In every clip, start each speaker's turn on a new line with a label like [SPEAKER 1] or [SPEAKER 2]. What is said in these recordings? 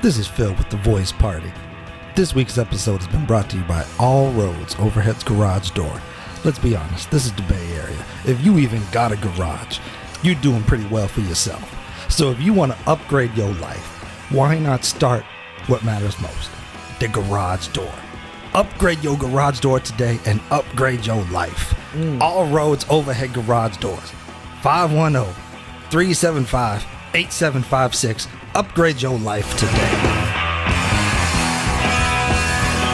[SPEAKER 1] This is Phil with The Voice Party. This week's episode has been brought to you by All Roads Overhead's Garage Door. Let's be honest, this is the Bay Area. If you even got a garage, you're doing pretty well for yourself. So if you want to upgrade your life, why not start what matters most? The garage door. Upgrade your garage door today and upgrade your life. All Roads Overhead Garage Doors. 510-375-8756. Upgrade your life today.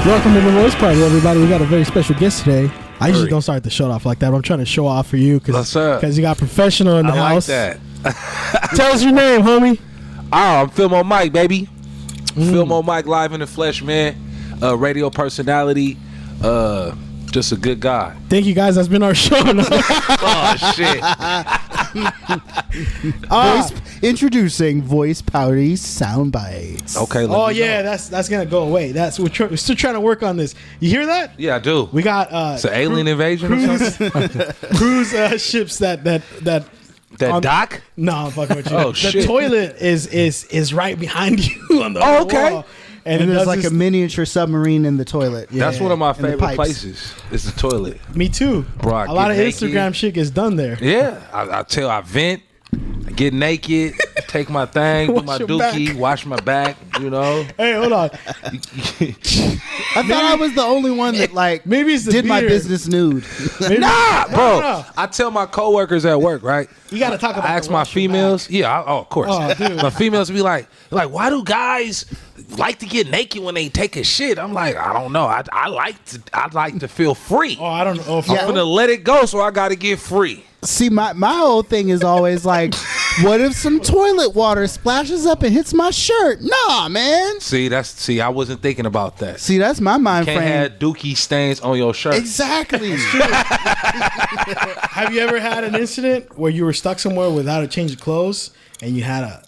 [SPEAKER 2] Welcome to the Voice Party, everybody. We got a very special guest today. I usually don't start the show off like that, but I'm trying to show off for you because you got professional in the house.
[SPEAKER 3] I like that.
[SPEAKER 2] Tell us your name, homie.
[SPEAKER 3] I'm Filmore Mike, baby. Filmore Mike, live in the flesh, man. Radio personality. Just a good guy.
[SPEAKER 2] Thank you, guys. That's been our show.
[SPEAKER 3] Oh, shit.
[SPEAKER 4] Introducing Voice Party Soundbites.
[SPEAKER 3] Okay.
[SPEAKER 2] That's gonna go away. We're still trying to work on this. You hear that?
[SPEAKER 3] Yeah, I do.
[SPEAKER 2] We got
[SPEAKER 3] it's an alien invasion or something?
[SPEAKER 2] cruise ships that
[SPEAKER 3] dock?
[SPEAKER 2] No, I'm fucking with you.
[SPEAKER 3] Oh,
[SPEAKER 2] the
[SPEAKER 3] shit.
[SPEAKER 2] toilet is right behind you on the
[SPEAKER 3] okay.
[SPEAKER 2] wall.
[SPEAKER 4] And there's like a miniature submarine in the toilet.
[SPEAKER 3] That's one of my
[SPEAKER 4] And the
[SPEAKER 3] favorite
[SPEAKER 4] pipes.
[SPEAKER 3] places. Is the toilet.
[SPEAKER 2] Me too.
[SPEAKER 3] Bro,
[SPEAKER 2] a lot of
[SPEAKER 3] naked.
[SPEAKER 2] Instagram shit gets done there.
[SPEAKER 3] Yeah, I vent, I get naked, take my thing, do
[SPEAKER 2] Wash
[SPEAKER 3] my
[SPEAKER 2] your
[SPEAKER 3] dookie,
[SPEAKER 2] back.
[SPEAKER 3] wash my back, you know.
[SPEAKER 2] Hey, hold on.
[SPEAKER 4] I thought I was the only one that
[SPEAKER 2] Maybe it's the
[SPEAKER 4] did my
[SPEAKER 2] beard.
[SPEAKER 4] business nude.
[SPEAKER 3] Nah, bro.
[SPEAKER 2] No.
[SPEAKER 3] I tell my coworkers at work, right?
[SPEAKER 2] You got to talk about
[SPEAKER 3] I ask
[SPEAKER 2] the
[SPEAKER 3] my
[SPEAKER 2] wash your
[SPEAKER 3] females.
[SPEAKER 2] back.
[SPEAKER 3] Yeah, of course.
[SPEAKER 2] Oh, dude.
[SPEAKER 3] My females be like, why do guys like to get naked when they take a shit? I'm like, I don't know. I like to feel free.
[SPEAKER 2] Oh, I don't know. If
[SPEAKER 3] I'm gonna let it go, so I gotta get free.
[SPEAKER 4] See, my whole thing is always like, what if some toilet water splashes up and hits my shirt? Nah, man.
[SPEAKER 3] See, I wasn't thinking about that.
[SPEAKER 4] See, that's my mind
[SPEAKER 3] Can't
[SPEAKER 4] frame.
[SPEAKER 3] have dookie stains on your shirt.
[SPEAKER 4] Exactly.
[SPEAKER 2] Have you ever had an incident where you were stuck somewhere without a change of clothes and you had a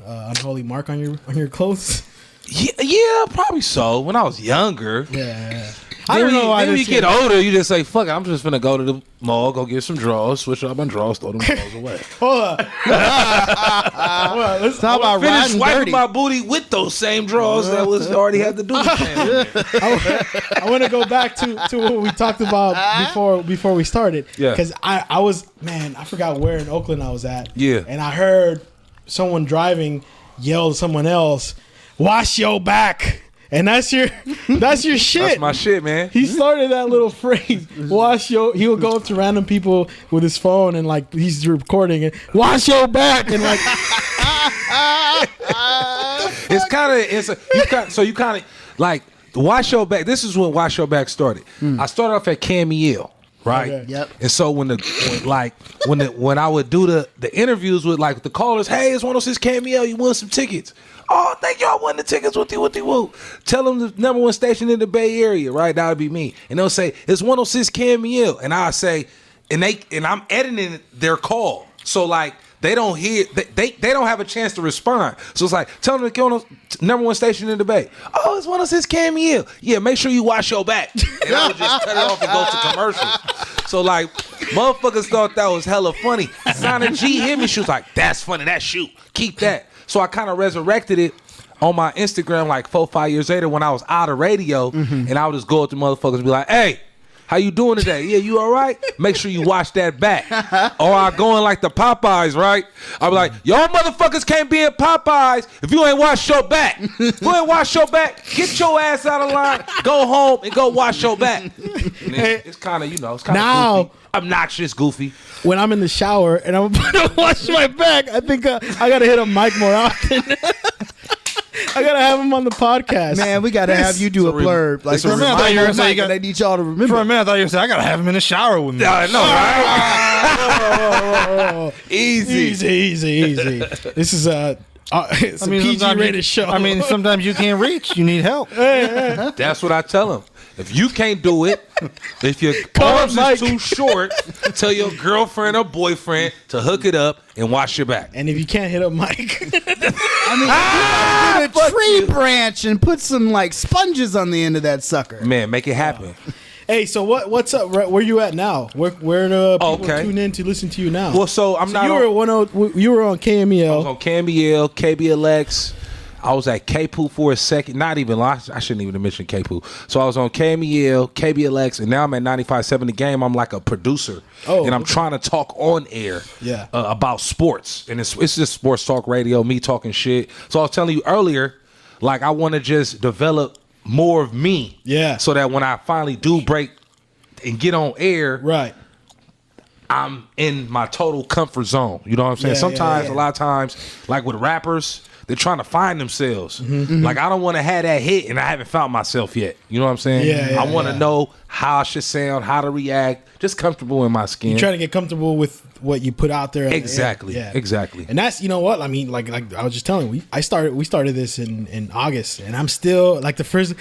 [SPEAKER 2] unholy mark on your clothes?
[SPEAKER 3] Yeah, probably so. When I was younger.
[SPEAKER 2] Yeah.
[SPEAKER 3] I don't know.
[SPEAKER 2] why
[SPEAKER 3] Then when
[SPEAKER 2] this
[SPEAKER 3] you get
[SPEAKER 2] shit-
[SPEAKER 3] older, you just say, "Fuck it, I'm just gonna go to the mall, go get some drawers, switch up my drawers, throw them drawers away."
[SPEAKER 2] Hold on. Let's
[SPEAKER 4] Talk about
[SPEAKER 3] Finish
[SPEAKER 4] riding
[SPEAKER 3] wiping
[SPEAKER 4] dirty.
[SPEAKER 3] my booty with those same drawers that was already had the dookie stain.
[SPEAKER 2] I want to go back to what we talked about before we started.
[SPEAKER 3] Yeah.
[SPEAKER 2] Because I forgot where in Oakland I was at.
[SPEAKER 3] Yeah.
[SPEAKER 2] And I heard someone driving yell to someone else, "Wash your back." And that's your shit.
[SPEAKER 3] That's my shit, man.
[SPEAKER 2] He started that little phrase, he will go up to random people with his phone and he's recording it, "Wash your back," and
[SPEAKER 3] You kind of like wash your back. This is when wash your back started. I started off at Camille, right?
[SPEAKER 2] Okay.
[SPEAKER 4] Yep.
[SPEAKER 3] And so when I would do the interviews with the callers, "Hey, it's 106 Camille, you won some tickets." "Oh, thank you, I won the tickets. Woo. Tell them the #1 station in the Bay Area, right? That would be me. And they'll say, "It's 106 Camille." And I say, and I'm editing their call. So they don't hear, they don't have a chance to respond. So it's tell them to go on #1 station in the Bay. "Oh, it's 106 Camille. Yeah, make sure you wash your back." And I would just cut it off and go to commercials. So motherfuckers thought that was hella funny. Sana G hit me. She was like, "That's funny. That shoot. Keep that." So I kind of resurrected it on my Instagram 4-5 years later when I was out of radio, and I would just go up to motherfuckers and be like, "Hey, how you doing today? Yeah, you all right? Make sure you wash that back." Or I go in the Popeyes, right? I'll be like, "Y'all motherfuckers can't be in Popeyes if you ain't wash your back. Go and wash your back. Get your ass out of line. Go home and go wash your back." And it's kind of, it's kind of
[SPEAKER 2] Now-
[SPEAKER 3] goofy. Obnoxious, goofy.
[SPEAKER 2] When I'm in the shower and I'm about to wash my back, I think I gotta hit a mic more often. I gotta have him on the podcast.
[SPEAKER 4] Man, we gotta have you do a blurb.
[SPEAKER 3] it's a
[SPEAKER 4] for a minute, I
[SPEAKER 3] reminder.
[SPEAKER 4] thought you were gonna say I need y'all to remember.
[SPEAKER 5] For a minute, I thought you were saying I gotta have him in the shower with me.
[SPEAKER 3] I know, right? Easy.
[SPEAKER 2] Easy. This is it's a PG-rated show.
[SPEAKER 5] Sometimes you can't reach. You need help.
[SPEAKER 3] That's what I tell them. If you can't do it, if your
[SPEAKER 2] Call
[SPEAKER 3] arms
[SPEAKER 2] Mike.
[SPEAKER 3] is too short, tell your girlfriend or boyfriend to hook it up and wash your back.
[SPEAKER 2] And if you can't hit up Mike,
[SPEAKER 4] Get a tree branch and put some sponges on the end of that sucker.
[SPEAKER 3] Man, make it happen.
[SPEAKER 2] Hey, so what's up? Where you at now? Where do people tune in to listen to you now?
[SPEAKER 3] Well, so I'm not.
[SPEAKER 2] You were on KMEL.
[SPEAKER 3] I was on KMEL, KBLX. I was at KPOO for a second. Not even. I shouldn't even have mentioned KPOO. So I was on KMEL, KBLX, and now I'm at 95.7 The Game. I'm like a producer, and I'm trying to talk on air about sports, and it's just sports talk radio, me talking shit. So I was telling you earlier, like I want to just develop more of me, so that when I finally do break and get on air,
[SPEAKER 2] right,
[SPEAKER 3] I'm in my total comfort zone. You know what I'm saying? Sometimes, a lot of times, like with rappers, they're trying to find themselves. Like I don't want to have that hit and I haven't found myself yet. You know what I'm saying? I want to know how I should sound, how to react, just comfortable in my skin.
[SPEAKER 2] You're trying to get comfortable with what you put out there.
[SPEAKER 3] Exactly. Exactly.
[SPEAKER 2] And that's, you know what? I mean, like I was just telling you, we started this in August, and I'm still like the first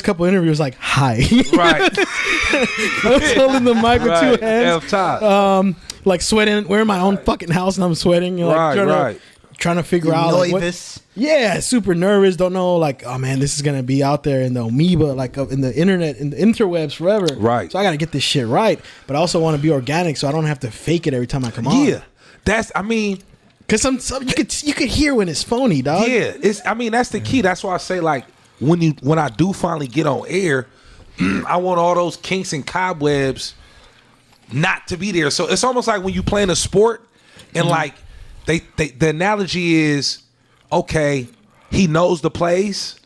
[SPEAKER 2] couple interviews, like, hi. Right. I was holding the mic with two hands. Like sweating, we're in my own fucking house and I'm sweating. Trying to figure out super nervous, don't know, like, oh man, this is gonna be out there in the amoeba, like in the internet, in the interwebs forever,
[SPEAKER 3] right?
[SPEAKER 2] So I gotta get this shit right, but I also want to be organic, so I don't have to fake it every time I come on.
[SPEAKER 3] That's, I mean,
[SPEAKER 2] because some you could hear when it's phony, dog.
[SPEAKER 3] That's the key. That's why I say, like, when I do finally get on air, I want all those kinks and cobwebs not to be there. So it's almost like when you playing a sport and like the analogy is, okay, he knows the plays,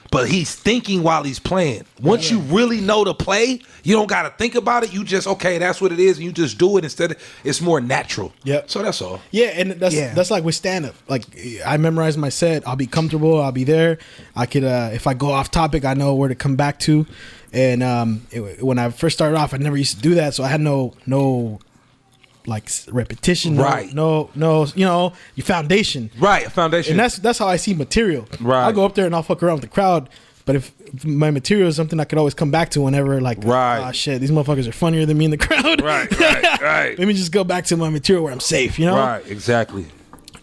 [SPEAKER 3] but he's thinking while he's playing. Once you really know the play, you don't got to think about it. You just, okay, that's what it is, and you just do it instead. It's more natural.
[SPEAKER 2] Yep.
[SPEAKER 3] So that's all.
[SPEAKER 2] Yeah, and that's like with stand-up. Like, I memorize my set. I'll be comfortable. I'll be there. I could, if I go off topic, I know where to come back to. And when I first started off, I never used to do that, so I had no like repetition,
[SPEAKER 3] right?
[SPEAKER 2] No, you know, your foundation,
[SPEAKER 3] right? Foundation,
[SPEAKER 2] and that's how I see material.
[SPEAKER 3] Right,
[SPEAKER 2] I'll go up there and I'll fuck around with the crowd, but if my material is something I could always come back to whenever, like, oh shit, these motherfuckers are funnier than me in the crowd. Right. Let me just go back to my material where I'm safe. You know,
[SPEAKER 3] right? Exactly.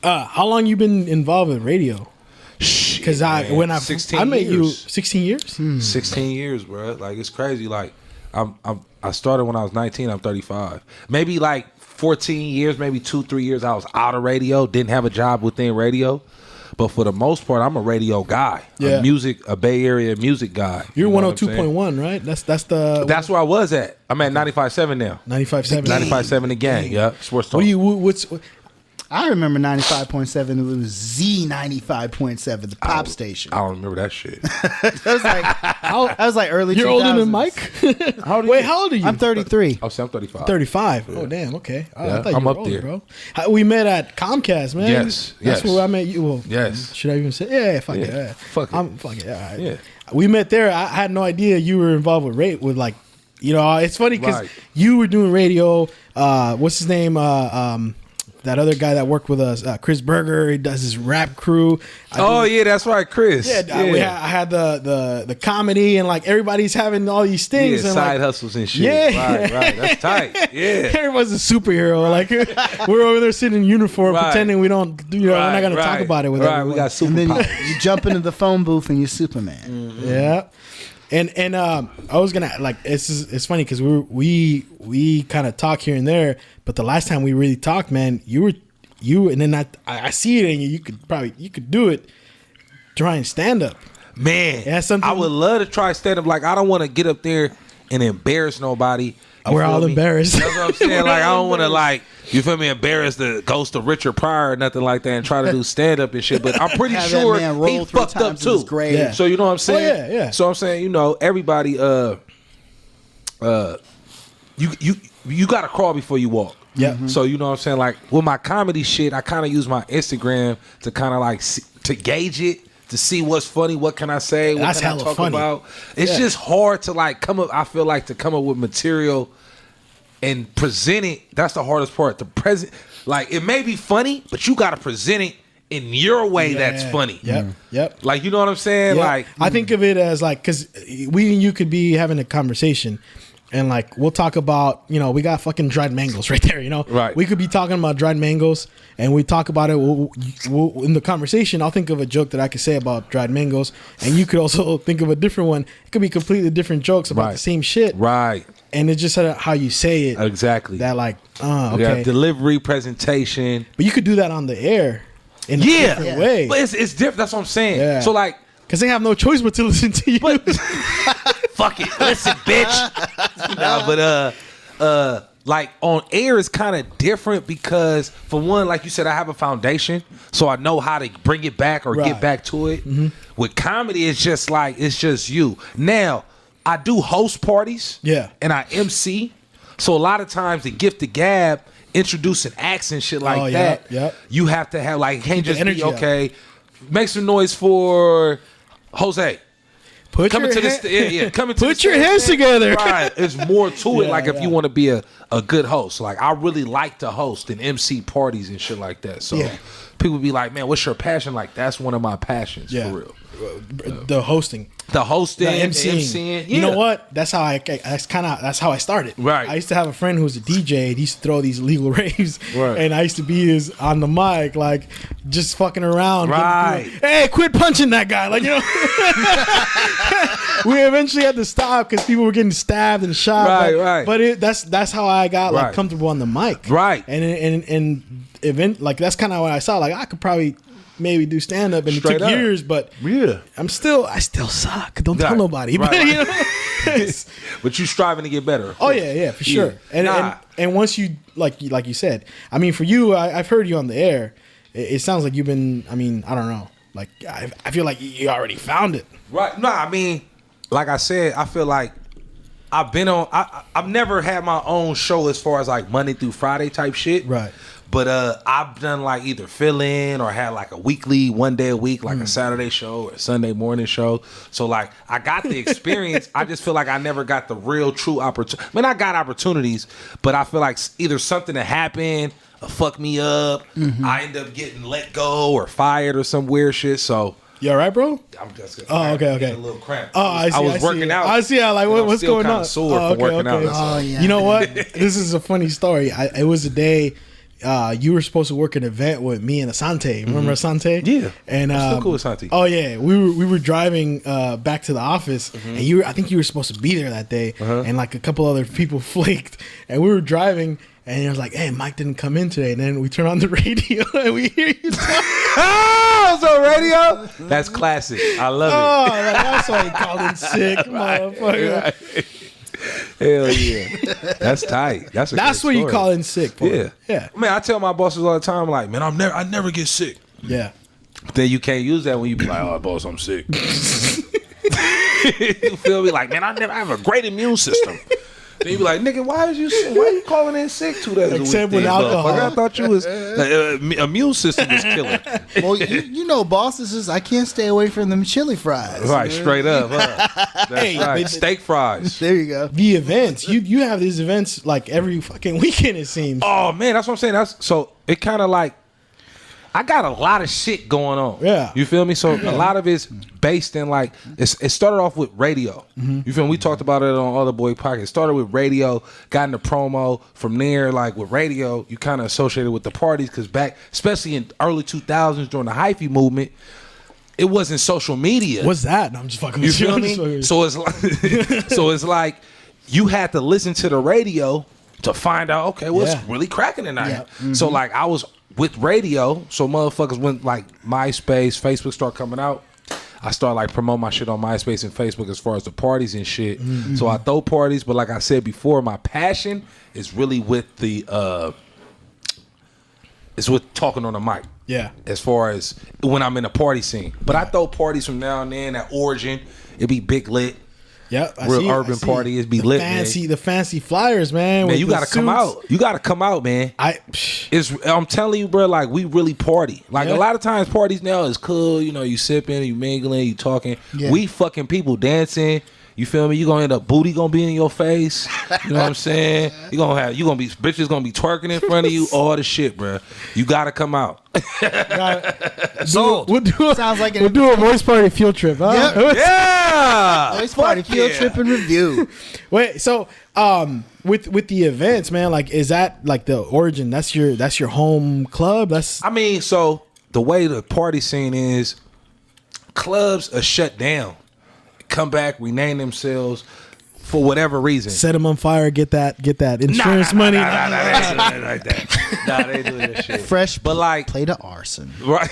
[SPEAKER 2] How long you been involved with radio? Because I met you 16 years.
[SPEAKER 3] 16 years, bro. Like, it's crazy. Like, I started when I was 19. I'm 35. Maybe like 14 years, maybe 2-3 years, I was out of radio, didn't have a job within radio. But for the most part, I'm a radio guy, a Bay Area music guy.
[SPEAKER 2] You're 102.1, right?
[SPEAKER 3] That's where I was at. I'm at 95.7 now. 95.7 The Game. Yeah, sports talk.
[SPEAKER 4] I remember 95.7. It was Z95.7, the pop station.
[SPEAKER 3] I don't remember that shit.
[SPEAKER 4] I was like early 2000s.
[SPEAKER 2] You're older than Mike? How old are you?
[SPEAKER 4] I'm 33.
[SPEAKER 3] Oh, so I'm 35.
[SPEAKER 2] 35. Yeah. Oh, damn. Okay. I thought you
[SPEAKER 3] I'm
[SPEAKER 2] were
[SPEAKER 3] up
[SPEAKER 2] older,
[SPEAKER 3] there,
[SPEAKER 2] bro. We met at Comcast, man.
[SPEAKER 3] Yes.
[SPEAKER 2] That's where I met you. Well,
[SPEAKER 3] yes.
[SPEAKER 2] Should I even say? Yeah, fuck it. Yeah.
[SPEAKER 3] Fuck it.
[SPEAKER 2] Fuck it. All right.
[SPEAKER 3] Yeah.
[SPEAKER 2] We met there. I had no idea you were involved with like, you know, it's funny because you were doing radio. What's his name? That other guy that worked with us, Chris Berger, he does his rap crew.
[SPEAKER 3] Yeah, that's right, Chris.
[SPEAKER 2] I had the comedy, and like everybody's having all these things, and
[SPEAKER 3] side
[SPEAKER 2] like,
[SPEAKER 3] hustles and shit.
[SPEAKER 2] Yeah,
[SPEAKER 3] right, that's tight. Yeah,
[SPEAKER 2] everyone's a superhero. Like, we're over there sitting in uniform, pretending we don't, we're not gonna talk about it with everyone.
[SPEAKER 3] We got superpowers.
[SPEAKER 4] And then you jump into the phone booth and you're Superman.
[SPEAKER 2] Mm-hmm. Yeah. And I was gonna, like, it's funny because we kind of talk here and there, but the last time we really talked, man, you and then I see it in you. You could do it. Try and stand up,
[SPEAKER 3] man. I would love to try stand up. Like, I don't want to get up there and embarrass nobody.
[SPEAKER 2] We're all embarrassed.
[SPEAKER 3] That's what I'm saying. Like, I don't want to, like, you feel me, embarrass the ghost of Richard Pryor or nothing like that and try to do stand up and shit. But I'm pretty sure he fucked up too.
[SPEAKER 2] Yeah.
[SPEAKER 3] So you know what I'm saying?
[SPEAKER 2] Oh, yeah.
[SPEAKER 3] So I'm saying, you know, everybody, you got to crawl before you walk.
[SPEAKER 2] Yeah. Mm-hmm.
[SPEAKER 3] So you know what I'm saying? Like, with my comedy shit, I kind of use my Instagram to kind of like to gauge it. To see what's funny, what can I say, what can I talk about? It's just hard to like come up. I feel like to come up with material and present it. That's the hardest part. To present, like, it may be funny, but you got to present it in your way that's funny.
[SPEAKER 2] Yep.
[SPEAKER 3] Like, you know what I'm saying?
[SPEAKER 2] Yep.
[SPEAKER 3] Like,
[SPEAKER 2] I think of it as like, because we and you could be having a conversation, and like we'll talk about, we got fucking dried mangoes right there,
[SPEAKER 3] Right.
[SPEAKER 2] We could be talking about dried mangoes, and we talk about it. We'll, in the conversation, I'll think of a joke that I could say about dried mangoes, and you could also think of a different one. It could be completely different jokes about the same shit,
[SPEAKER 3] Right.
[SPEAKER 2] and it's just how you say it.
[SPEAKER 3] Exactly.
[SPEAKER 2] That like, okay,
[SPEAKER 3] Yeah, delivery, presentation.
[SPEAKER 2] but you could do that on the air in a different way.
[SPEAKER 3] But it's different. That's what I'm saying.
[SPEAKER 2] Yeah.
[SPEAKER 3] So like,
[SPEAKER 2] because they have no choice but to listen to you.
[SPEAKER 3] fuck it, listen, bitch. Like on air is kind of different because for one, like you said, I have a foundation, so I know how to bring it back or get back to it. Mm-hmm. With comedy, it's just like it's just you. Now I do host parties, and I MC, so a lot of times the gift the gab, introducing acts and shit like that.
[SPEAKER 2] Yeah.
[SPEAKER 3] You have to have like, can't just
[SPEAKER 2] energy
[SPEAKER 3] be okay. Make some noise for Jose. Put your
[SPEAKER 2] hands together.
[SPEAKER 3] Right. It's more to it. Like if you want to be a good host. Like I really like to host and MC parties and shit like that. So people be like, man, what's your passion? Like that's one of my passions for real.
[SPEAKER 2] The hosting,
[SPEAKER 3] the MCing.
[SPEAKER 2] You know what? That's how that's how I started.
[SPEAKER 3] Right.
[SPEAKER 2] I used to have a friend who was a DJ. And he used to throw these legal raves, and I used to be on the mic, like just fucking around.
[SPEAKER 3] Right.
[SPEAKER 2] Hey, quit punching that guy! Like we eventually had to stop because people were getting stabbed and shot.
[SPEAKER 3] Right.
[SPEAKER 2] But that's how I got like comfortable on the mic.
[SPEAKER 3] Right.
[SPEAKER 2] And event like that's kind of what I saw. Like I could probably maybe do stand up, and it took years, but I still suck. Don't tell nobody. But
[SPEAKER 3] but you striving to get better.
[SPEAKER 2] Oh yeah, for sure. And once you like you said, I mean, for you, I've heard you on the air. It sounds like you've been. I mean, I don't know. Like I feel like you already found it.
[SPEAKER 3] Right. No, I mean, like I said, I feel like I've been on. I've never had my own show as far as like Monday through Friday type shit.
[SPEAKER 2] Right.
[SPEAKER 3] But I've done like either fill-in or had like a weekly, one day a week, like a Saturday show or a Sunday morning show. So like I got the experience. I just feel like I never got the real true opportunity. I mean, I got opportunities, but I feel like either something that happened fuck me up. I end up getting let go or fired or some weird shit. So
[SPEAKER 2] you all right, bro?
[SPEAKER 3] I'm just
[SPEAKER 2] okay.
[SPEAKER 3] A little cramp.
[SPEAKER 2] I see.
[SPEAKER 3] I was working out.
[SPEAKER 2] I see how what's going on.
[SPEAKER 3] Sore for working out.
[SPEAKER 4] Oh yeah.
[SPEAKER 2] You know what? This is a funny story. It was a day. You were supposed to work an event with me and Asante. Remember Asante?
[SPEAKER 3] Yeah.
[SPEAKER 2] And
[SPEAKER 3] I'm still cool with Asante.
[SPEAKER 2] Oh yeah, we were driving back to the office, and I think you were supposed to be there that day, and like a couple other people flaked, and we were driving. And it was like, hey, Mike didn't come in today. And then we turn on the radio and we hear you talk.
[SPEAKER 3] Oh, it's on radio? That's classic. I love it.
[SPEAKER 2] Oh, that's why he called in sick, motherfucker.
[SPEAKER 3] Right. Hell yeah. That's tight. That's
[SPEAKER 2] what you call in sick, bro. Yeah.
[SPEAKER 3] Man, I tell my bosses all the time, like, man, I never get sick.
[SPEAKER 2] Yeah.
[SPEAKER 3] Then you can't use that when you be like, oh, boss, I'm sick. You feel me? Like, man, I have a great immune system. Then you be like, nigga, why are you calling in sick 2 days
[SPEAKER 2] Except
[SPEAKER 3] a week?
[SPEAKER 2] with alcohol.
[SPEAKER 3] I thought you was immune system was killing.
[SPEAKER 4] Well, you know, boss, this is I can't stay away from them chili fries.
[SPEAKER 3] Right, straight up. That's right. Steak fries.
[SPEAKER 4] There you go.
[SPEAKER 2] The events. You have these events like every fucking weekend, it seems.
[SPEAKER 3] Oh man, that's what I'm saying. So it kind of like I got a lot of shit going on.
[SPEAKER 2] Yeah.
[SPEAKER 3] You feel me? So a lot of it's based in like it started off with radio. You feel me? We talked about it on Other Boy Podcast. It started with radio, got into promo. From there, like with radio, you kind of associated with the parties because back, especially in early 2000s during the hyphy movement, it wasn't social media.
[SPEAKER 2] What's that? No, I'm just fucking with
[SPEAKER 3] you. Feel me? So it's like you had to listen to the radio to find out, okay, what's really cracking tonight. Yeah. So like I was with radio, so motherfuckers went like MySpace, Facebook start coming out. I started like promote my shit on MySpace and Facebook as far as the parties and shit. So I throw parties, but like I said before, my passion is really with it's with talking on the mic.
[SPEAKER 2] Yeah.
[SPEAKER 3] As far as when I'm in a party scene. But I throw parties from now and then at Origin. It be big lit.
[SPEAKER 2] Yeah,
[SPEAKER 3] real urban party is be lit,
[SPEAKER 2] fancy, man. The fancy flyers, man.
[SPEAKER 3] Man, you gotta come out. You gotta come out, man. I'm telling you, bro. Like we really party. Like a lot of times, parties now is cool. You know, you sipping, you mingling, you talking. Yeah. We fucking people dancing. You feel me? You gonna end up booty gonna be in your face. You know what I'm saying? Bitches gonna be twerking in front of you. All the shit, bro. You gotta come out.
[SPEAKER 5] Sold.
[SPEAKER 2] We'll do a voice party field trip. Huh?
[SPEAKER 4] Yep.
[SPEAKER 3] Yeah.
[SPEAKER 4] Voice party field trip and review.
[SPEAKER 2] Wait, so with the events, man, like, is that like the origin? That's your home club.
[SPEAKER 3] I mean, so the way the party scene is, clubs are shut down, come back, rename themselves for whatever reason.
[SPEAKER 2] Set them on fire, get that insurance money.
[SPEAKER 3] Nah, they ain't doing it like that. Nah, they ain't doing that shit.
[SPEAKER 4] Fresh,
[SPEAKER 3] but like
[SPEAKER 4] play the arson.
[SPEAKER 3] Right.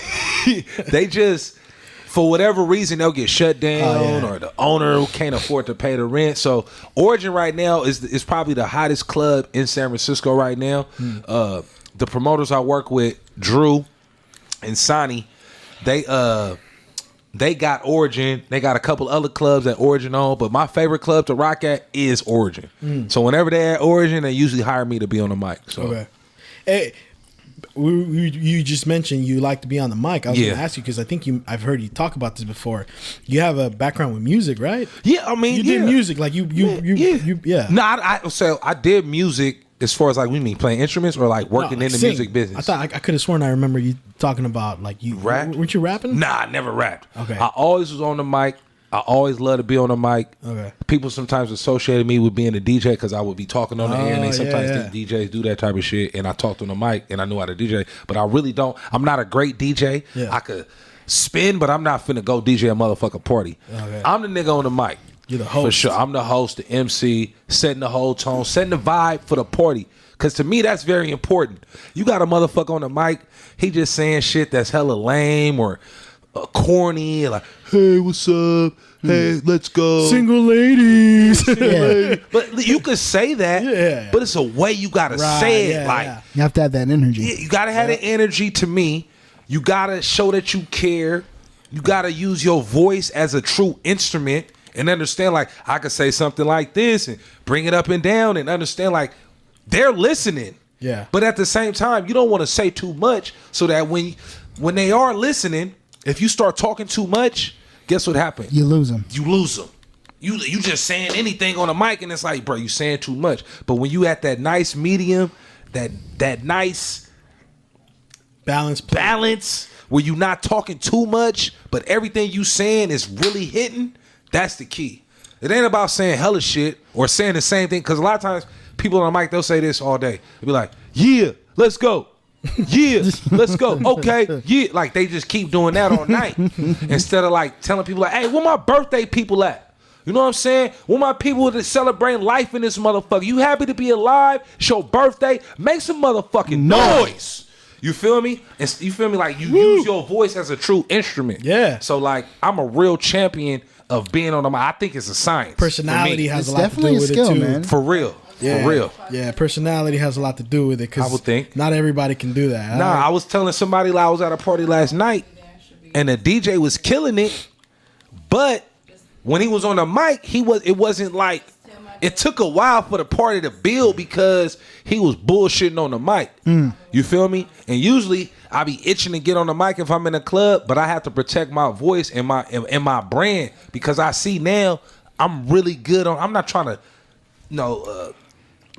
[SPEAKER 3] They just, for whatever reason, they'll get shut down, or the owner can't afford to pay the rent. So Origin right now is probably the hottest club in San Francisco right now. The promoters I work with, Drew and Sonny, they got Origin. They got a couple other clubs that Origin on, but my favorite club to rock at is Origin. So whenever they're at Origin, they usually hire me to be on the mic. So.
[SPEAKER 2] Okay. Hey, you just mentioned you like to be on the mic. I was going to ask you because I think I've heard you talk about this before. You have a background with music, right?
[SPEAKER 3] Yeah, I mean,
[SPEAKER 2] you did music, like you.
[SPEAKER 3] No, I did music. As far as like, we mean playing instruments or like working in the music business?
[SPEAKER 2] I thought I could have sworn I remember you talking about like you
[SPEAKER 3] rap.
[SPEAKER 2] Weren't you rapping?
[SPEAKER 3] Nah, I never rapped.
[SPEAKER 2] Okay.
[SPEAKER 3] I always was on the mic. I always loved to be on the mic. Okay. People sometimes associated me with being a DJ because I would be talking on the air, and they sometimes think DJs do that type of shit. And I talked on the mic, and I knew how to DJ, but I really don't. I'm not a great DJ. Yeah. I could spin, but I'm not finna go DJ a motherfucking party. Okay. I'm the nigga on the mic.
[SPEAKER 2] You're the host.
[SPEAKER 3] For sure. I'm the host, the MC, setting the whole tone, setting the vibe for the party. Because to me, that's very important. You got a motherfucker on the mic, he just saying shit that's hella lame or corny, like, hey, what's up? Hey, let's go.
[SPEAKER 2] Single ladies.
[SPEAKER 3] But you could say that, but it's a way you got to say it.
[SPEAKER 4] You have to have that energy.
[SPEAKER 3] You got to have the energy to me. You got to show that you care. You got to use your voice as a true instrument and understand, like, I could say something like this and bring it up and down and understand, like, they're listening. Yeah. But at the same time, you don't want to say too much so that when they are listening, if you start talking too much, guess what happens?
[SPEAKER 4] You lose them.
[SPEAKER 3] You lose them. You just saying anything on the mic, and it's like, bro, you saying too much. But when you at that nice medium, that nice balance where you not talking too much, but everything you saying is really hitting, that's the key. It ain't about saying hella shit or saying the same thing, because a lot of times people on the mic, they'll say this all day. They'll be like, yeah, let's go. Yeah, let's go. Okay, yeah. Like, they just keep doing that all night. Instead of like telling people like, hey, where my birthday people at? You know what I'm saying? Where my people that celebrating life in this motherfucker? You happy to be alive? It's your birthday? Make some motherfucking noise. You feel me? And you feel me? Like, you use your voice as a true instrument. Yeah. So like, I'm a real champion of being on the mic. I think it's a science.
[SPEAKER 2] Personality has a lot to do with it too, man.
[SPEAKER 3] For real. Yeah, for real.
[SPEAKER 2] Yeah, personality has a lot to do with it, because
[SPEAKER 3] I would think
[SPEAKER 2] not everybody can do that.
[SPEAKER 3] Nah, I was telling somebody I was at a party last night and the DJ was killing it, but when he was on the mic, it wasn't like, it took a while for the party to build because he was bullshitting on the mic. You feel me? And usually I be itching to get on the mic if I'm in a club, but I have to protect my voice and my brand, because I see now I'm really good on, I'm not trying to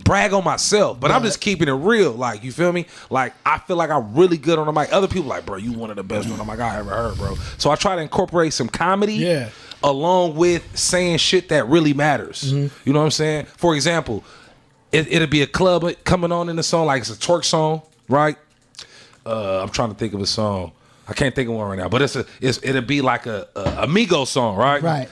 [SPEAKER 3] brag on myself, but I'm just keeping it real. Like, you feel me? Like, I feel like I'm really good on the mic. Other people like, bro, you one of the best on the mic I ever heard, bro. So I try to incorporate some comedy along with saying shit that really matters. You know what I'm saying? For example, it'll be a club coming on in the song, like it's a twerk song, right? I'm trying to think of a song. I can't think of one right now, but it'll be like a Amigo song, right?
[SPEAKER 4] Right.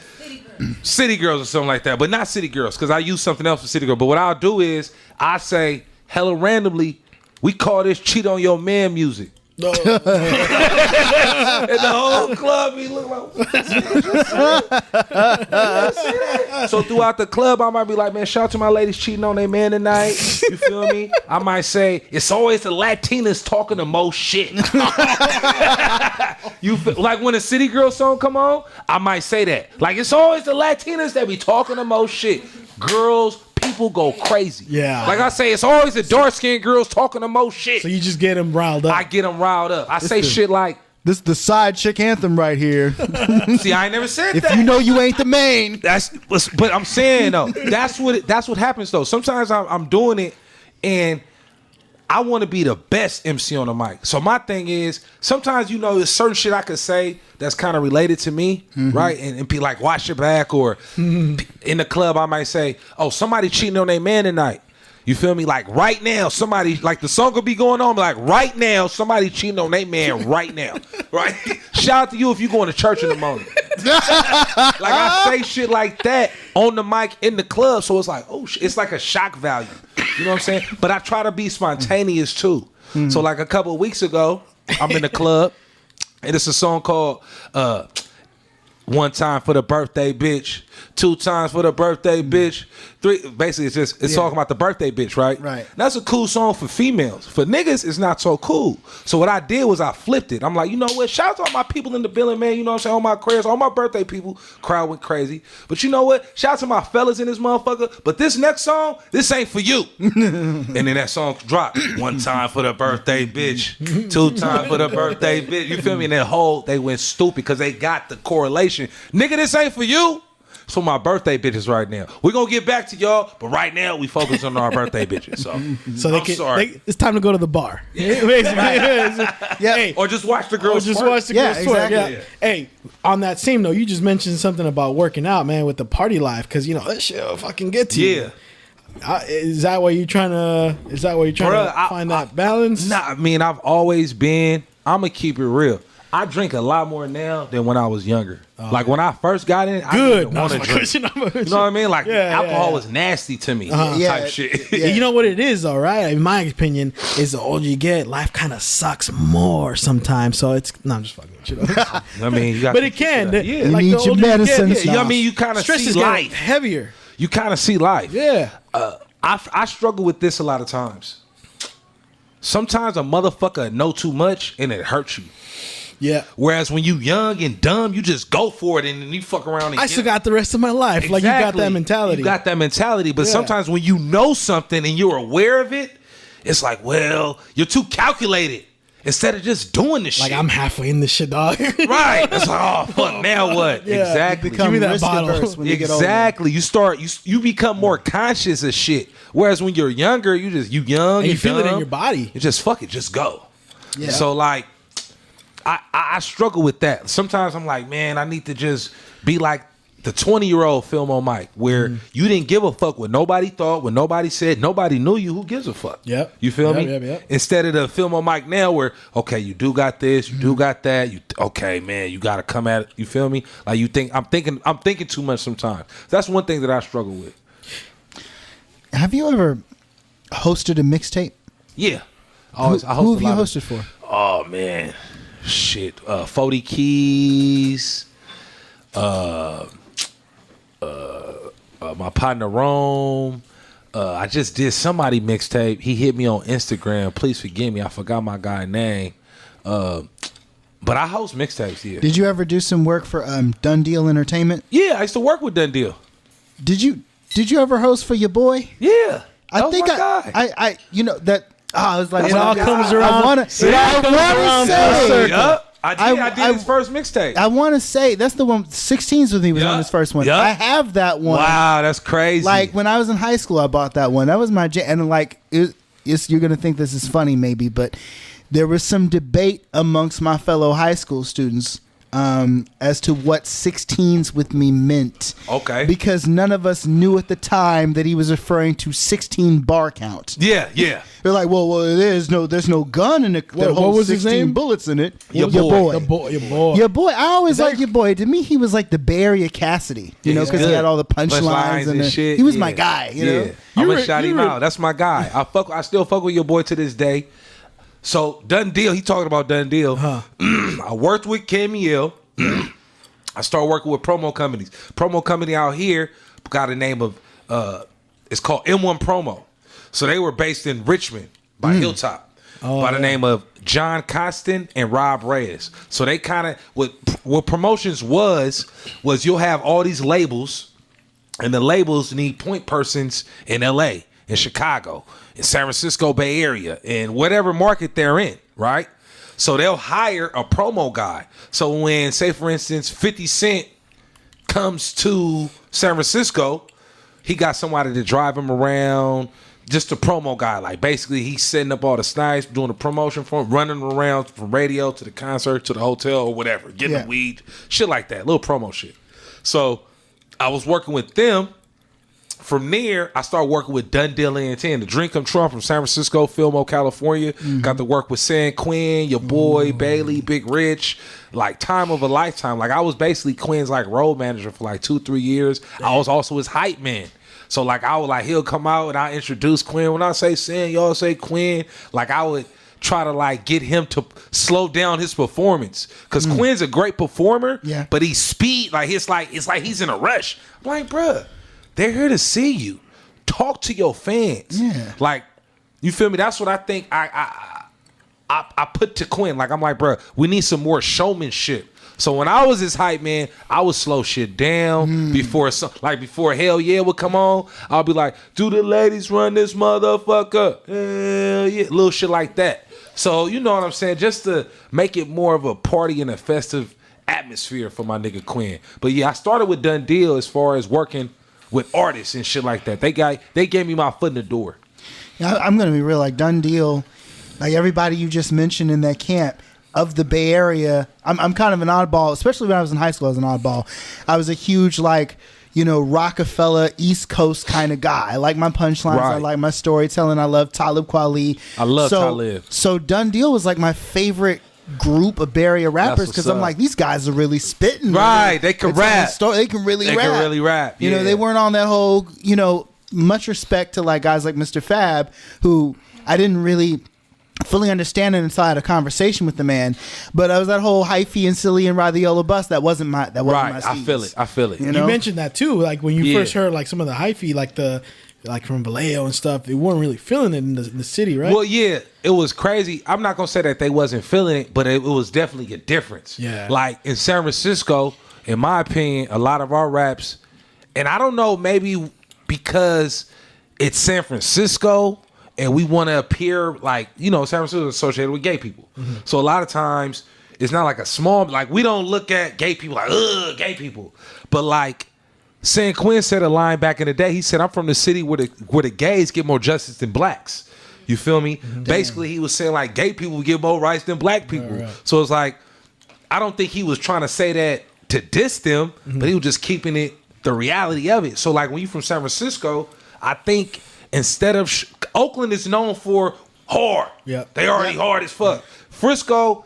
[SPEAKER 3] City Girls or something like that, but not City Girls, because I use something else for City Girl. But what I'll do is I say hella randomly, we call this cheat on your man music. No. And the whole club be looking like, so throughout the club, I might be like, man, shout out to my ladies cheating on their man tonight. You feel me? I might say, it's always the Latinas talking the most shit. You feel, like when a City Girl song come on, I might say that. Like, it's always the Latinas that be talking the most shit. Girls, people go crazy. Yeah. Like I say, it's always the dark-skinned girls talking the most shit.
[SPEAKER 2] So you just get them riled up.
[SPEAKER 3] I get them riled up. I say shit like,
[SPEAKER 4] This is the side chick anthem right here.
[SPEAKER 3] See, I ain't never said
[SPEAKER 4] If
[SPEAKER 3] that.
[SPEAKER 4] you know you ain't the main.
[SPEAKER 3] But I'm saying though, that's what happens though. Sometimes I'm doing it and I want to be the best MC on the mic. So my thing is, sometimes there's certain shit I could say that's kind of related to me, right? And be like, watch your back, or in the club I might say, oh, somebody cheating on their man tonight. You feel me? Like right now, somebody, like the song could be going on, like right now, somebody cheating on their man right now, right? Shout out to you if you going to church in the morning. Like I say shit like that on the mic in the club, so it's like, oh, it's like a shock value. You know what I'm saying? But I try to be spontaneous too. So like a couple of weeks ago, I'm in the club, and it's a song called One Time for the Birthday Bitch, 2 times for the birthday bitch, 3. Basically, it's talking about the birthday bitch, right?
[SPEAKER 4] Right.
[SPEAKER 3] That's a cool song for females. For niggas, it's not so cool. So what I did was I flipped it. I'm like, you know what? Shout out to all my people in the building, man. You know what I'm saying? All my prayers, all my birthday people. Crowd went crazy. But you know what? Shout out to my fellas in this motherfucker. But this next song, this ain't for you. And then that song dropped. 1 time for the birthday bitch, 2 times for the birthday bitch. You feel me? And then they went stupid because they got the correlation. Nigga, this ain't for you. So my birthday bitches right now. We're gonna get back to y'all, but right now we focus on our birthday bitches. So I'm sorry.
[SPEAKER 2] It's time to go to the bar. Yeah. Hey,
[SPEAKER 3] or just watch the girls.
[SPEAKER 2] Watch the girls twerk.
[SPEAKER 4] Exactly.
[SPEAKER 2] Yeah. Hey, on that same note, you just mentioned something about working out, man, with the party life, because that shit will fucking get to you. Is that why you're trying to? Find that balance?
[SPEAKER 3] Nah, I mean, I've always been. I'm gonna keep it real. I drink a lot more now than when I was younger. Like when I first got in, I didn't want to drink. You know what I mean? Like alcohol was nasty to me. Type shit.
[SPEAKER 2] Yeah. You know what it is, though, right? In my opinion, is the older you get, life kind of sucks more sometimes. So it's I'm just fucking with you.
[SPEAKER 3] I mean, you got
[SPEAKER 2] but it can.
[SPEAKER 4] You need your medicine.
[SPEAKER 3] I mean, you kind of see life
[SPEAKER 2] heavier.
[SPEAKER 3] You kind of see life.
[SPEAKER 2] Yeah.
[SPEAKER 3] I struggle with this a lot of times. Sometimes a motherfucker know too much and it hurts you.
[SPEAKER 2] Yeah.
[SPEAKER 3] Whereas when you young and dumb, you just go for it and then you fuck around. And
[SPEAKER 2] I still got the rest of my life. Exactly. Like you got that mentality.
[SPEAKER 3] You got that mentality. But sometimes when you know something and you're aware of it, it's like, well, you're too calculated instead of just doing this shit.
[SPEAKER 2] Like I'm halfway in this shit, dog.
[SPEAKER 3] Right. It's like, oh fuck, now what?
[SPEAKER 2] Yeah.
[SPEAKER 3] Exactly.
[SPEAKER 4] Give me that bottle. When
[SPEAKER 3] exactly. You become more conscious of shit. Whereas when you're younger, you young and
[SPEAKER 2] you feel
[SPEAKER 3] dumb,
[SPEAKER 2] it in your body.
[SPEAKER 3] You just fuck it, just go.
[SPEAKER 2] Yeah.
[SPEAKER 3] So like I struggle with that. Sometimes I'm like, man, I need to just be like the 20-year-old Filmore Mike, where you didn't give a fuck what nobody thought, what nobody said, nobody knew you. Who gives a fuck?
[SPEAKER 2] Yep.
[SPEAKER 3] You feel me?
[SPEAKER 2] Yep.
[SPEAKER 3] Instead of the Filmore Mike now, where okay, you do got this, you do got that. Okay, man, you got to come at it. You feel me? Like I'm thinking too much sometimes. That's one thing that I struggle with.
[SPEAKER 4] Have you ever hosted a mixtape?
[SPEAKER 3] Yeah.
[SPEAKER 4] Who have you hosted for?
[SPEAKER 3] Oh man. Shit, 40 Keys, my partner Rome. I just did somebody mixtape. He hit me on Instagram. Please forgive me, I forgot my guy's name. But I host mixtapes. Yeah.
[SPEAKER 4] Did you ever do some work for Done Deal Entertainment?
[SPEAKER 3] Yeah, I used to work with Done Deal.
[SPEAKER 4] Did you ever host for your boy?
[SPEAKER 3] Yeah,
[SPEAKER 4] I think
[SPEAKER 3] guy.
[SPEAKER 4] I that. I was like,
[SPEAKER 2] it all comes around.
[SPEAKER 4] I want to say,
[SPEAKER 3] I did his first mixtape.
[SPEAKER 4] I want to say that's the one. 16s with me was on his first one. I have that one.
[SPEAKER 3] Wow, that's crazy.
[SPEAKER 4] Like when I was in high school, I bought that one. That was my jam. And like, you're gonna think this is funny, maybe, but there was some debate amongst my fellow high school students as to what 16s with me meant.
[SPEAKER 3] Okay.
[SPEAKER 4] Because none of us knew at the time that he was referring to 16 bar count.
[SPEAKER 3] Yeah.
[SPEAKER 4] They're like, well, there's no gun in it. That holds 16 bullets in it.
[SPEAKER 2] Your boy. I always liked your boy. To me, he was like the Bay Area Cassidy, because he had all the punchlines and shit. He was my guy. You know,
[SPEAKER 3] I'm gonna shout him out. That's my guy. I still fuck with your boy to this day. So Done Deal, he talking about Done Deal. I worked with Camille. I started working with promo companies. Promo company out here got a name of it's called M1 Promo. So they were based in Richmond by Hilltop by the name of John Costin and Rob Reyes. So they kind of what promotions was you'll have all these labels, and the labels need point persons in LA, in Chicago, in San Francisco Bay Area, in whatever market they're in, right? So they'll hire a promo guy. So when, say for instance, 50 Cent comes to San Francisco, he got somebody to drive him around, just a promo guy. Like basically he's setting up all the snipes, doing the promotion for him, running around from radio to the concert to the hotel or whatever, getting the weed, shit like that, little promo shit. So I was working with them. From there, I started working with Done Deal A&T, the Dream Come True from San Francisco, Filmore, California. Got to work with San Quinn, your boy, Bailey, Big Rich. Like, time of a lifetime. Like, I was basically Quinn's, like, road manager for, like, 2-3 years. I was also his hype man. So, like, I would, like, he'll come out and I introduce Quinn. When I say Sin, y'all say Quinn. Like, I would try to, like, get him to slow down his performance. Because Quinn's a great performer, but he's speed. Like, it's like he's in a rush. I'm like, bruh. They're here to see you. Talk to your fans. Yeah. Like, you feel me? That's what I think I put to Quinn. Like, I'm like, bro, we need some more showmanship. So when I was his hype man, I would slow shit down before Hell Yeah would come on. I'll be like, do the ladies run this motherfucker? Hell yeah. Little shit like that. So, you know what I'm saying? Just to make it more of a party and a festive atmosphere for my nigga Quinn. But yeah, I started with Done Deal as far as working with artists and shit like that. They gave me my foot in the door.
[SPEAKER 4] Yeah, I'm gonna be real. Like Done Deal, like everybody you just mentioned in that camp of the Bay Area. I'm kind of an oddball, especially when I was in high school. I was an oddball. I was a huge Rockefeller East Coast kind of guy. I like my punchlines. Right. I like my storytelling. I love Talib Kweli.
[SPEAKER 3] I love Talib.
[SPEAKER 4] So Done Deal was like my favorite group of Bay Area rappers because I'm like, these guys are really spitting.
[SPEAKER 3] Right, they can rap.
[SPEAKER 4] They can really rap. You know, they weren't on that whole, much respect to like guys like Mr. Fab, who I didn't really fully understand it until I had a conversation with the man. But I was that whole hyphy and silly and ride the yellow bus. That wasn't my
[SPEAKER 3] right.
[SPEAKER 4] My
[SPEAKER 3] I feel it.
[SPEAKER 2] You mentioned that too. Like when you first heard like some of the hyphy, like from Vallejo and stuff, they weren't really feeling it in the city, right?
[SPEAKER 3] Well, yeah, it was crazy. I'm not gonna say that they wasn't feeling it, but it was definitely a difference.
[SPEAKER 2] Yeah.
[SPEAKER 3] Like in San Francisco, in my opinion, a lot of our raps, and I don't know, maybe because it's San Francisco and we want to appear like, San Francisco is associated with gay people. Mm-hmm. So a lot of times it's not like a small, like we don't look at gay people like, ugh, gay people. But like, San Quinn said a line back in the day. He said, I'm from the city where the gays get more justice than blacks. You feel me? Damn. Basically, he was saying like gay people get more rights than black people. Right. So it's like, I don't think he was trying to say that to diss them, but he was just keeping it the reality of it. So like when you from San Francisco, I think instead of Oakland is known for hard. Yeah, they already hard as fuck. Frisco.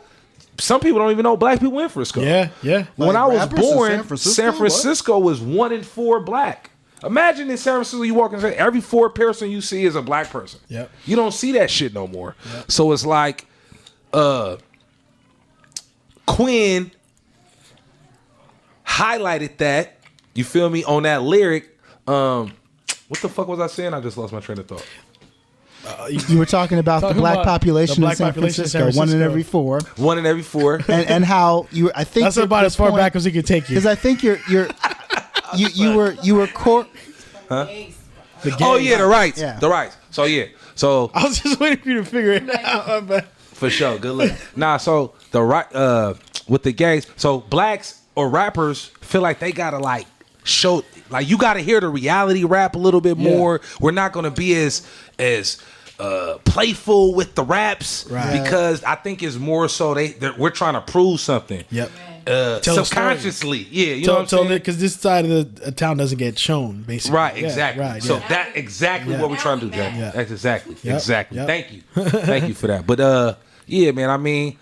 [SPEAKER 3] Some people don't even know black people in Frisco.
[SPEAKER 2] Yeah.
[SPEAKER 3] When I was born, San Francisco was 1 in 4 black. Imagine in San Francisco, you walk in and say every 4th person you see is a black person.
[SPEAKER 2] Yep.
[SPEAKER 3] You don't see that shit no more. Yep. So it's like Quinn highlighted that, you feel me, on that lyric. What the fuck was I saying? I just lost my train of thought.
[SPEAKER 4] You were talking about the black population in San Francisco, 1 in every 4.
[SPEAKER 3] 1 in every 4.
[SPEAKER 4] And how you, I think
[SPEAKER 2] that's about as far back as he could take you.
[SPEAKER 4] Because I think you were court.
[SPEAKER 3] Huh? Oh yeah, the rights. Yeah. The rights. So yeah. So
[SPEAKER 2] I was just waiting for you to figure it out.
[SPEAKER 3] For sure. Good luck. Nah, so the right with the gays, so blacks or rappers feel like they gotta like show, like you gotta hear the reality rap a little bit more. We're not gonna be as playful with the raps, right? Because I think it's more so we're trying to prove something.
[SPEAKER 2] Yep.
[SPEAKER 3] Subconsciously, you know what I'm saying?
[SPEAKER 2] Because this side of the town doesn't get shown, basically.
[SPEAKER 3] Right, exactly. Right, so that exactly what we're trying to do, Jack. Yeah. That's exactly. Yep. Thank you for that. But yeah, man. I mean,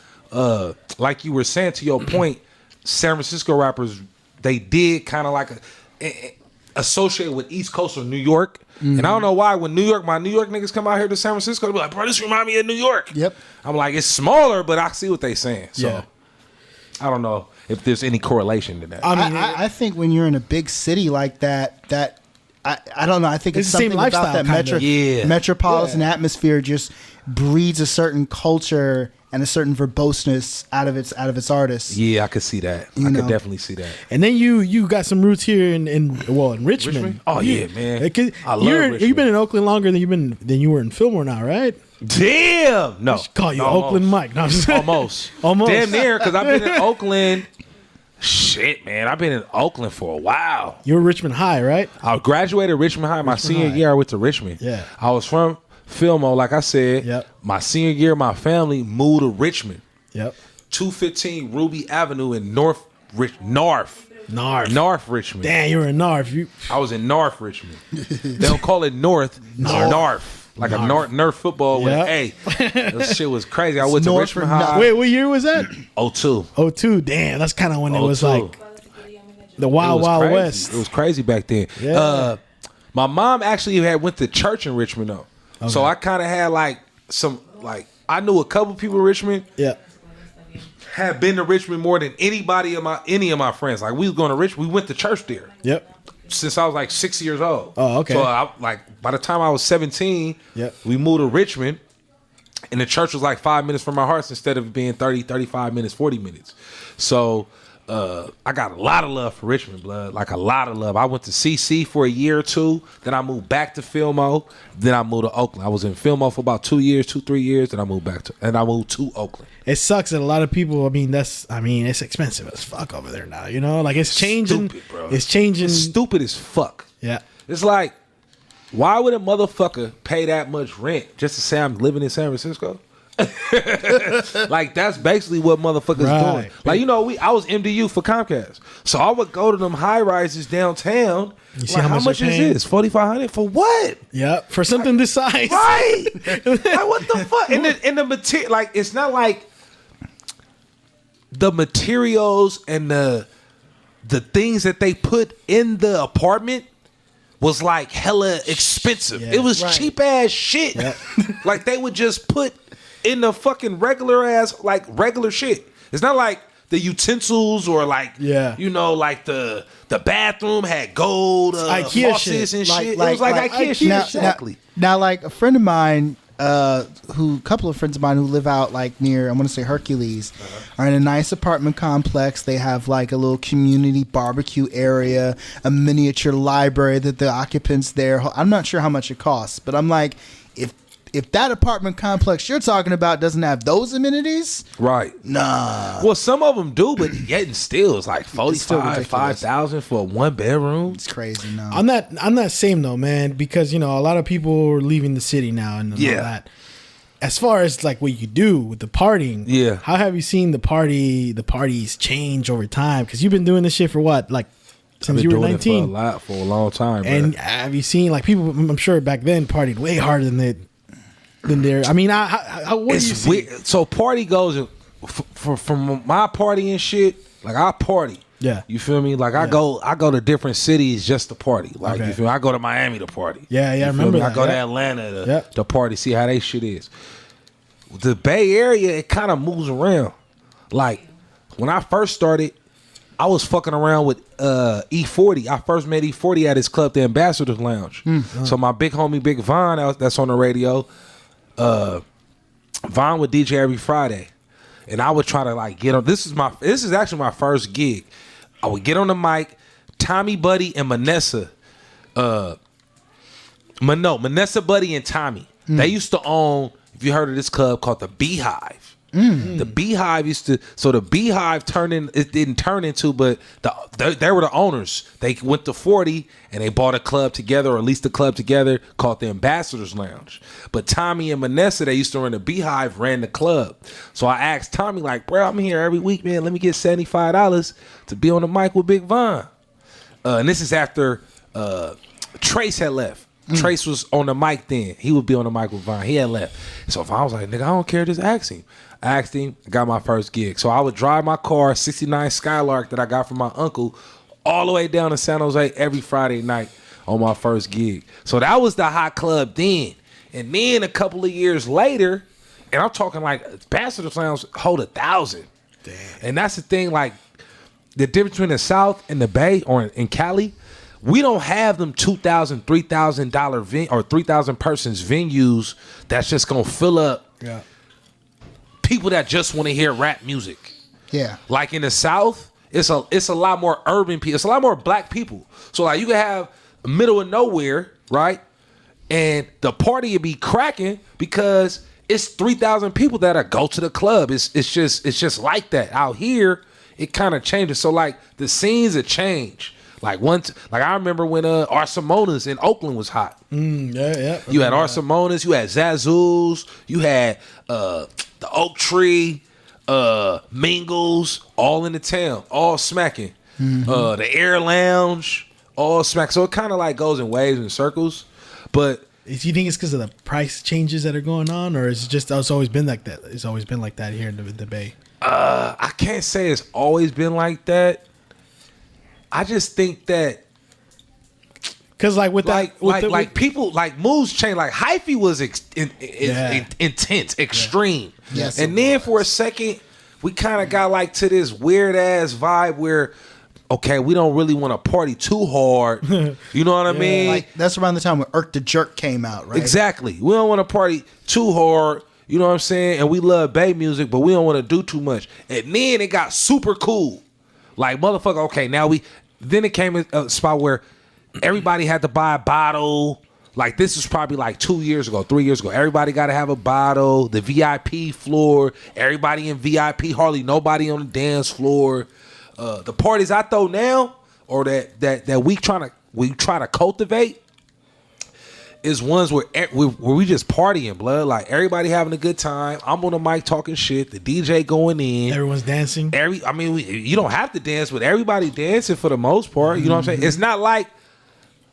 [SPEAKER 3] like you were saying, to your point, San Francisco rappers, they did kind of like associate with East Coast or New York. Mm-hmm. And I don't know why when my New York niggas come out here to San Francisco, they be like, bro, this remind me of New York.
[SPEAKER 4] Yep. I'm
[SPEAKER 3] like, it's smaller, but I see what they saying. So I don't know if there's any correlation to that.
[SPEAKER 4] I mean, I think when you're in a big city like that I don't know. I think it's something about that metropolitan atmosphere just breeds a certain culture and a certain verboseness out of its artists.
[SPEAKER 3] Yeah, I could see that. I could definitely see that.
[SPEAKER 2] And then you got some roots here in Richmond.
[SPEAKER 3] Oh yeah, man.
[SPEAKER 2] I love Richmond. You've been in Oakland longer than you were in Filmore now, right?
[SPEAKER 3] Damn. No.
[SPEAKER 2] Call you Oakland Mike. No,
[SPEAKER 3] almost. Damn near, because I've been in Oakland. Shit, man. I've been in Oakland for a while.
[SPEAKER 2] You were Richmond High, right?
[SPEAKER 3] I graduated Richmond High. My senior year, I went to Richmond.
[SPEAKER 2] Yeah.
[SPEAKER 3] I was from Filmore, like I said.
[SPEAKER 2] Yep.
[SPEAKER 3] My senior year, my family moved to Richmond.
[SPEAKER 2] Yep.
[SPEAKER 3] 215 Ruby Avenue in North Richmond.
[SPEAKER 2] Damn, you were in North.
[SPEAKER 3] I was in North Richmond. They don't call it North. It's North. Like a Nerf football with an A. That shit was crazy. I went to Richmond High.
[SPEAKER 2] Wait, what year was that?
[SPEAKER 3] 02.
[SPEAKER 2] 02. Damn, that's kind of when it was like the Wild West.
[SPEAKER 3] It was crazy back then.
[SPEAKER 2] Yeah.
[SPEAKER 3] My mom actually went to church in Richmond though. Okay. So I kind of had I knew a couple people in Richmond.
[SPEAKER 2] Yeah.
[SPEAKER 3] Had been to Richmond more than any of my friends. Like we was going to Richmond. We went to church there.
[SPEAKER 2] Yep.
[SPEAKER 3] Since I was like 6 years old.
[SPEAKER 2] Oh, okay.
[SPEAKER 3] So by the time I was 17, we moved to Richmond, and the church was like 5 minutes from my house instead of being 30, 35 minutes, 40 minutes. So I got a lot of love for Richmond, blood. Like a lot of love. I went to CC for a year or two. Then I moved back to Filmore. Then I moved to Oakland. I was in Filmore for about 3 years. Then I moved to Oakland.
[SPEAKER 2] It sucks that a lot of people. It's expensive as fuck over there now. You know, like it's changing.
[SPEAKER 3] Stupid, bro.
[SPEAKER 2] It's changing.
[SPEAKER 3] It's stupid as fuck.
[SPEAKER 2] Yeah.
[SPEAKER 3] It's like, why would a motherfucker pay that much rent just to say I'm living in San Francisco? Like that's basically what motherfuckers doing. Like I was MDU for Comcast, so I would go to them high rises downtown.
[SPEAKER 2] You see how much
[SPEAKER 3] is this? $4,500 for what?
[SPEAKER 2] Yeah, for something this size,
[SPEAKER 3] right? Like what the fuck? And the material, like it's not like the materials and the things that they put in the apartment was like hella expensive.
[SPEAKER 2] Yeah,
[SPEAKER 3] it was cheap ass shit. Yep. Like they would just put in the fucking regular shit. It's not like the utensils or like like the bathroom had gold
[SPEAKER 2] IKEA
[SPEAKER 3] faucets
[SPEAKER 2] shit.
[SPEAKER 3] And shit. It was like IKEA shit. Exactly.
[SPEAKER 4] Now, like a friend of mine, couple of friends of mine who live out like near, I want to say Hercules, are in a nice apartment complex. They have like a little community barbecue area, a miniature library that the occupants there. I'm not sure how much it costs, but I'm like, if that apartment complex you're talking about doesn't have those amenities,
[SPEAKER 3] right?
[SPEAKER 4] Nah.
[SPEAKER 3] Well, some of them do, but yet still, it's like $5,000 for a 1 bedroom.
[SPEAKER 4] It's crazy. No,
[SPEAKER 2] I'm not same though, man, because a lot of people are leaving the city now and all that. As far as like what you do with the partying, how have you seen the parties change over time? Because you've been doing this shit for what, like since you were 19?
[SPEAKER 3] For a long time.
[SPEAKER 2] And have you seen like people? I'm sure back then partied way harder than they're. I mean, what do you see?
[SPEAKER 3] Weird. So party goes from my party and shit. Like I party.
[SPEAKER 2] Yeah.
[SPEAKER 3] You feel me? Like I go to different cities just to party. Like you feel me? I go to Miami to party.
[SPEAKER 2] Yeah, I remember that.
[SPEAKER 3] I go to Atlanta to party, see how they shit is. The Bay Area, it kind of moves around. Like when I first started, I was fucking around with E40. I first met E40 at his club, the Ambassador's Lounge. So my big homie, Big Von, that's on the radio. Von would DJ every Friday, and I would try to like get on. This is actually my first gig. I would get on the mic. Tommy Buddy and Manessa, Manessa Buddy and Tommy. They used to own. If you heard of this club called the Beehive. The Beehive the Beehive didn't turn into, but they were the owners. They went to 40 and they bought a club together, or at least a club together called the Ambassador's Lounge. But Tommy and Manessa, they used to run the Beehive, ran the club. So I asked Tommy, like, bro, I'm here every week, man. Let me get $75 to be on the mic with Big Von. And this is after Trace had left. Trace was on the mic then. He would be on the mic with Von. He had left. So Von was like, nigga, I don't care. Just ask him. I asked him, got my first gig. So I would drive my car, 69 Skylark that I got from my uncle, all the way down to San Jose every Friday night on my first gig. So that was the hot club then. And then a couple of years later, and I'm talking like Ambassador's Lounge hold 1,000. Damn. And that's the thing, like the difference between the South and the Bay or in Cali, we don't have them $2,000, $3,000 or 3,000 persons venues that's just gonna fill up people that just want to hear rap music. Yeah, like in the South, it's a lot more urban people. It's a lot more black people. So like you can have middle of nowhere, right? And the party would be cracking because it's 3,000 people that go to the club. It's just like that. Out here, it kind of changes. So like the scenes have changed. Like I remember when Arsimonas in Oakland was hot.
[SPEAKER 2] Yeah.
[SPEAKER 3] You had Arsimonas, you had Zazoos, you had the Oak Tree, Mingles, all in the town, all smacking. The Air Lounge, all smack. So it kind of like goes in waves and circles. But
[SPEAKER 2] do you think it's because of the price changes that are going on, or is it just it's always been like that? It's always been like that here in the Bay.
[SPEAKER 3] I can't say it's always been like that. I just think that
[SPEAKER 2] because like with
[SPEAKER 3] people like moves change. Like hyphy was intense, extreme.
[SPEAKER 4] Yeah. Yes,
[SPEAKER 3] and then for a second, we kind of got like to this weird ass vibe where, okay, we don't really want to party too hard. You know what I mean?
[SPEAKER 4] Like that's around the time when Irk the Jerk came out, right?
[SPEAKER 3] Exactly. We don't want to party too hard. You know what I'm saying? And we love Bay music, but we don't want to do too much. And then it got super cool. Like motherfucker. Okay, then it came a spot where everybody had to buy a bottle. Like this was probably like 2 years ago, 3 years ago. Everybody got to have a bottle. The VIP floor. Everybody in VIP. Hardly nobody on the dance floor. The parties I throw now, or that we try to cultivate, is ones where we just partying, blood. Like everybody having a good time. I'm on the mic talking shit. The DJ going in.
[SPEAKER 2] Everyone's dancing.
[SPEAKER 3] You don't have to dance, but everybody dancing for the most part. You know what I'm saying? It's not like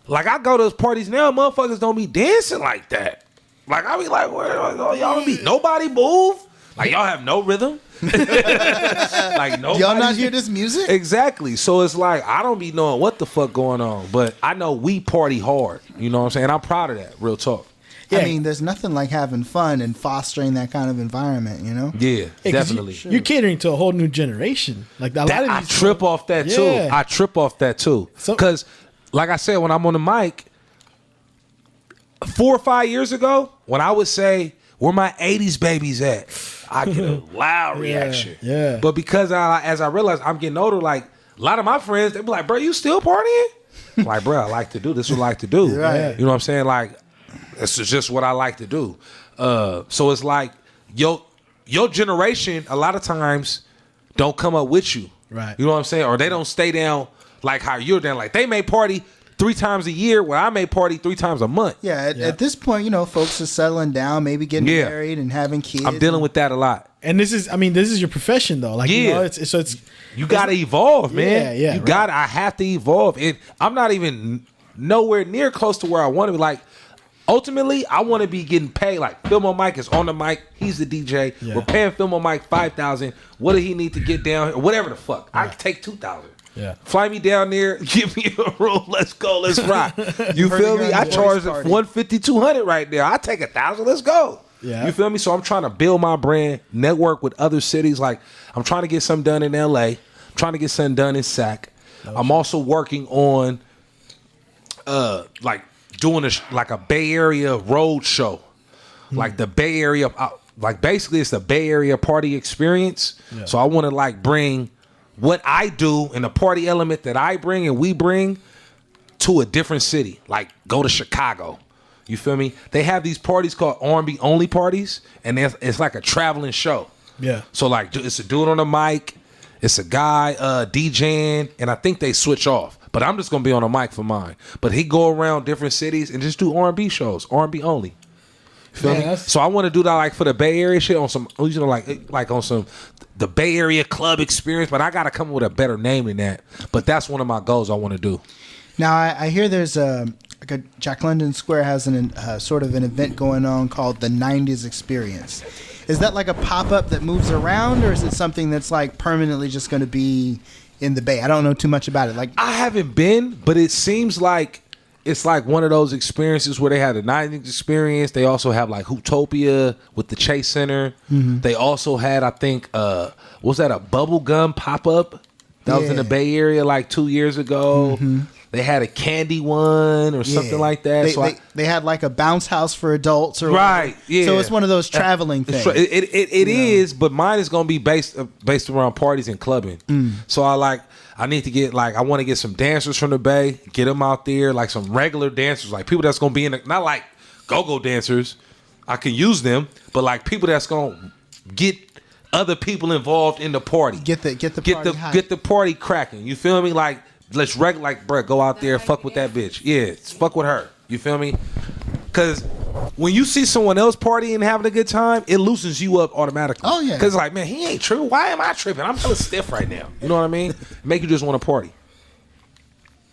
[SPEAKER 3] I go to those parties now. Motherfuckers don't be dancing like that. Like I be like, where y'all don't be nobody move. Like y'all have no rhythm. Like nobody.
[SPEAKER 4] Y'all not hear this music?
[SPEAKER 3] Exactly. So it's like I don't be knowing what the fuck going on, but I know we party hard. You know what I'm saying? I'm proud of that. Real talk.
[SPEAKER 4] Yeah. I mean, there's nothing like having fun and fostering that kind of environment, you know?
[SPEAKER 3] Yeah, definitely.
[SPEAKER 2] You're catering to a whole new generation. Like a lot of these
[SPEAKER 3] I trip off that too. I trip off that too. Because, like I said, when I'm on the mic, 4 or 5 years ago, when I would say, "Where my '80s babies at?" I get a loud reaction.
[SPEAKER 2] Yeah.
[SPEAKER 3] But because as I realized I'm getting older, like a lot of my friends, they be like, "Bro, you still partying?" I'm like, bro, I like to do this. What I like to do.
[SPEAKER 4] Right.
[SPEAKER 3] You know what I'm saying? Like, it's just what I like to do. So it's like your generation a lot of times don't come up with you.
[SPEAKER 2] Right.
[SPEAKER 3] You know what I'm saying? Or they don't stay down like how you're down. Like they may party 3 times a year where I may party 3 times a month.
[SPEAKER 4] Yeah, at this point, you know, folks are settling down, maybe getting married and having kids.
[SPEAKER 3] I'm dealing with that a lot.
[SPEAKER 2] And this is your profession though. Like, you know, it's
[SPEAKER 3] you gotta evolve, man.
[SPEAKER 2] Yeah.
[SPEAKER 3] You gotta. I have to evolve, and I'm not even nowhere near close to where I want to be. Like, ultimately, I want to be getting paid. Like, Filmore Mike is on the mic. He's the DJ.
[SPEAKER 2] Yeah.
[SPEAKER 3] We're paying Filmore Mike $5,000. What do he need to get down here? Whatever the fuck. I can take $2,000.
[SPEAKER 2] Yeah.
[SPEAKER 3] Fly me down there. Give me a room. Let's go. Let's rock. You feel me? I charge $150, $200 right there. I take $1,000. Let's go.
[SPEAKER 2] Yeah.
[SPEAKER 3] You feel me? So I'm trying to build my brand, network with other cities. Like, I'm trying to get something done in LA. I'm trying to get something done in SAC. I'm also working on like doing a Bay Area road show. Like the Bay Area, like basically it's the Bay Area party experience. Yeah. So I want to like bring what I do and the party element that I bring and we bring to a different city. Like go to Chicago. You feel me? They have these parties called R&B only parties, and it's like a traveling show. Yeah. So like it's a dude on the mic, it's a guy DJing, and I think they switch off. But I'm just gonna be on the mic for mine. But he go around different cities and just do R&B shows, R&B only. You feel me? So I want to do that like for the Bay Area shit on some, you know, like on some the Bay Area club experience. But I gotta come up with a better name than that. But that's one of my goals I want to do.
[SPEAKER 4] Now I hear there's like Jack London Square has sort of an event going on called the 90s Experience. Is that like a pop-up that moves around, or is it something that's like permanently just going to be in the Bay? I don't know too much about it. Like
[SPEAKER 3] I haven't been, but it seems like it's like one of those experiences where they had a 90s Experience. They also have like Hootopia with the Chase Center. Mm-hmm. They also had, I think, was that a bubblegum pop-up that was in the Bay Area like 2 years ago? Mm-hmm. They had a candy one or something like that.
[SPEAKER 4] They had like a bounce house for adults, or
[SPEAKER 3] right? Yeah.
[SPEAKER 4] So it's one of those traveling things.
[SPEAKER 3] It is, but mine is going to be based around parties and clubbing. So I need to get I want to get some dancers from the Bay, get them out there, like some regular dancers, like people that's going to be in not like go-go dancers. I can use them, but like people that's gonna get other people involved in the party, get the party cracking. You feel me? Like let's bro, go out there, fuck with that bitch. Yeah, fuck with her. You feel me? Because when you see someone else partying and having a good time, it loosens you up automatically.
[SPEAKER 4] Oh yeah.
[SPEAKER 3] Because like, man, he ain't tripping. Why am I tripping? I'm hella stiff right now. You know what I mean? Make you just want to party.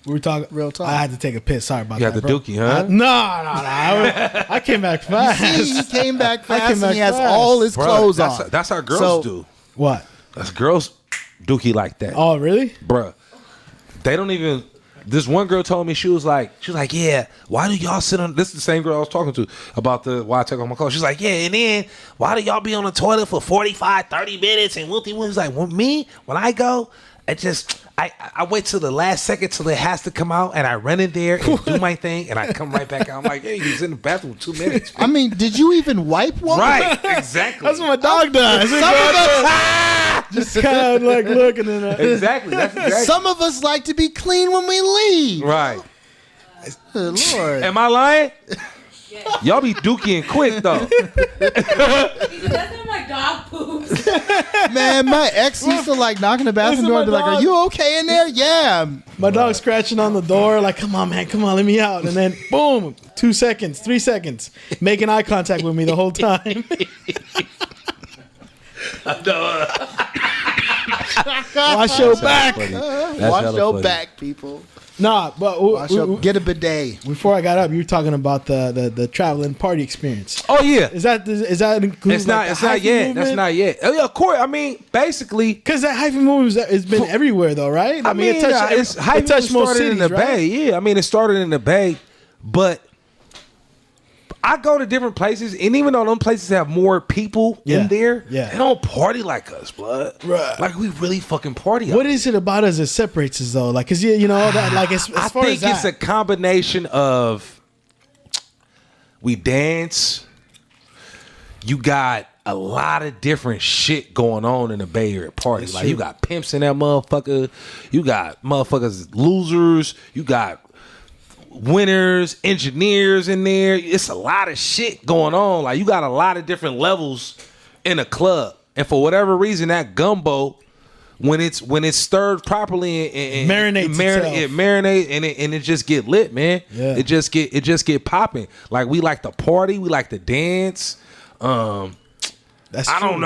[SPEAKER 2] We were talking
[SPEAKER 4] real talk.
[SPEAKER 2] I had to take a piss. Sorry about
[SPEAKER 3] that.
[SPEAKER 2] You
[SPEAKER 3] got the dookie, huh?
[SPEAKER 2] No. I came back fast.
[SPEAKER 4] He came back fast and he has all his clothes on.
[SPEAKER 3] That's how girls do.
[SPEAKER 2] What?
[SPEAKER 3] That's girls dookie like that.
[SPEAKER 2] Oh, really?
[SPEAKER 3] Bruh. They don't even... This one girl told me, she was like, yeah, why do y'all sit on... This is the same girl I was talking to about why I take off my clothes. She's like, yeah, and then why do y'all be on the toilet for 45, 30 minutes? And Wilty was like, well, me, when I go, I wait till the last second till it has to come out, and I run in there and do my thing, and I come right back out. I'm like, hey, he was in the bathroom 2 minutes.
[SPEAKER 4] I mean, did you even wipe one?
[SPEAKER 3] Right, exactly.
[SPEAKER 2] That's what my dog does. Just kind of like looking and
[SPEAKER 3] exactly. That's exactly.
[SPEAKER 4] Some of us like to be clean when we leave.
[SPEAKER 3] Right.
[SPEAKER 4] Good Lord.
[SPEAKER 3] Am I lying? Yeah. Y'all be dookieing quick though.
[SPEAKER 6] Because that's my dog poops.
[SPEAKER 4] Man, my ex used to like knock on the bathroom door and be like, "Are you okay in there?" Yeah.
[SPEAKER 2] My dog's scratching on the door, like, "Come on, man, come on, let me out." And then, boom, 2 seconds, 3 seconds, making eye contact with me the whole time. Wash your back.
[SPEAKER 4] Wash your back, people.
[SPEAKER 2] Nah, but
[SPEAKER 4] get a bidet.
[SPEAKER 2] Before I got up, you were talking about the traveling party experience.
[SPEAKER 3] Oh yeah,
[SPEAKER 2] is that included?
[SPEAKER 3] It's not. It's not yet. That's not yet. Oh, yeah, of course. I mean, basically,
[SPEAKER 2] because that hyphy movement has been everywhere, though, right?
[SPEAKER 3] I mean, it touched most cities, in the Bay. Yeah, I mean, it started in the Bay, but I go to different places, and even though them places have more people in there, they don't party like us, blood. Right. Like we really fucking party.
[SPEAKER 2] What is it about us that separates us, though? Like, cause you know that, like, as far as that, I think
[SPEAKER 3] it's a combination of we dance. You got a lot of different shit going on in the Bay Area party. That's like true. You got pimps in that motherfucker. You got motherfuckers losers. You got winners, engineers in there. It's a lot of shit going on. Like you got a lot of different levels in a club, and for whatever reason, that gumbo, when it's stirred properly and
[SPEAKER 2] marinates,
[SPEAKER 3] it marinates and it just get lit, man. Yeah. It just get popping. Like we like to party, we like to dance.
[SPEAKER 2] That's
[SPEAKER 3] I
[SPEAKER 2] true.
[SPEAKER 3] don't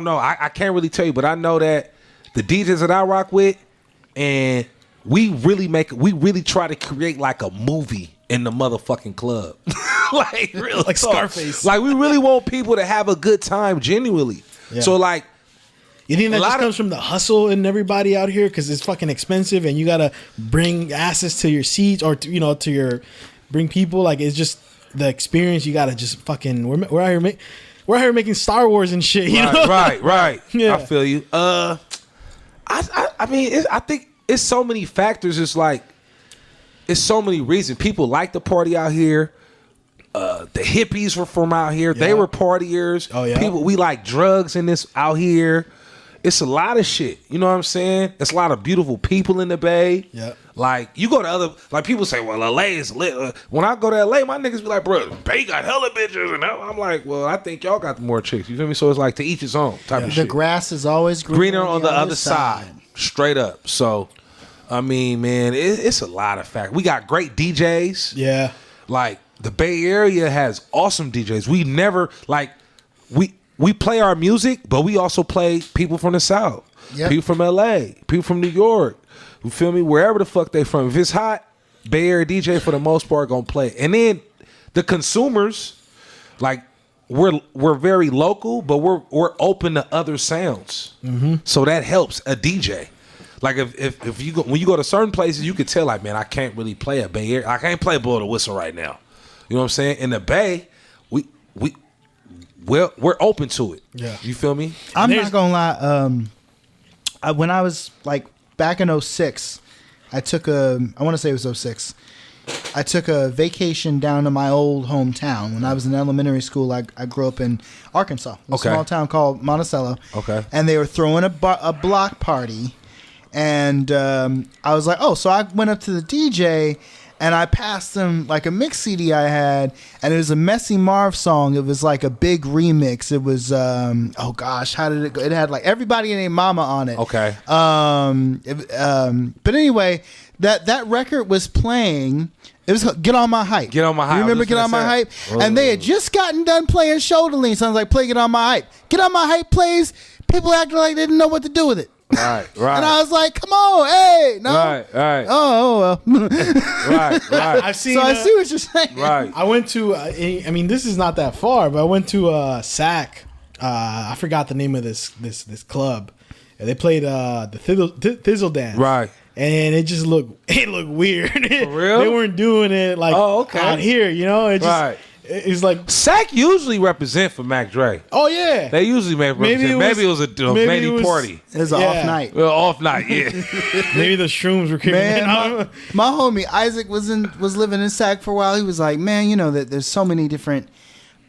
[SPEAKER 3] know. I can't really tell you, but I know that the DJs that I rock with, and we really try to create like a movie in the motherfucking club. Like real
[SPEAKER 2] like
[SPEAKER 3] talk.
[SPEAKER 2] Scarface.
[SPEAKER 3] Like we really want people to have a good time genuinely. Yeah. So like,
[SPEAKER 2] you think that just comes from the hustle and everybody out here because it's fucking expensive and you gotta bring asses to your seats or bring people. Like it's just the experience. You gotta just fucking we're out here making Star Wars and shit. You know?
[SPEAKER 3] Right.
[SPEAKER 2] Yeah.
[SPEAKER 3] I feel you. I mean, I think. It's so many factors. It's like, it's so many reasons. People like to party out here. The hippies were from out here. Yeah. They were partiers.
[SPEAKER 2] Oh yeah.
[SPEAKER 3] We like drugs in this out here. It's a lot of shit. You know what I'm saying? It's a lot of beautiful people in the Bay.
[SPEAKER 2] Yeah.
[SPEAKER 3] Like you go to other, like people say, well, LA is lit. When I go to LA, my niggas be like, bro, Bay got hella bitches, and I'm like, well, I think y'all got more chicks. You feel me? So it's like to each his own type of shit.
[SPEAKER 4] The grass is always
[SPEAKER 3] greener on the other side. Straight up. So, I mean, man, it's a lot of facts. We got great DJs.
[SPEAKER 2] Yeah.
[SPEAKER 3] Like, the Bay Area has awesome DJs. We never, like, we play our music, but we also play people from the South. Yep. People from LA. People from New York. You feel me? Wherever the fuck they from. If it's hot, Bay Area DJ, for the most part, gonna play. And then, the consumers, like, we're very local, but we're open to other sounds. Mm-hmm. So that helps a DJ. Like if you go, when you go to certain places, you could tell like, man, I can't really play a Bay Area. I can't play Blow the Whistle right now. You know what I'm saying? In the Bay, we're open to it.
[SPEAKER 2] Yeah.
[SPEAKER 3] You feel me?
[SPEAKER 4] I'm not gonna lie. When I was like back in 2006, I want to say it was 2006. I took a vacation down to my old hometown. When I was in elementary school, I grew up in Arkansas, a small town called Monticello.
[SPEAKER 3] Okay.
[SPEAKER 4] And they were throwing a block party. And I was like, oh, so I went up to the DJ, and I passed him like a mix CD I had, and it was a Messy Marv song. It was like a big remix. It was oh gosh, how did it go? It had like everybody named Mama on it.
[SPEAKER 3] Okay.
[SPEAKER 4] But anyway, that record was playing. It was Get On My Hype.
[SPEAKER 3] Get On My Hype.
[SPEAKER 4] You remember Get On My Hype? And they had just gotten done playing Shoulder Lean. So I was like, play Get On My Hype. Get On My Hype plays. People acted like they didn't know what to do with it.
[SPEAKER 3] Right.
[SPEAKER 4] And I was like, come on, hey. No.
[SPEAKER 3] Right.
[SPEAKER 4] Oh, well.
[SPEAKER 3] Right.
[SPEAKER 2] I've seen.
[SPEAKER 4] So I see what you're saying.
[SPEAKER 3] Right.
[SPEAKER 2] I went to. I mean, this is not that far, but I went to SAC. I forgot the name of this club. And they played the Thizzle Dance.
[SPEAKER 3] Right.
[SPEAKER 2] And it looked weird. For
[SPEAKER 3] real?
[SPEAKER 2] They weren't doing it like out here, you know? It just,
[SPEAKER 3] Right.
[SPEAKER 2] It's like
[SPEAKER 3] SAC usually represent for Mac Dre.
[SPEAKER 2] oh yeah.
[SPEAKER 3] They usually maybe it was a lady party.
[SPEAKER 4] It was an off night.
[SPEAKER 3] Well, off night, yeah.
[SPEAKER 2] Maybe the shrooms were kicking in.
[SPEAKER 4] Man, my homie Isaac was living in Sac for a while. He was like, man, you know that there's so many different.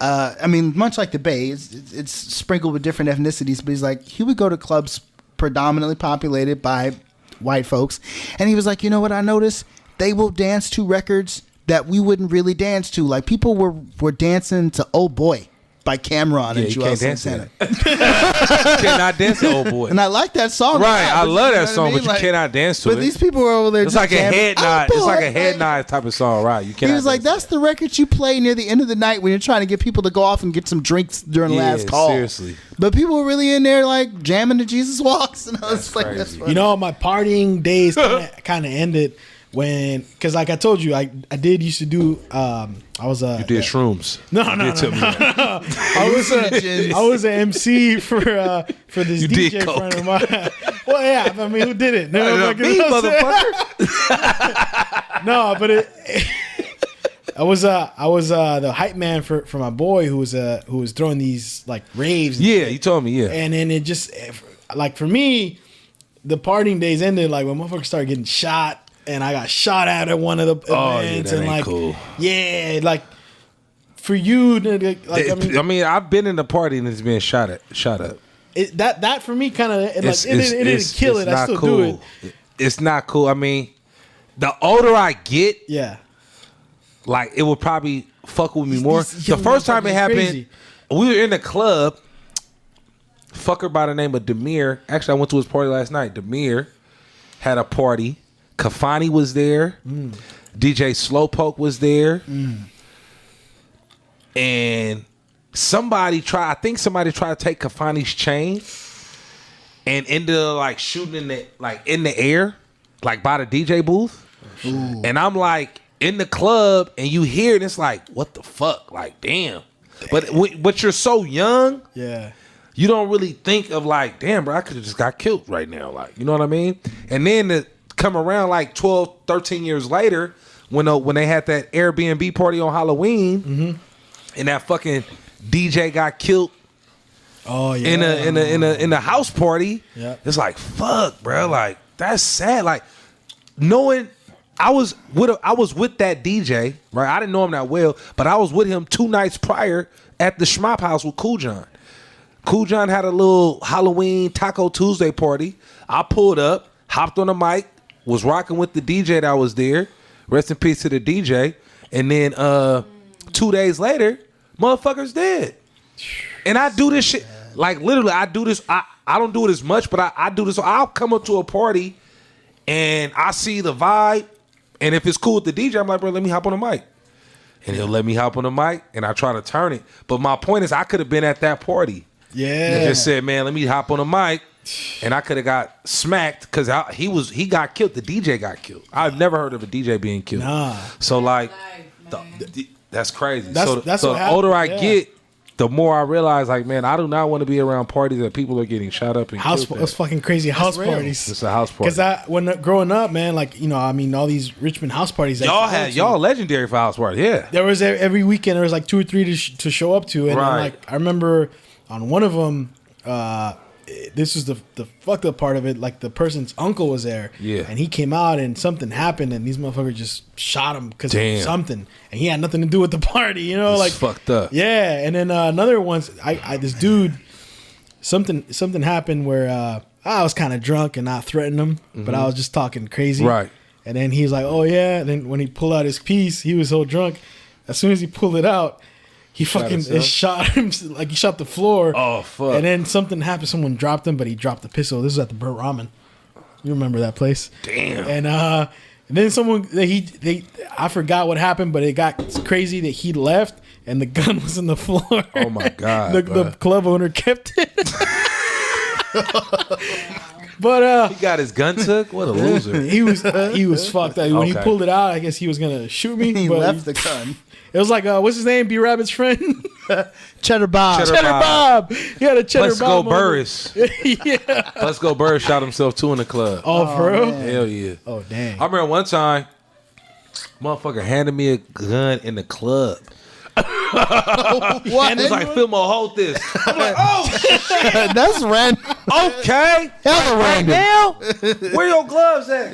[SPEAKER 4] I mean, much like the Bay, it's sprinkled with different ethnicities. But he's like, he would go to clubs predominantly populated by white folks, and he was like, you know what I noticed? They will dance to records that we wouldn't really dance to. Like people were dancing to "Oh Boy" by Cameron and Joel Santana.
[SPEAKER 3] You cannot dance to "Oh Boy,"
[SPEAKER 4] and I like that song.
[SPEAKER 3] Right, I love that
[SPEAKER 4] you know
[SPEAKER 3] song,
[SPEAKER 4] what I mean?
[SPEAKER 3] but you cannot dance to it.
[SPEAKER 4] But these people were over there.
[SPEAKER 3] It's
[SPEAKER 4] just
[SPEAKER 3] like a
[SPEAKER 4] jamming,
[SPEAKER 3] head
[SPEAKER 4] "Oh,
[SPEAKER 3] nod. It's like a
[SPEAKER 4] boy."
[SPEAKER 3] head nod type of song, right? You cannot.
[SPEAKER 4] He was like, "That's the record you play near the end of the night when you're trying to get people to go off and get some drinks during the last call."
[SPEAKER 3] Seriously.
[SPEAKER 4] But people were really in there like jamming to Jesus Walks, and I was like, "That's funny."
[SPEAKER 2] You know, my partying days kind of ended when, because like I told you, I did used to do. I was
[SPEAKER 3] You did shrooms.
[SPEAKER 2] No.
[SPEAKER 3] You
[SPEAKER 2] I was an MC for this
[SPEAKER 3] You
[SPEAKER 2] DJ
[SPEAKER 3] did coke.
[SPEAKER 2] friend of mine. Well, yeah, I mean, who did it? No,
[SPEAKER 3] Me, motherfucker.
[SPEAKER 2] no, but I was the hype man for my boy who was throwing these like raves.
[SPEAKER 3] Yeah, you told me. Yeah.
[SPEAKER 2] And then it just like for me, the partying days ended like when motherfuckers started getting shot. And I got shot at one of the events,
[SPEAKER 3] that
[SPEAKER 2] and
[SPEAKER 3] ain't
[SPEAKER 2] like,
[SPEAKER 3] cool.
[SPEAKER 2] yeah, like for you, like
[SPEAKER 3] I mean, I've been in the party and it's been shot up.
[SPEAKER 2] That for me kind of like it didn't kill it. I still
[SPEAKER 3] cool.
[SPEAKER 2] do it.
[SPEAKER 3] It's not cool. I mean, the older I get,
[SPEAKER 2] Yeah,
[SPEAKER 3] like it would probably fuck with me more.
[SPEAKER 2] these
[SPEAKER 3] The
[SPEAKER 2] young
[SPEAKER 3] first time it
[SPEAKER 2] motherfuckers
[SPEAKER 3] happened,
[SPEAKER 2] crazy.
[SPEAKER 3] we were in the club. Fucker by the name of Demir. Actually, I went to his party last night. Demir had a party. Kafani was there. DJ Slowpoke was there. And somebody tried to take Kafani's chain and ended up like shooting in the air, like by the DJ booth. Ooh. And I'm like in the club and you hear it, and it's like, what the fuck? Like, damn. But you're so young.
[SPEAKER 2] yeah.
[SPEAKER 3] You don't really think of like, damn, bro, I could have just got killed right now. Like, you know what I mean? And then to come around like 12, 13 years later, when they had that Airbnb party on Halloween, and that fucking DJ got killed.
[SPEAKER 2] Oh yeah.
[SPEAKER 3] In a house party.
[SPEAKER 2] Yeah.
[SPEAKER 3] It's like, fuck, bro. Like, that's sad. Like, knowing I was with that DJ, right? I didn't know him that well, but I was with him 2 nights prior at the Schmop House with Cool John. Cool John had a little Halloween Taco Tuesday party. I pulled up, hopped on the mic, was rocking with the DJ that was there. Rest in peace to the DJ. And then 2 days later, motherfucker's dead. And I do this shit. Like, literally, I do this. I don't do it as much, but I do this. So I'll come up to a party, and I see the vibe. And if it's cool with the DJ, I'm like, bro, let me hop on the mic. And he'll let me hop on the mic, and I try to turn it. But my point is, I could have been at that party.
[SPEAKER 2] Yeah.
[SPEAKER 3] And just said, man, let me hop on the mic. And I could have got smacked because he got killed. The DJ got killed. I've never heard of a DJ being killed.
[SPEAKER 2] Nah.
[SPEAKER 3] So like,
[SPEAKER 6] Life,
[SPEAKER 3] that's crazy.
[SPEAKER 2] That's
[SPEAKER 3] so
[SPEAKER 2] what
[SPEAKER 3] the
[SPEAKER 2] happened,
[SPEAKER 3] older I
[SPEAKER 2] yeah.
[SPEAKER 3] get, the more I realize, like, man, I do not want to be around parties that people are getting shot up and
[SPEAKER 2] House,
[SPEAKER 3] killed.
[SPEAKER 2] those fucking crazy house parties.
[SPEAKER 3] It's a house party.
[SPEAKER 2] Because when growing up, man, like, you know, I mean, all these Richmond house parties. that
[SPEAKER 3] y'all legendary for house parties, yeah.
[SPEAKER 2] There was every weekend there was like 2 or 3 to show up to, and then,
[SPEAKER 3] Right.
[SPEAKER 2] like I remember on one of them, this was the fucked up part of it. Like the person's uncle was there,
[SPEAKER 3] Yeah.
[SPEAKER 2] and he came out and something happened, and these motherfuckers just shot him because
[SPEAKER 3] Damn.
[SPEAKER 2] of something, and he had nothing to do with the party, you know,
[SPEAKER 3] It's
[SPEAKER 2] like
[SPEAKER 3] fucked up.
[SPEAKER 2] Yeah, and then another once, I this dude, something happened where I was kind of drunk and not threatening him, but I was just talking crazy,
[SPEAKER 3] Right.
[SPEAKER 2] And then he's like, oh yeah. And then when he pulled out his piece, he was so drunk. As soon as he pulled it out, he fucking shot him, like he shot the floor.
[SPEAKER 3] Oh fuck!
[SPEAKER 2] And then something happened. Someone dropped him, but he dropped the pistol. This was at the Burnt Ramen. You remember that place?
[SPEAKER 3] Damn.
[SPEAKER 2] And then someone I forgot what happened, but it got crazy that he left and the gun was in the floor.
[SPEAKER 3] Oh my god!
[SPEAKER 2] The club owner kept it. But
[SPEAKER 3] he got his gun took. What a loser!
[SPEAKER 2] he was fucked up. When he pulled it out, I guess he was gonna shoot me.
[SPEAKER 4] He
[SPEAKER 2] but
[SPEAKER 4] left the gun.
[SPEAKER 2] It was like what's his name? B Rabbit's friend,
[SPEAKER 4] Cheddar Bob.
[SPEAKER 2] Cheddar Bob. He had a Cheddar
[SPEAKER 3] Let's
[SPEAKER 2] Bob.
[SPEAKER 3] Go Burris.
[SPEAKER 2] Yeah.
[SPEAKER 3] Let's Go Burris shot himself too in the club.
[SPEAKER 2] Oh, for real?
[SPEAKER 3] Hell yeah.
[SPEAKER 2] Oh damn.
[SPEAKER 3] I remember one time, motherfucker handed me a gun in the club.
[SPEAKER 4] What?
[SPEAKER 3] And it's like, Filmore, hold this. I'm like, oh shit.
[SPEAKER 4] That's random.
[SPEAKER 3] Okay.
[SPEAKER 4] Hella
[SPEAKER 3] Right
[SPEAKER 4] random.
[SPEAKER 3] now? Where your gloves at?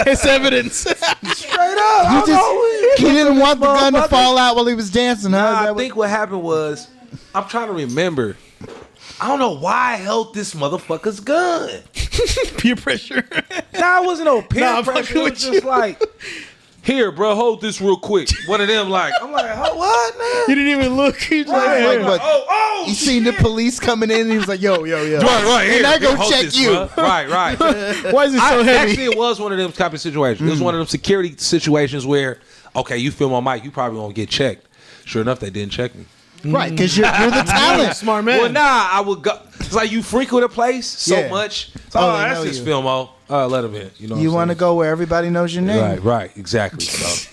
[SPEAKER 2] It's evidence.
[SPEAKER 3] Straight up.
[SPEAKER 4] He didn't want the gun to fall out while he was dancing, huh?
[SPEAKER 3] Nah, I think what happened was, I'm trying to remember. I don't know why I held this motherfucker's gun.
[SPEAKER 2] Peer pressure.
[SPEAKER 3] Nah, it wasn't no peer
[SPEAKER 2] Nah, I'm
[SPEAKER 3] pressure.
[SPEAKER 2] fucking
[SPEAKER 3] It was
[SPEAKER 2] with
[SPEAKER 3] just
[SPEAKER 2] you.
[SPEAKER 3] like, here, bro, hold this real quick. One of them, like, I'm like, oh, what, man?
[SPEAKER 2] He didn't even look. He's
[SPEAKER 3] Right,
[SPEAKER 2] like,
[SPEAKER 4] Like, what?
[SPEAKER 3] oh,
[SPEAKER 4] He seen the police coming in and he was like, yo.
[SPEAKER 3] right. Here,
[SPEAKER 4] And I go
[SPEAKER 3] hold
[SPEAKER 4] check
[SPEAKER 3] this,
[SPEAKER 4] you.
[SPEAKER 3] bro. Right.
[SPEAKER 2] why is it so heavy?
[SPEAKER 3] Actually, it was one of them type of situations. It was one of them security situations where, okay, you Filmore Mike, you probably won't get checked. Sure enough, they didn't check me.
[SPEAKER 4] Right, because you're the talent.
[SPEAKER 2] Smart man.
[SPEAKER 3] Well, nah, I would go. It's like you frequent a place so
[SPEAKER 4] Yeah.
[SPEAKER 3] much. So,
[SPEAKER 4] Oh, they
[SPEAKER 3] that's
[SPEAKER 4] know
[SPEAKER 3] just
[SPEAKER 4] you.
[SPEAKER 3] Filmo. Let him in. You know.
[SPEAKER 4] You want to go where everybody knows your name.
[SPEAKER 3] Right, exactly. So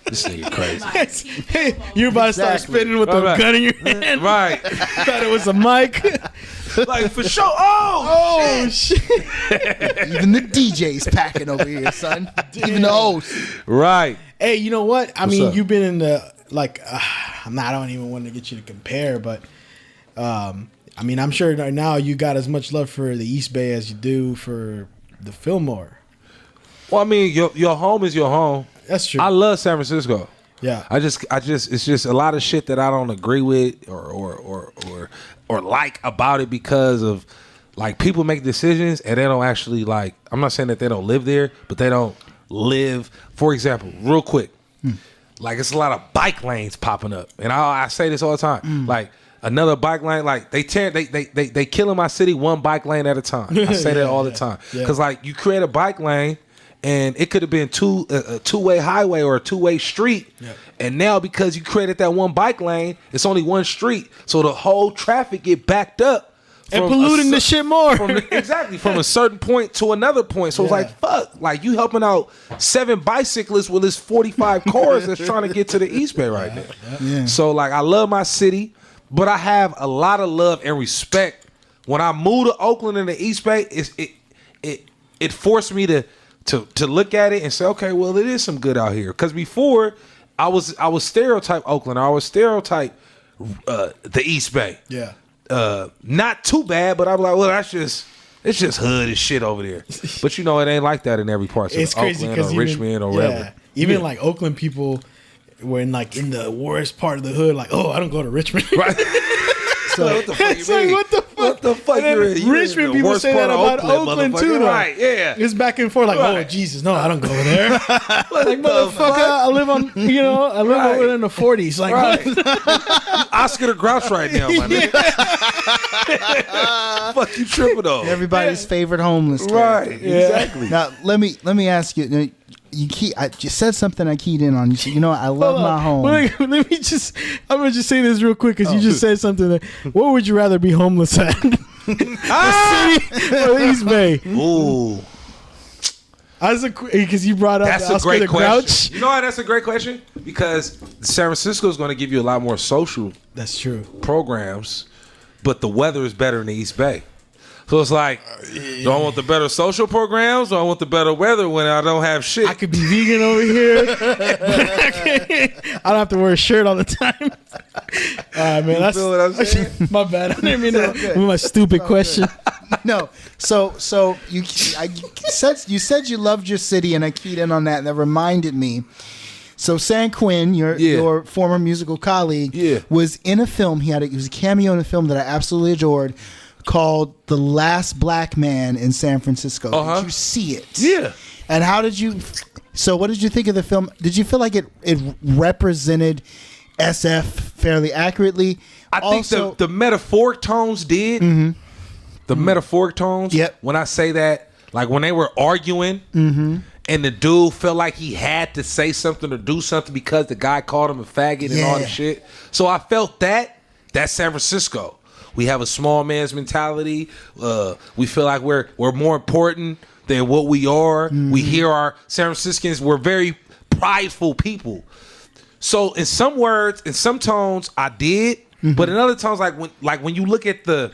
[SPEAKER 3] this nigga crazy.
[SPEAKER 2] Hey, you about to start
[SPEAKER 4] Exactly.
[SPEAKER 2] spinning with
[SPEAKER 3] Right.
[SPEAKER 2] the gun in your hand.
[SPEAKER 3] Right,
[SPEAKER 2] Thought it was a mic.
[SPEAKER 3] like for sure. Oh,
[SPEAKER 2] Oh shit!
[SPEAKER 4] Even the DJ's packing over here, son. Even the host.
[SPEAKER 3] right.
[SPEAKER 2] Hey, you know what? I mean,
[SPEAKER 3] up?
[SPEAKER 2] you've been in the I don't even want to get you to compare, but I mean, I'm sure now you got as much love for the East Bay as you do for the Filmore.
[SPEAKER 3] Well, I mean, your home is your home.
[SPEAKER 2] That's true.
[SPEAKER 3] I love San Francisco.
[SPEAKER 2] Yeah.
[SPEAKER 3] I just, it's just a lot of shit that I don't agree with or like about it because of like people make decisions and they don't actually like. I'm not saying that they don't live there, but they don't live. For example, real quick, like it's a lot of bike lanes popping up, and I say this all the time, like. Another bike lane, like they killing my city one bike lane at a time. I say that all the time because like you create a bike lane, and it could have been a two-way highway or a two-way street, and now because you created that one bike lane, it's only one street, so the whole traffic get backed up
[SPEAKER 2] and polluting the shit more.
[SPEAKER 3] Exactly from a certain point to another point. So it's like fuck, like you helping out 7 bicyclists with this 45 cars that's trying to get to the East Bay right now.
[SPEAKER 4] Yeah.
[SPEAKER 3] So like I love my city. But I have a lot of love and respect. When I moved to Oakland in the East Bay, it forced me to look at it and say, okay, well, it is some good out here. Because before, I was stereotype Oakland. I was stereotype the East Bay.
[SPEAKER 2] Yeah.
[SPEAKER 3] Not too bad, but I'm like, well, it's just hood and shit over there. But you know, it ain't like that in every part of
[SPEAKER 2] It's crazy
[SPEAKER 3] Oakland
[SPEAKER 2] because
[SPEAKER 3] or Richmond or wherever.
[SPEAKER 2] Even like Oakland people were in like in the worst part of the hood. Like, oh, I don't go to Richmond.
[SPEAKER 3] Right. So what the fuck
[SPEAKER 2] It's like, what the fuck?
[SPEAKER 3] What the fuck?
[SPEAKER 2] And then
[SPEAKER 3] You in
[SPEAKER 2] Richmond
[SPEAKER 3] the
[SPEAKER 2] people
[SPEAKER 3] worst
[SPEAKER 2] say
[SPEAKER 3] part
[SPEAKER 2] that
[SPEAKER 3] of
[SPEAKER 2] about Oakland
[SPEAKER 3] motherfucker.
[SPEAKER 2] too, though.
[SPEAKER 3] Right? Yeah.
[SPEAKER 2] It's back and forth. Like, oh
[SPEAKER 3] Right.
[SPEAKER 2] Jesus, no, I don't go over there. Like,
[SPEAKER 3] the
[SPEAKER 2] motherfucker,
[SPEAKER 3] fuck?
[SPEAKER 2] I live on, I live
[SPEAKER 3] Right.
[SPEAKER 2] over in the 40s. Like,
[SPEAKER 3] Right. Oscar the Grouch right now, my nigga. Fuck you tripping on.
[SPEAKER 4] Everybody's favorite homeless.
[SPEAKER 3] Right.
[SPEAKER 4] character.
[SPEAKER 3] Exactly.
[SPEAKER 4] Now let me ask you. I just said something I keyed in on. You said, I love my home.
[SPEAKER 2] Let me just. I'm gonna just say this real quick because you just said something. That, what would you rather be homeless at? The city or the East Bay?
[SPEAKER 3] Ooh.
[SPEAKER 2] Because you brought up
[SPEAKER 3] That's
[SPEAKER 2] the
[SPEAKER 3] a
[SPEAKER 2] Oscar
[SPEAKER 3] great
[SPEAKER 2] the
[SPEAKER 3] question.
[SPEAKER 2] Grouch.
[SPEAKER 3] You know why that's a great question? Because San Francisco is going to give you a lot more social
[SPEAKER 2] That's true.
[SPEAKER 3] programs, but the weather is better in the East Bay. So it's like, do I want the better social programs or I want the better weather when I don't have shit?
[SPEAKER 2] I could be vegan over here. I don't have to wear a shirt all the time. All right, man. That's
[SPEAKER 3] feel what I'm saying?
[SPEAKER 2] my bad. I didn't mean to with my stupid question.
[SPEAKER 4] No, so you said you loved your city, and I keyed in on that, and that reminded me. So San Quinn, your former musical colleague, was in a film. He was a cameo in a film that I absolutely adored, called The Last Black Man in San Francisco. Did you see it?
[SPEAKER 3] Yeah.
[SPEAKER 4] And how did you? So, what did you think of the film? Did you feel like it represented SF fairly accurately?
[SPEAKER 3] I think the metaphoric tones did. The metaphoric tones.
[SPEAKER 4] Yep.
[SPEAKER 3] When I say that, like when they were arguing, and the dude felt like he had to say something or do something because the guy called him a faggot and all this shit. So I felt that. That's San Francisco. We have a small man's mentality. We feel like we're more important than what we are. We hear our San Franciscans. We're very prideful people. So in some words, in some tones, I did, but in other tones, like when you look at the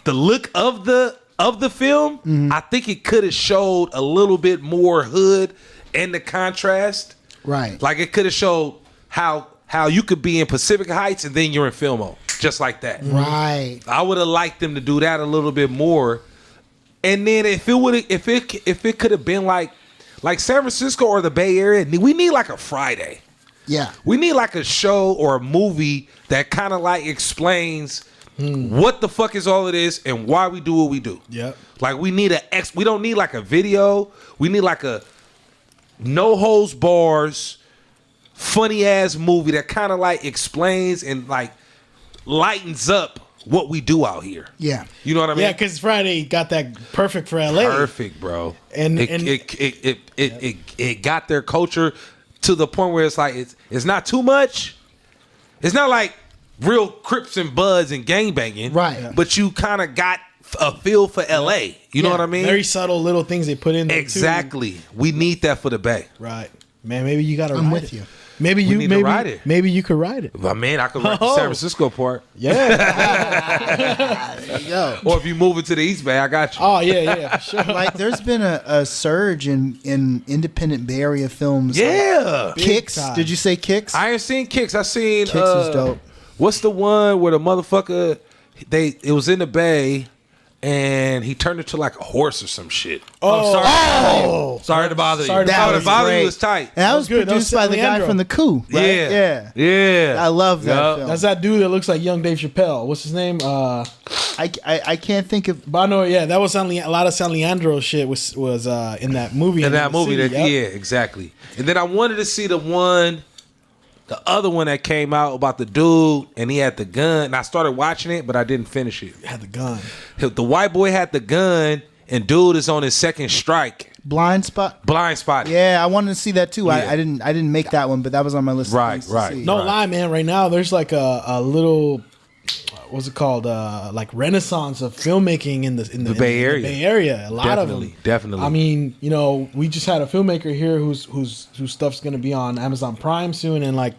[SPEAKER 3] look of the film, I think it could have showed a little bit more hood and the contrast.
[SPEAKER 4] Right.
[SPEAKER 3] Like it could have showed how you could be in Pacific Heights and then you're in Filmore, just like that.
[SPEAKER 4] Right.
[SPEAKER 3] I would have liked them to do that a little bit more. And then if it could have been like San Francisco or the Bay Area, we need like a Friday.
[SPEAKER 4] Yeah.
[SPEAKER 3] We need like a show or a movie that kind of like explains what the fuck is all of this and why we do what we do.
[SPEAKER 2] Yep.
[SPEAKER 3] Like we need we don't need like a video. We need like a no holds bars, funny ass movie that kind of like explains and like lightens up what we do out here.
[SPEAKER 4] Yeah.
[SPEAKER 3] You know what I mean?
[SPEAKER 2] Yeah, because Friday got that perfect for LA.
[SPEAKER 3] Perfect, bro.
[SPEAKER 2] And
[SPEAKER 3] it got their culture to the point where it's like it's not too much. It's not like real Crips and Bloods and gangbanging.
[SPEAKER 4] Right.
[SPEAKER 3] But you kind of got a feel for LA. You know what I mean?
[SPEAKER 2] Very subtle little things they put in there
[SPEAKER 3] exactly.
[SPEAKER 2] too.
[SPEAKER 3] We need that for the Bay.
[SPEAKER 2] Right. Man, maybe you got to
[SPEAKER 4] I'm
[SPEAKER 2] ride
[SPEAKER 4] with
[SPEAKER 2] it.
[SPEAKER 4] you.
[SPEAKER 2] Maybe you
[SPEAKER 3] need to ride it.
[SPEAKER 2] Maybe you could ride it.
[SPEAKER 3] I mean, I could write the San Francisco part.
[SPEAKER 2] Yeah.
[SPEAKER 4] There you go.
[SPEAKER 3] Or if you move it to the East Bay, I got you.
[SPEAKER 2] Oh yeah, for sure.
[SPEAKER 4] Like, there's been a surge in independent Bay Area films.
[SPEAKER 3] Yeah.
[SPEAKER 4] Kicks.
[SPEAKER 2] time.
[SPEAKER 4] Did you say Kicks?
[SPEAKER 3] I ain't seen Kicks. I seen
[SPEAKER 4] Kicks is dope.
[SPEAKER 3] What's the one where the motherfucker it was in the Bay and he turned into like a horse or some shit.
[SPEAKER 5] Sorry to bother you.
[SPEAKER 2] Sorry to
[SPEAKER 4] That
[SPEAKER 3] Oh,
[SPEAKER 4] was
[SPEAKER 3] the bother
[SPEAKER 4] great.
[SPEAKER 3] was tight.
[SPEAKER 4] And that was
[SPEAKER 2] good. That was
[SPEAKER 4] produced by the guy
[SPEAKER 2] Leandro.
[SPEAKER 4] from The Coup, right?
[SPEAKER 3] Yeah.
[SPEAKER 4] Yeah.
[SPEAKER 3] Yeah.
[SPEAKER 4] I love that
[SPEAKER 3] Yup.
[SPEAKER 4] film.
[SPEAKER 2] That's that dude that looks like young Dave Chappelle. What's his name?
[SPEAKER 4] I can't think of.
[SPEAKER 2] But I know, yeah, that was a lot of San Leandro shit was in that movie.
[SPEAKER 3] In that
[SPEAKER 2] the
[SPEAKER 3] movie,
[SPEAKER 2] city,
[SPEAKER 3] yeah,
[SPEAKER 2] yep.
[SPEAKER 3] exactly. And then I wanted to see the other one that came out about the dude, and he had the gun. And I started watching it, but I didn't finish it.
[SPEAKER 2] Had the gun.
[SPEAKER 3] The white boy had the gun, and dude is on his second strike.
[SPEAKER 4] Blind Spot.
[SPEAKER 3] Blind spot.
[SPEAKER 4] Yeah, I wanted to see that too.
[SPEAKER 3] Yeah.
[SPEAKER 4] I didn't make that one, but that was on my list. of
[SPEAKER 3] Right,
[SPEAKER 4] things to
[SPEAKER 3] right.
[SPEAKER 4] see.
[SPEAKER 2] No lie, man. Right now, there's like a little, what's it called? Like renaissance of filmmaking in the
[SPEAKER 3] Bay Area.
[SPEAKER 2] The Bay Area. A lot of them.
[SPEAKER 3] Definitely.
[SPEAKER 2] I mean, we just had a filmmaker here whose stuff's gonna be on Amazon Prime soon, and like,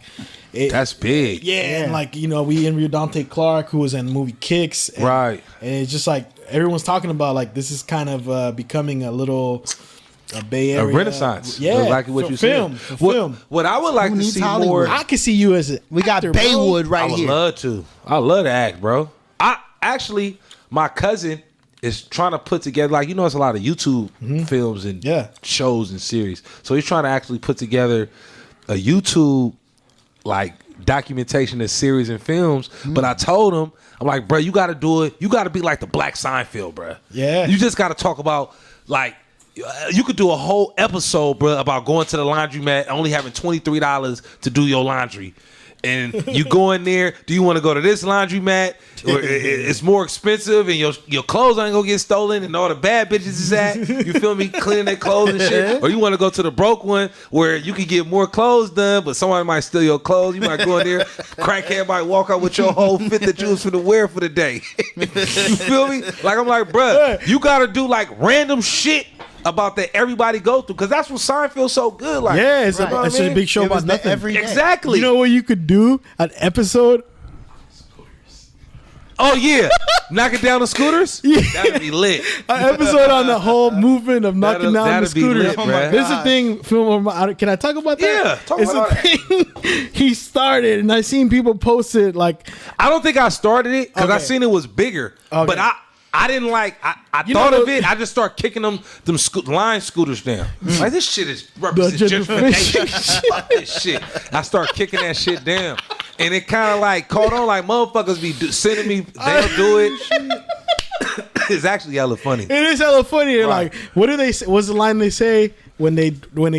[SPEAKER 3] That's big.
[SPEAKER 2] yeah, and like we interviewed Dante Clark, who was in the movie Kicks, and,
[SPEAKER 3] Right.
[SPEAKER 2] And it's just like everyone's talking about like this is kind of becoming a little. A Bay Area,
[SPEAKER 3] A renaissance.
[SPEAKER 2] yeah,
[SPEAKER 3] Exactly what
[SPEAKER 2] for
[SPEAKER 3] you
[SPEAKER 2] film,
[SPEAKER 3] said.
[SPEAKER 2] for film.
[SPEAKER 3] What I would like
[SPEAKER 4] Who
[SPEAKER 3] to
[SPEAKER 4] needs
[SPEAKER 3] see
[SPEAKER 4] Hollywood?
[SPEAKER 3] more.
[SPEAKER 2] I can see you as a
[SPEAKER 4] We got
[SPEAKER 2] actor, bro.
[SPEAKER 4] Baywood right
[SPEAKER 3] I would
[SPEAKER 4] here.
[SPEAKER 3] love to. I love to act, bro. My cousin is trying to put together, like, it's a lot of YouTube films and shows and series. So he's trying to actually put together a YouTube like documentation of series and films. But I told him, I'm like, bro, you got to do it. You got to be like the Black Seinfeld, bro.
[SPEAKER 2] Yeah.
[SPEAKER 3] You just got to talk about like. You could do a whole episode, bro, about going to the laundromat, only having $23 to do your laundry. And you go in there, do you want to go to this laundromat? Or it's more expensive and your clothes ain't gonna get stolen and all the bad bitches is at, you feel me, cleaning their clothes and shit. Or you want to go to the broke one where you can get more clothes done, but somebody might steal your clothes. You might go in there, crackhead might walk out with your whole fit that you was finna wear for the day. You feel me? Like, I'm like, bro, you gotta do like random shit about that everybody go through, because that's what Seinfeld's so good. Like,
[SPEAKER 2] Yeah, it's
[SPEAKER 3] you know what
[SPEAKER 2] it's
[SPEAKER 3] I
[SPEAKER 2] a
[SPEAKER 3] mean?
[SPEAKER 2] big show
[SPEAKER 4] It
[SPEAKER 2] about
[SPEAKER 4] was
[SPEAKER 2] nothing.
[SPEAKER 4] every day.
[SPEAKER 3] Exactly.
[SPEAKER 2] You know what you could do? An episode.
[SPEAKER 3] Oh yeah, knocking down the scooters. That'd be lit.
[SPEAKER 2] An episode on the whole movement of knocking down the
[SPEAKER 3] that'd be
[SPEAKER 2] scooters.
[SPEAKER 3] lit, bruh.
[SPEAKER 2] This is the thing. Filmore, can I talk about that?
[SPEAKER 3] Yeah, talk
[SPEAKER 2] it's
[SPEAKER 3] about
[SPEAKER 2] the thing. He started, and I seen people post it like,
[SPEAKER 3] I don't think I started it because I
[SPEAKER 2] Okay.
[SPEAKER 3] seen it was bigger,
[SPEAKER 2] Okay.
[SPEAKER 3] but I didn't like. I
[SPEAKER 2] You
[SPEAKER 3] thought
[SPEAKER 2] know
[SPEAKER 3] of it. I just start kicking them line scooters down. Like, this shit is represents
[SPEAKER 2] gentrification.
[SPEAKER 3] gentrification. Fuck this shit. I start kicking that shit down, And it kind of like caught on, like motherfuckers be sending me, they'll do it. It's actually hella funny.
[SPEAKER 2] It is hella funny. They're
[SPEAKER 3] Right.
[SPEAKER 2] like, what do they say? What's the line they say when they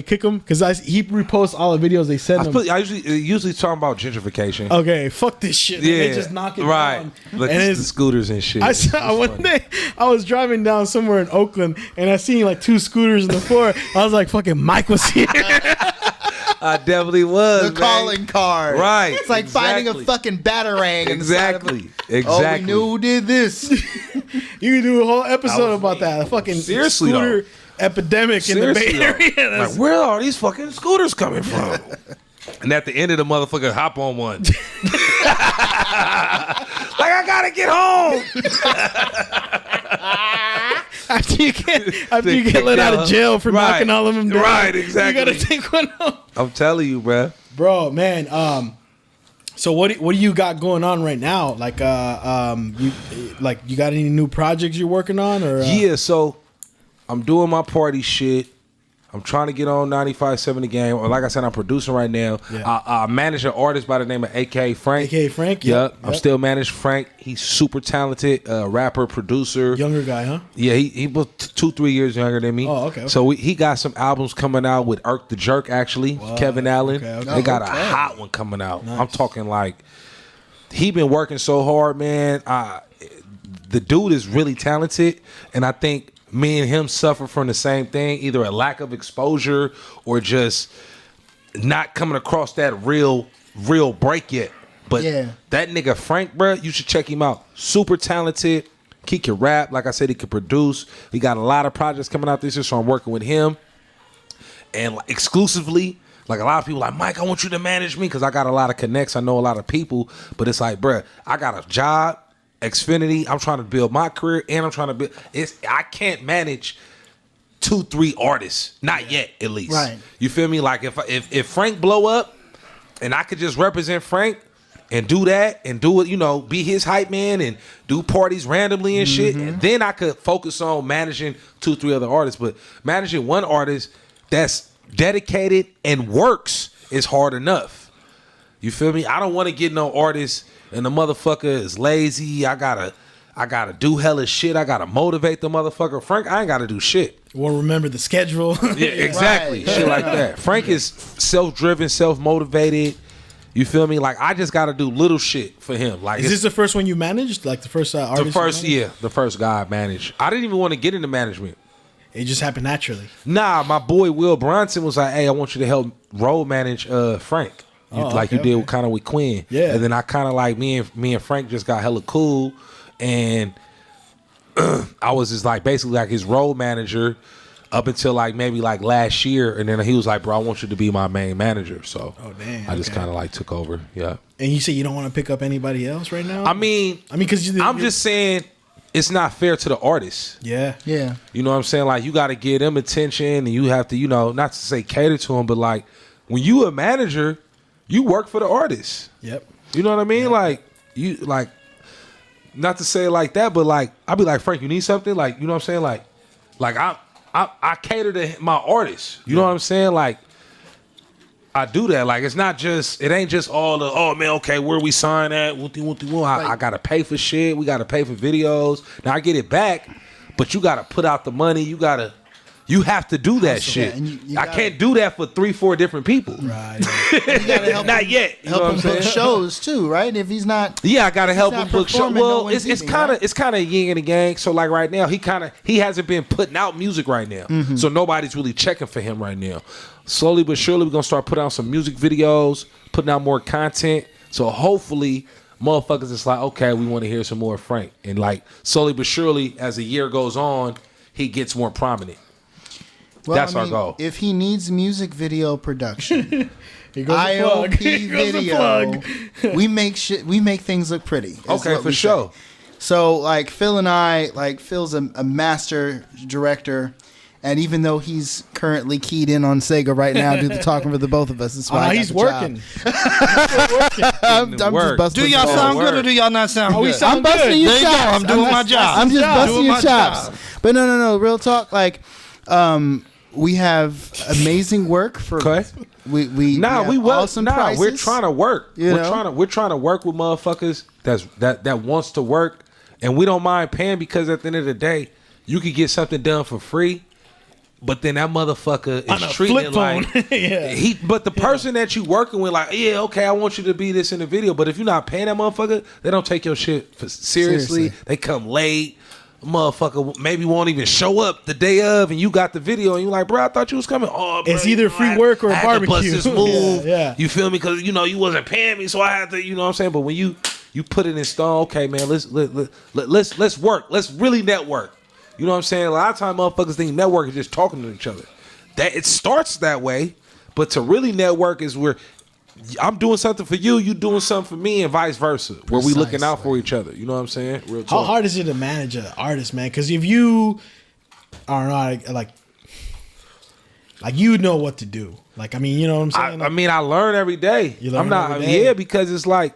[SPEAKER 2] kick him? Because he reposts all the videos they send him.
[SPEAKER 3] I usually talking about gentrification.
[SPEAKER 2] Okay, fuck this shit. Yeah, they just knock it down.
[SPEAKER 3] Like
[SPEAKER 2] and
[SPEAKER 3] the scooters and shit.
[SPEAKER 2] I saw one day I was driving down somewhere in Oakland and I seen like 2 scooters in the floor. I was like, fucking Mike was here.
[SPEAKER 3] I definitely was.
[SPEAKER 4] The calling card.
[SPEAKER 3] Right.
[SPEAKER 4] It's like finding a fucking batarang.
[SPEAKER 3] Exactly.
[SPEAKER 4] Oh, we knew who did this.
[SPEAKER 2] You can do a whole episode about that. A fucking
[SPEAKER 3] Seriously,
[SPEAKER 2] scooter epidemic in the Bay Area.
[SPEAKER 3] Like, where are these fucking scooters coming from? And at the end of the motherfucker, hop on one. Like, I gotta get home.
[SPEAKER 2] After you get let out of jail for knocking all of them down.
[SPEAKER 3] Right, exactly.
[SPEAKER 2] You gotta take one home.
[SPEAKER 3] I'm telling you,
[SPEAKER 2] Bro, man, so what do you got going on right now? Like you got any new projects you're working on or
[SPEAKER 3] Yeah, so I'm doing my party shit. I'm trying to get on 95.7 The Game. Or like I said, I'm producing right now.
[SPEAKER 2] Yeah.
[SPEAKER 3] I manage an artist by the name of A.K. Frank.
[SPEAKER 2] A.K. Frank?
[SPEAKER 3] Yep. I'm still managed Frank. He's super talented, rapper, producer.
[SPEAKER 2] Younger guy, huh?
[SPEAKER 3] Yeah, he was 2-3 years younger than me.
[SPEAKER 2] Oh, okay.
[SPEAKER 3] So he got some albums coming out with Irk the Jerk, actually. Kevin Allen.
[SPEAKER 2] Okay.
[SPEAKER 3] They got a hot one coming out. Nice. I'm talking like, he been working so hard, man. The dude is really talented, and I think me and him suffer from the same thing, either a lack of exposure or just not coming across that real break yet. But that nigga Frank, bro, you should check him out. Super talented. He can rap. Like I said, he can produce. He got a lot of projects coming out this year, so I'm working with him. And exclusively, like a lot of people like, Mike, I want you to manage me because I got a lot of connects. I know a lot of people. But it's like, bro, I got a job. Xfinity, I'm trying to build my career, and I'm trying to build. I can't manage 2-3 artists, not yet, at least.
[SPEAKER 4] Right.
[SPEAKER 3] You feel me? Like if Frank blow up, and I could just represent Frank and do that and do it, be his hype man and do parties randomly and shit, and then I could focus on managing 2-3 other artists. But managing one artist that's dedicated and works is hard enough. You feel me? I don't want to get no artist and the motherfucker is lazy. I gotta do hella shit. I gotta motivate the motherfucker. Frank, I ain't gotta do shit.
[SPEAKER 2] Or remember the schedule.
[SPEAKER 3] Yeah, exactly.
[SPEAKER 4] Right.
[SPEAKER 3] Shit like that. Frank is self-driven, self-motivated. You feel me? Like, I just gotta do little shit for him. Like,
[SPEAKER 2] Is this the first one you managed? Like the first artist?
[SPEAKER 3] the first guy I managed. I didn't even want to get into management.
[SPEAKER 2] It just happened naturally.
[SPEAKER 3] Nah, my boy Will Bronson was like, "Hey, I want you to help road manage Frank." You did kind of with Quinn.
[SPEAKER 2] Yeah.
[SPEAKER 3] And then I kind of like me and Frank just got hella cool, and I was just like basically like his road manager up until like maybe like last year, and then he was like, "Bro, I want you to be my main manager." So I just kind of like took over. Yeah.
[SPEAKER 2] And you say you don't want to pick up anybody else right now?
[SPEAKER 3] I mean,
[SPEAKER 2] because
[SPEAKER 3] I'm just saying it's not fair to the artists.
[SPEAKER 2] Yeah.
[SPEAKER 3] You know what I'm saying? Like, you got to give them attention, and you have to, not to say cater to them, but like when you a manager, you work for the artist.
[SPEAKER 2] Yep.
[SPEAKER 3] You know what I mean? Yep. Like, you like, not to say it like that, but like, I'll be like, Frank, you need something? Like, you know what I'm saying? Like I cater to my artists. You know what I'm saying? Like, I do that. Like, it ain't just all the, oh man, okay, where we sign at? I gotta pay for shit. We gotta pay for videos. Now I get it back, but you gotta put out the money. You have to do that shit. I can't do that for 3-4 different people.
[SPEAKER 2] Right.
[SPEAKER 4] You gotta help
[SPEAKER 3] Not
[SPEAKER 4] him,
[SPEAKER 3] yet.
[SPEAKER 4] Help him book shows too, right? If he's not,
[SPEAKER 3] I gotta help him book shows. Well, it's kind of
[SPEAKER 4] right?
[SPEAKER 3] it's kind of yin and the gang. So like right now, he hasn't been putting out music right now. So nobody's really checking for him right now. Slowly but surely, we're gonna start putting out some music videos, putting out more content. So hopefully, motherfuckers, it's like, okay, we want to hear some more Frank. And like slowly but surely, as the year goes on, he gets more prominent.
[SPEAKER 4] Well,
[SPEAKER 3] That's our goal.
[SPEAKER 4] If he needs music video production,
[SPEAKER 2] Here goes the plug.
[SPEAKER 4] IOP
[SPEAKER 2] Here goes the
[SPEAKER 4] video,
[SPEAKER 2] plug.
[SPEAKER 4] we make things look pretty. is
[SPEAKER 3] Okay,
[SPEAKER 4] what
[SPEAKER 3] for
[SPEAKER 4] we
[SPEAKER 3] sure.
[SPEAKER 4] say. So like Phil and I, like Phil's a master director, and even though he's currently keyed in on Sega right now, do the talking for the both of us. That's why I got
[SPEAKER 2] he's
[SPEAKER 4] the
[SPEAKER 2] working.
[SPEAKER 4] job. I'm just busting.
[SPEAKER 5] Do y'all
[SPEAKER 4] balls.
[SPEAKER 5] sound good or do y'all not sound good?
[SPEAKER 4] I'm busting your
[SPEAKER 5] There you go.
[SPEAKER 4] chops.
[SPEAKER 5] I'm doing my job.
[SPEAKER 4] I'm just busting
[SPEAKER 5] Doing
[SPEAKER 4] your
[SPEAKER 5] my
[SPEAKER 4] chops.
[SPEAKER 5] job.
[SPEAKER 4] But no. Real talk. Like, we have amazing work for.
[SPEAKER 3] Okay.
[SPEAKER 4] We awesome prices.
[SPEAKER 3] We're trying to work.
[SPEAKER 4] You
[SPEAKER 3] We're trying to work with motherfuckers that wants to work, and we don't mind paying because at the end of the day, you could get something done for free. But then that motherfucker is treating it like But the person that you working with, like, yeah, okay, I want you to be this in the video. But if you're not paying that motherfucker, they don't take your shit seriously. They come late. Motherfucker maybe won't even show up the day of, and you got the video, and you're like, bro, I thought you was coming. Oh, bro,
[SPEAKER 2] it's either free work or a barbecue.
[SPEAKER 3] Plus this move,
[SPEAKER 2] yeah.
[SPEAKER 3] You feel me? Because you wasn't paying me, so I had to. You know what I'm saying? But when you put it in stone, okay, man, let's work. Let's really network. You know what I'm saying? A lot of times motherfuckers think network is just talking to each other. That it starts that way, but to really network is where I'm doing something for you, you doing something for me, and vice versa. Where we looking out for each other. You know what I'm saying? Real talk.
[SPEAKER 2] How hard is it to manage an artist, man? Because if you are not like you know what to do. Like, I mean, you know what I'm saying?
[SPEAKER 3] I mean, I learn every day.
[SPEAKER 2] You learn every day?
[SPEAKER 3] Yeah, because it's like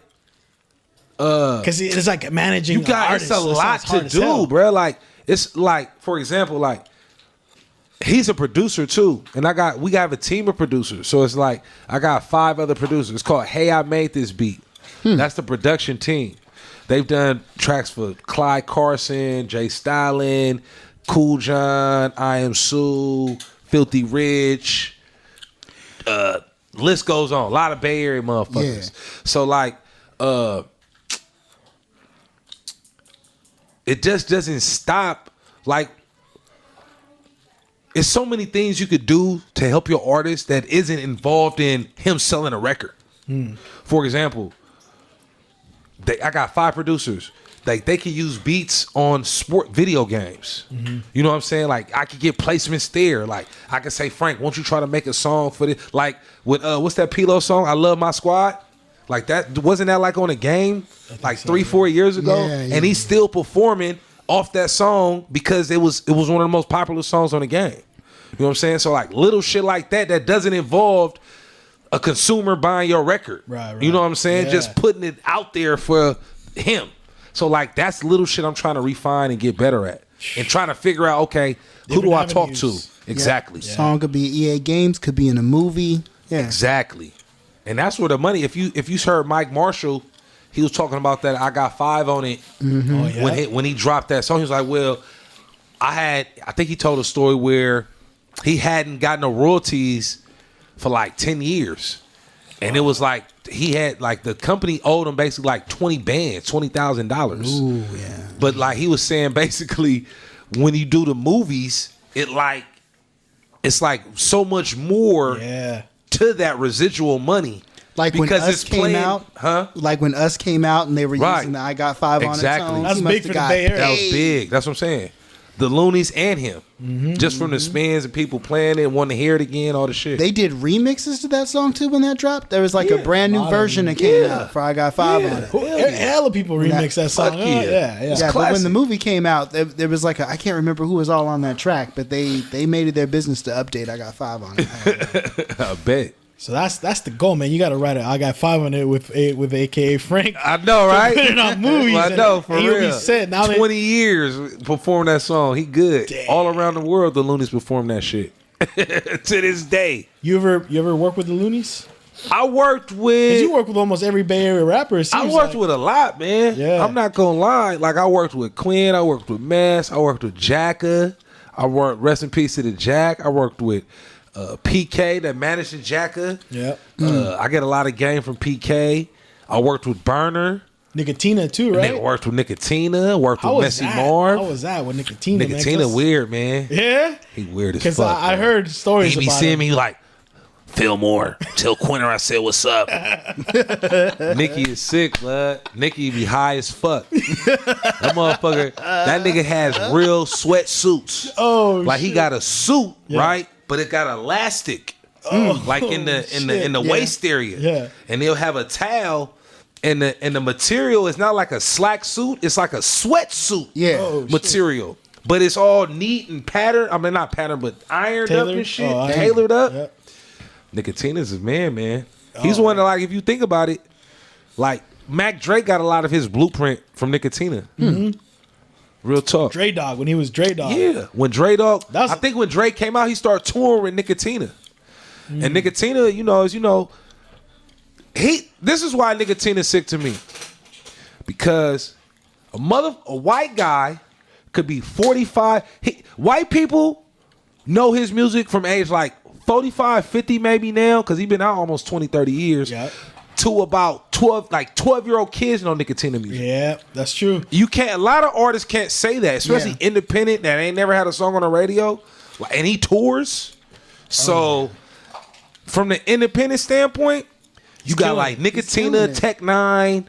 [SPEAKER 2] because it's like managing.
[SPEAKER 3] It's a lot to do, bro. Like, it's like, for example, like, he's a producer too, and we have a team of producers. So it's like I got 5 other producers. It's called Hey, I Made This Beat. That's the production team. They've done tracks for Clyde Carson, Jay Stalin, Cool John, I Am Sue, Filthy Rich. List goes on. A lot of Bay Area motherfuckers. Yeah. So like, it just doesn't stop. Like, it's so many things you could do to help your artist that isn't involved in him selling a record. For example, I got 5 producers. Like, they can use beats on sport video games. You know what I'm saying? Like, I could get placements there. Like, I could say, Frank, won't you try to make a song for this? Like, with what's that P-Lo song? I Love My Squad. Like, that wasn't that like on a game like 3-4 years ago? Yeah. And he's still performing off that song because it was one of the most popular songs on the game. You know what I'm saying? So like little shit like that doesn't involve a consumer buying your record. Right. You know what I'm saying? Yeah. Just putting it out there for him. So like that's little shit I'm trying to refine and get better at. And trying to figure out, okay, who do I talk to? Exactly.
[SPEAKER 4] Yeah. Song could be EA Games, could be in a movie. Yeah.
[SPEAKER 3] Exactly. And that's where the money, if you heard Mike Marshall, he was talking about that I Got 5 on it. Oh, yeah? When he dropped that song. He was like, well, I think he told a story where he hadn't gotten no royalties for like 10 years. And it was like he had like the company owed him basically like 20 bands, $20,000.
[SPEAKER 4] Ooh, yeah.
[SPEAKER 3] But like he was saying basically when you do the movies, it's like so much more to that residual money.
[SPEAKER 4] Like when Us came out, Like when Us came out and they were using the I Got 5 on its own.
[SPEAKER 2] That's big for the Bay Area.
[SPEAKER 3] That was big. That's what I'm saying. The Loonies and him. Just from the spins and people playing it, wanting to hear it again, all the shit.
[SPEAKER 4] They did remixes to that song too when that dropped. There was like a brand new version that came out for I Got 5 on it.
[SPEAKER 2] Hella people remix that song.
[SPEAKER 4] Yeah, but when the movie came out, there was like I can't remember who was all on that track, but they made it their business to update I Got 5 on it.
[SPEAKER 3] I bet.
[SPEAKER 2] So that's the goal, man. You got to write it. I Got 5 on it with AKA Frank.
[SPEAKER 3] I know, right?
[SPEAKER 2] Put it on movies.
[SPEAKER 3] I know, for real.
[SPEAKER 2] Be set. Now
[SPEAKER 3] 20 years perform that song. He good. Damn. All around the world, the Loonies perform that shit to this day.
[SPEAKER 2] You ever work with the Loonies?
[SPEAKER 3] I worked with.
[SPEAKER 2] 'Cause you work with almost every Bay Area rapper.
[SPEAKER 3] I worked with a lot, man. Yeah. I'm not gonna lie. Like I worked with Quinn. I worked with Mess. I worked with Jacka. I worked. Rest in peace to the Jack. I worked with. PK that managed the Jacka. Yeah. I get a lot of game from PK. I worked with Burner.
[SPEAKER 2] Nicotina too, right?
[SPEAKER 3] I worked with Nicotina. Worked with Messy Marv.
[SPEAKER 2] How was that with Nicotina?
[SPEAKER 3] Nicotina weird, man.
[SPEAKER 2] Yeah.
[SPEAKER 3] He weird as fuck.
[SPEAKER 2] Because I heard stories about
[SPEAKER 3] him. He be seeing me like, Filmore, tell Quinter I said what's up. Nikki is sick, bud. Nikki be high as fuck. That motherfucker, that nigga has real sweatsuits.
[SPEAKER 2] Oh,
[SPEAKER 3] like he got a suit, right? But it got elastic, like in the waist area. Yeah, and they'll have a towel, and the material is not like a slack suit; it's like a sweatsuit. Material, but it's all neat and patterned. I mean, not patterned, but ironed up and shit, tailored up. Yep. Nicotina's his man. He's one that, like, if you think about it, like Mac Drake got a lot of his blueprint from Nicotina. Real talk.
[SPEAKER 2] Dre Dog, when he was Dre Dog.
[SPEAKER 3] Yeah. When Dre Dog, I think when Drake came out, he started touring with Nicotina. And Nicotina, this is why Nicotina's sick to me. Because a white guy could be 45. White people know his music from age like 45, 50 maybe now, because he's been out almost 20, 30 years.
[SPEAKER 2] Yep.
[SPEAKER 3] To about 12-year-old kids know Nicotina music.
[SPEAKER 2] Yeah, that's true.
[SPEAKER 3] A lot of artists can't say that, especially independent that ain't never had a song on the radio. And he tours. So from the independent standpoint, you got like Nicotina, Tech Nine.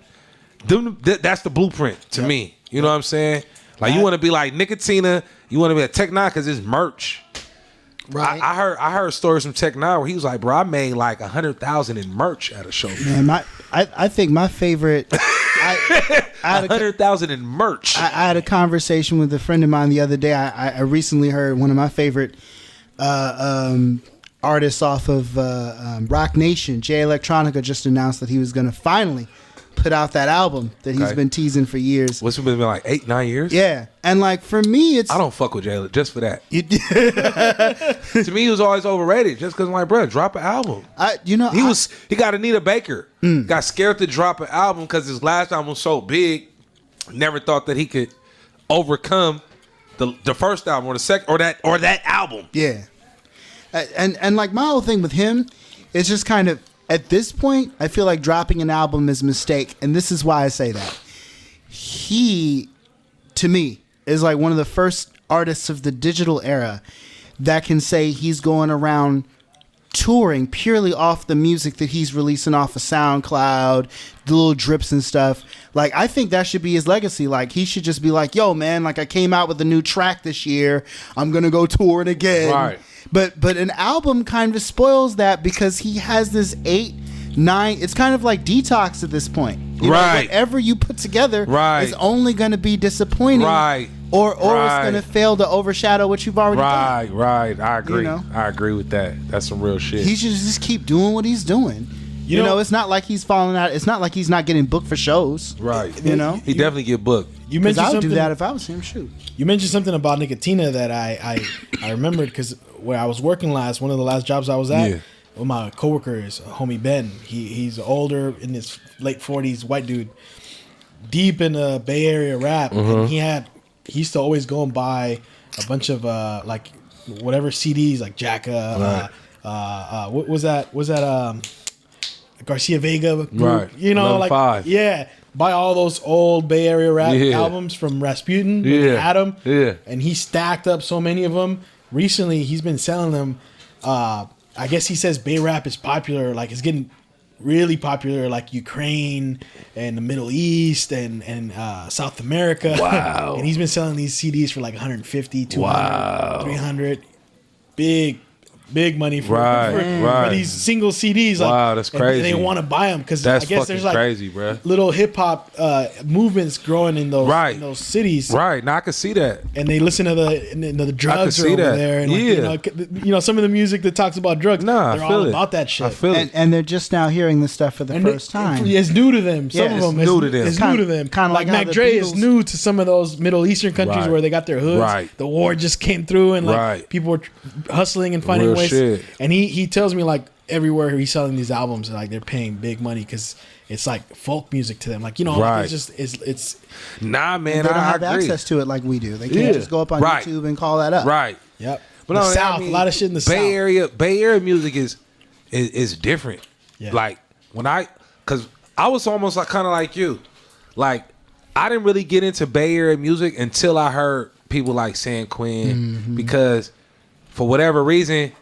[SPEAKER 3] That's the blueprint to me. You know what I'm saying? Like you want to be like Nicotina, you want to be a Tech Nine because it's merch. Right. I heard stories from Tech Nine where he was like, bro, I made like 100,000 in merch at a show.
[SPEAKER 4] Man, I think my favorite. I had
[SPEAKER 3] 100,000 in merch.
[SPEAKER 4] I had a conversation with a friend of mine the other day. I recently heard one of my favorite artists off of Rock Nation, Jay Electronica, just announced that he was going to finally put out that album that he's been teasing for years.
[SPEAKER 3] What's it been like 8-9 years?
[SPEAKER 4] Yeah, and like for me, it's
[SPEAKER 3] I don't fuck with Jay just for that. To me, he was always overrated just because I'm like, bro, drop an album. He got Anita Baker. Got scared to drop an album because his last album was so big. Never thought that he could overcome the first album or the second or that album.
[SPEAKER 4] Yeah, and like my whole thing with him is just kind of. At this point, I feel like dropping an album is a mistake, and this is why I say that. He, to me, is like one of the first artists of the digital era that can say he's going around touring purely off the music that he's releasing off of SoundCloud, the little drips and stuff. Like, I think that should be his legacy. Like, he should just be like, yo, man, like I came out with a new track this year. I'm going to go tour it again.
[SPEAKER 3] Right.
[SPEAKER 4] But an album kind of spoils that because he has this 8, 9. It's kind of like Detox at this point. You know, whatever you put together is only going to be disappointing.
[SPEAKER 3] Right.
[SPEAKER 4] Or it's going to fail to overshadow what you've already done.
[SPEAKER 3] Right. I agree. I agree with that. That's some real shit.
[SPEAKER 4] He should just keep doing what he's doing. You know, it's not like he's falling out. It's not like he's not getting booked for shows.
[SPEAKER 3] Right.
[SPEAKER 4] You know?
[SPEAKER 3] He definitely get booked.
[SPEAKER 2] You mentioned
[SPEAKER 4] I would
[SPEAKER 2] something,
[SPEAKER 4] do that if I was him. Shoot.
[SPEAKER 2] You mentioned something about Nicotina that I remembered because where I was working last, one of the last jobs I was at, with my coworker is homie Ben. He's older, in his late 40s, white dude, deep in the Bay Area rap. And he used to always go and buy a bunch of like whatever CDs, like Jacka, what was that? Garcia Vega group,
[SPEAKER 3] right?
[SPEAKER 2] You know,
[SPEAKER 3] 11-5.
[SPEAKER 2] Like buy all those old Bay Area rap albums from Rasputin, Adam, and he stacked up so many of them. Recently, he's been selling them. I guess he says Bay rap is popular, like it's getting really popular, like Ukraine and the Middle East and South America. Wow! And he's been selling these CDs for like 150, 200, 300. Big money for these single CDs. Like,
[SPEAKER 3] wow, that's crazy.
[SPEAKER 2] And they want to buy them because I guess there's like
[SPEAKER 3] crazy, bro.
[SPEAKER 2] Little hip hop movements growing in those cities.
[SPEAKER 3] Right, now I can see that.
[SPEAKER 2] And they listen to the drugs are over there, and you know some of the music that talks about drugs. They're all about that shit.
[SPEAKER 3] I feel it.
[SPEAKER 4] And they're just now hearing this stuff for the first time.
[SPEAKER 2] It's new to them. Some of them it's new to them.
[SPEAKER 4] Kind of
[SPEAKER 2] like Mac Dre is new to some of those Middle Eastern countries where they got their hoods.
[SPEAKER 3] Right.
[SPEAKER 2] The war just came through, and like people were hustling and finding ways.
[SPEAKER 3] Shit.
[SPEAKER 2] And he tells me like everywhere he's selling these albums, like they're paying big money because it's like folk music to them. Like, you know, like it's
[SPEAKER 3] nah, man.
[SPEAKER 4] They don't
[SPEAKER 3] I
[SPEAKER 4] have
[SPEAKER 3] agree.
[SPEAKER 4] access to it like we do. They can't just go up on YouTube and call that up.
[SPEAKER 3] Right.
[SPEAKER 2] Yep.
[SPEAKER 3] But
[SPEAKER 2] the South, a lot of shit in the South.
[SPEAKER 3] Bay Area music is different.
[SPEAKER 2] Yeah.
[SPEAKER 3] Like because I was almost like kind of like you. Like I didn't really get into Bay Area music until I heard people like San Quinn because for whatever reason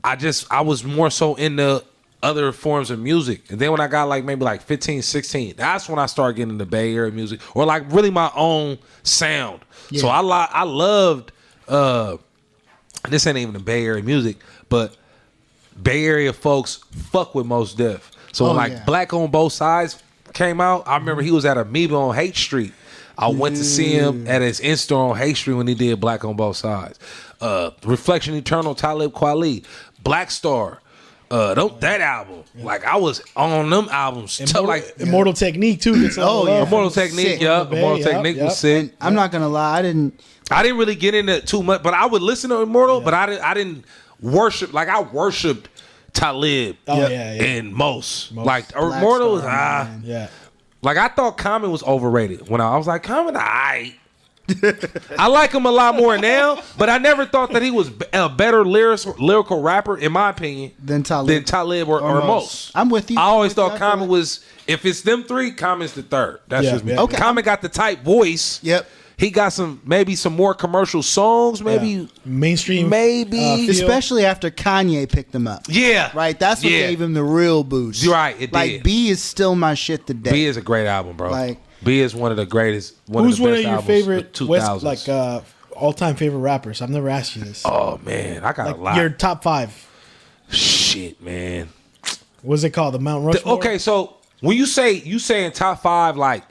[SPEAKER 3] I was more so into other forms of music. And then when I got like maybe like 15, 16, that's when I started getting into Bay Area music or like really my own sound. Yeah. So I loved this ain't even the Bay Area music, but Bay Area folks fuck with Mos Def. So when Black on Both Sides came out, I remember he was at Amoeba on Haight Street. I went to see him at his in-store on Haight Street when he did Black on Both Sides. Reflection Eternal, Talib Kweli, Black Star, that album. Like I was on them albums.
[SPEAKER 2] Immortal Technique too.
[SPEAKER 3] Immortal Technique. Immortal Technique was sick.
[SPEAKER 4] And I'm not gonna lie, I didn't
[SPEAKER 3] really get into it too much, but I would listen to Immortal, but I didn't worship. Like I worshipped Talib.
[SPEAKER 2] Oh
[SPEAKER 4] Yep.
[SPEAKER 2] yeah.
[SPEAKER 3] And Most. Like
[SPEAKER 4] Black
[SPEAKER 3] Immortal was
[SPEAKER 4] Star, man.
[SPEAKER 2] Yeah.
[SPEAKER 3] like I thought Common was overrated when I was like Common. I like him a lot more now, but I never thought that he was a better lyrical rapper, in my opinion,
[SPEAKER 4] Than Talib
[SPEAKER 3] or Most.
[SPEAKER 4] I'm with you.
[SPEAKER 3] I always
[SPEAKER 4] I'm with you.
[SPEAKER 3] thought Common was, if it's them three, Common's the third. That's
[SPEAKER 2] Yeah,
[SPEAKER 3] just me.
[SPEAKER 2] yeah.
[SPEAKER 4] Okay.
[SPEAKER 3] Common got the type voice.
[SPEAKER 4] Yep.
[SPEAKER 3] He got maybe some more commercial songs, maybe.
[SPEAKER 2] Yeah. Mainstream.
[SPEAKER 3] Maybe.
[SPEAKER 2] feel.
[SPEAKER 4] Especially after Kanye picked him up.
[SPEAKER 3] Yeah.
[SPEAKER 4] Right? That's what
[SPEAKER 3] Yeah.
[SPEAKER 4] gave him the real boost.
[SPEAKER 3] You're right, it
[SPEAKER 4] like
[SPEAKER 3] did.
[SPEAKER 4] B is still my shit today.
[SPEAKER 3] B is a great album, bro.
[SPEAKER 4] Like-
[SPEAKER 3] B is one of the greatest.
[SPEAKER 2] Who's
[SPEAKER 3] of the
[SPEAKER 2] one
[SPEAKER 3] best
[SPEAKER 2] of your
[SPEAKER 3] albums
[SPEAKER 2] favorite
[SPEAKER 3] 2000s.
[SPEAKER 2] all-time favorite rappers? I've never asked you this.
[SPEAKER 3] Oh man, I got a lot.
[SPEAKER 2] Like your top 5.
[SPEAKER 3] Shit, man.
[SPEAKER 2] What's it called? The Mount Rushmore.
[SPEAKER 3] Okay, so when you saying top 5, like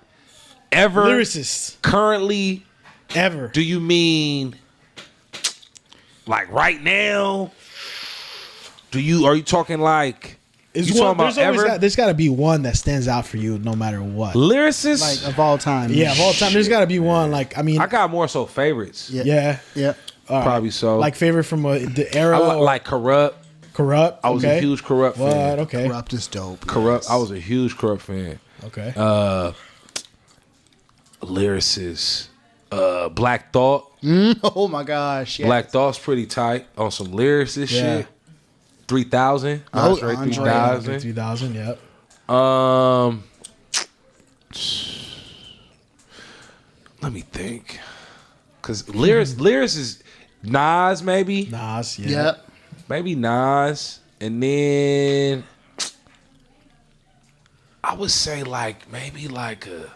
[SPEAKER 3] ever,
[SPEAKER 2] Lyricists
[SPEAKER 3] currently,
[SPEAKER 2] ever.
[SPEAKER 3] do you mean like right now? Are you talking like?
[SPEAKER 2] Is
[SPEAKER 3] You
[SPEAKER 2] one,
[SPEAKER 3] talking about ever?
[SPEAKER 2] there's got to be one that stands out for you no matter what.
[SPEAKER 3] Lyricists?
[SPEAKER 4] Like of all time.
[SPEAKER 2] Yeah, of all time, there's got to be one. Like I mean,
[SPEAKER 3] I got more so favorites.
[SPEAKER 4] Yeah.
[SPEAKER 2] yeah,
[SPEAKER 4] Yeah.
[SPEAKER 2] all right.
[SPEAKER 3] Probably so.
[SPEAKER 2] Like favorite from the era,
[SPEAKER 3] I
[SPEAKER 2] or
[SPEAKER 3] like Corrupt.
[SPEAKER 2] Corrupt.
[SPEAKER 3] I was a huge Corrupt
[SPEAKER 2] What?
[SPEAKER 3] fan.
[SPEAKER 2] Okay.
[SPEAKER 4] Corrupt is dope.
[SPEAKER 3] Corrupt.
[SPEAKER 4] yes.
[SPEAKER 3] I was a huge Corrupt fan.
[SPEAKER 2] Okay.
[SPEAKER 3] Lyricists. Black Thought.
[SPEAKER 4] Oh my gosh. Yeah.
[SPEAKER 3] Black Thought's pretty tight on some lyricist
[SPEAKER 2] Yeah.
[SPEAKER 3] shit. 3000.
[SPEAKER 4] Oh,
[SPEAKER 3] Andre
[SPEAKER 4] Andre.
[SPEAKER 3] 3000.
[SPEAKER 2] 3000. Yep.
[SPEAKER 3] Let me think. Cause lyrics is Nas maybe.
[SPEAKER 2] Nas. Yeah.
[SPEAKER 4] Yep.
[SPEAKER 3] Maybe Nas. And then I would say like maybe like a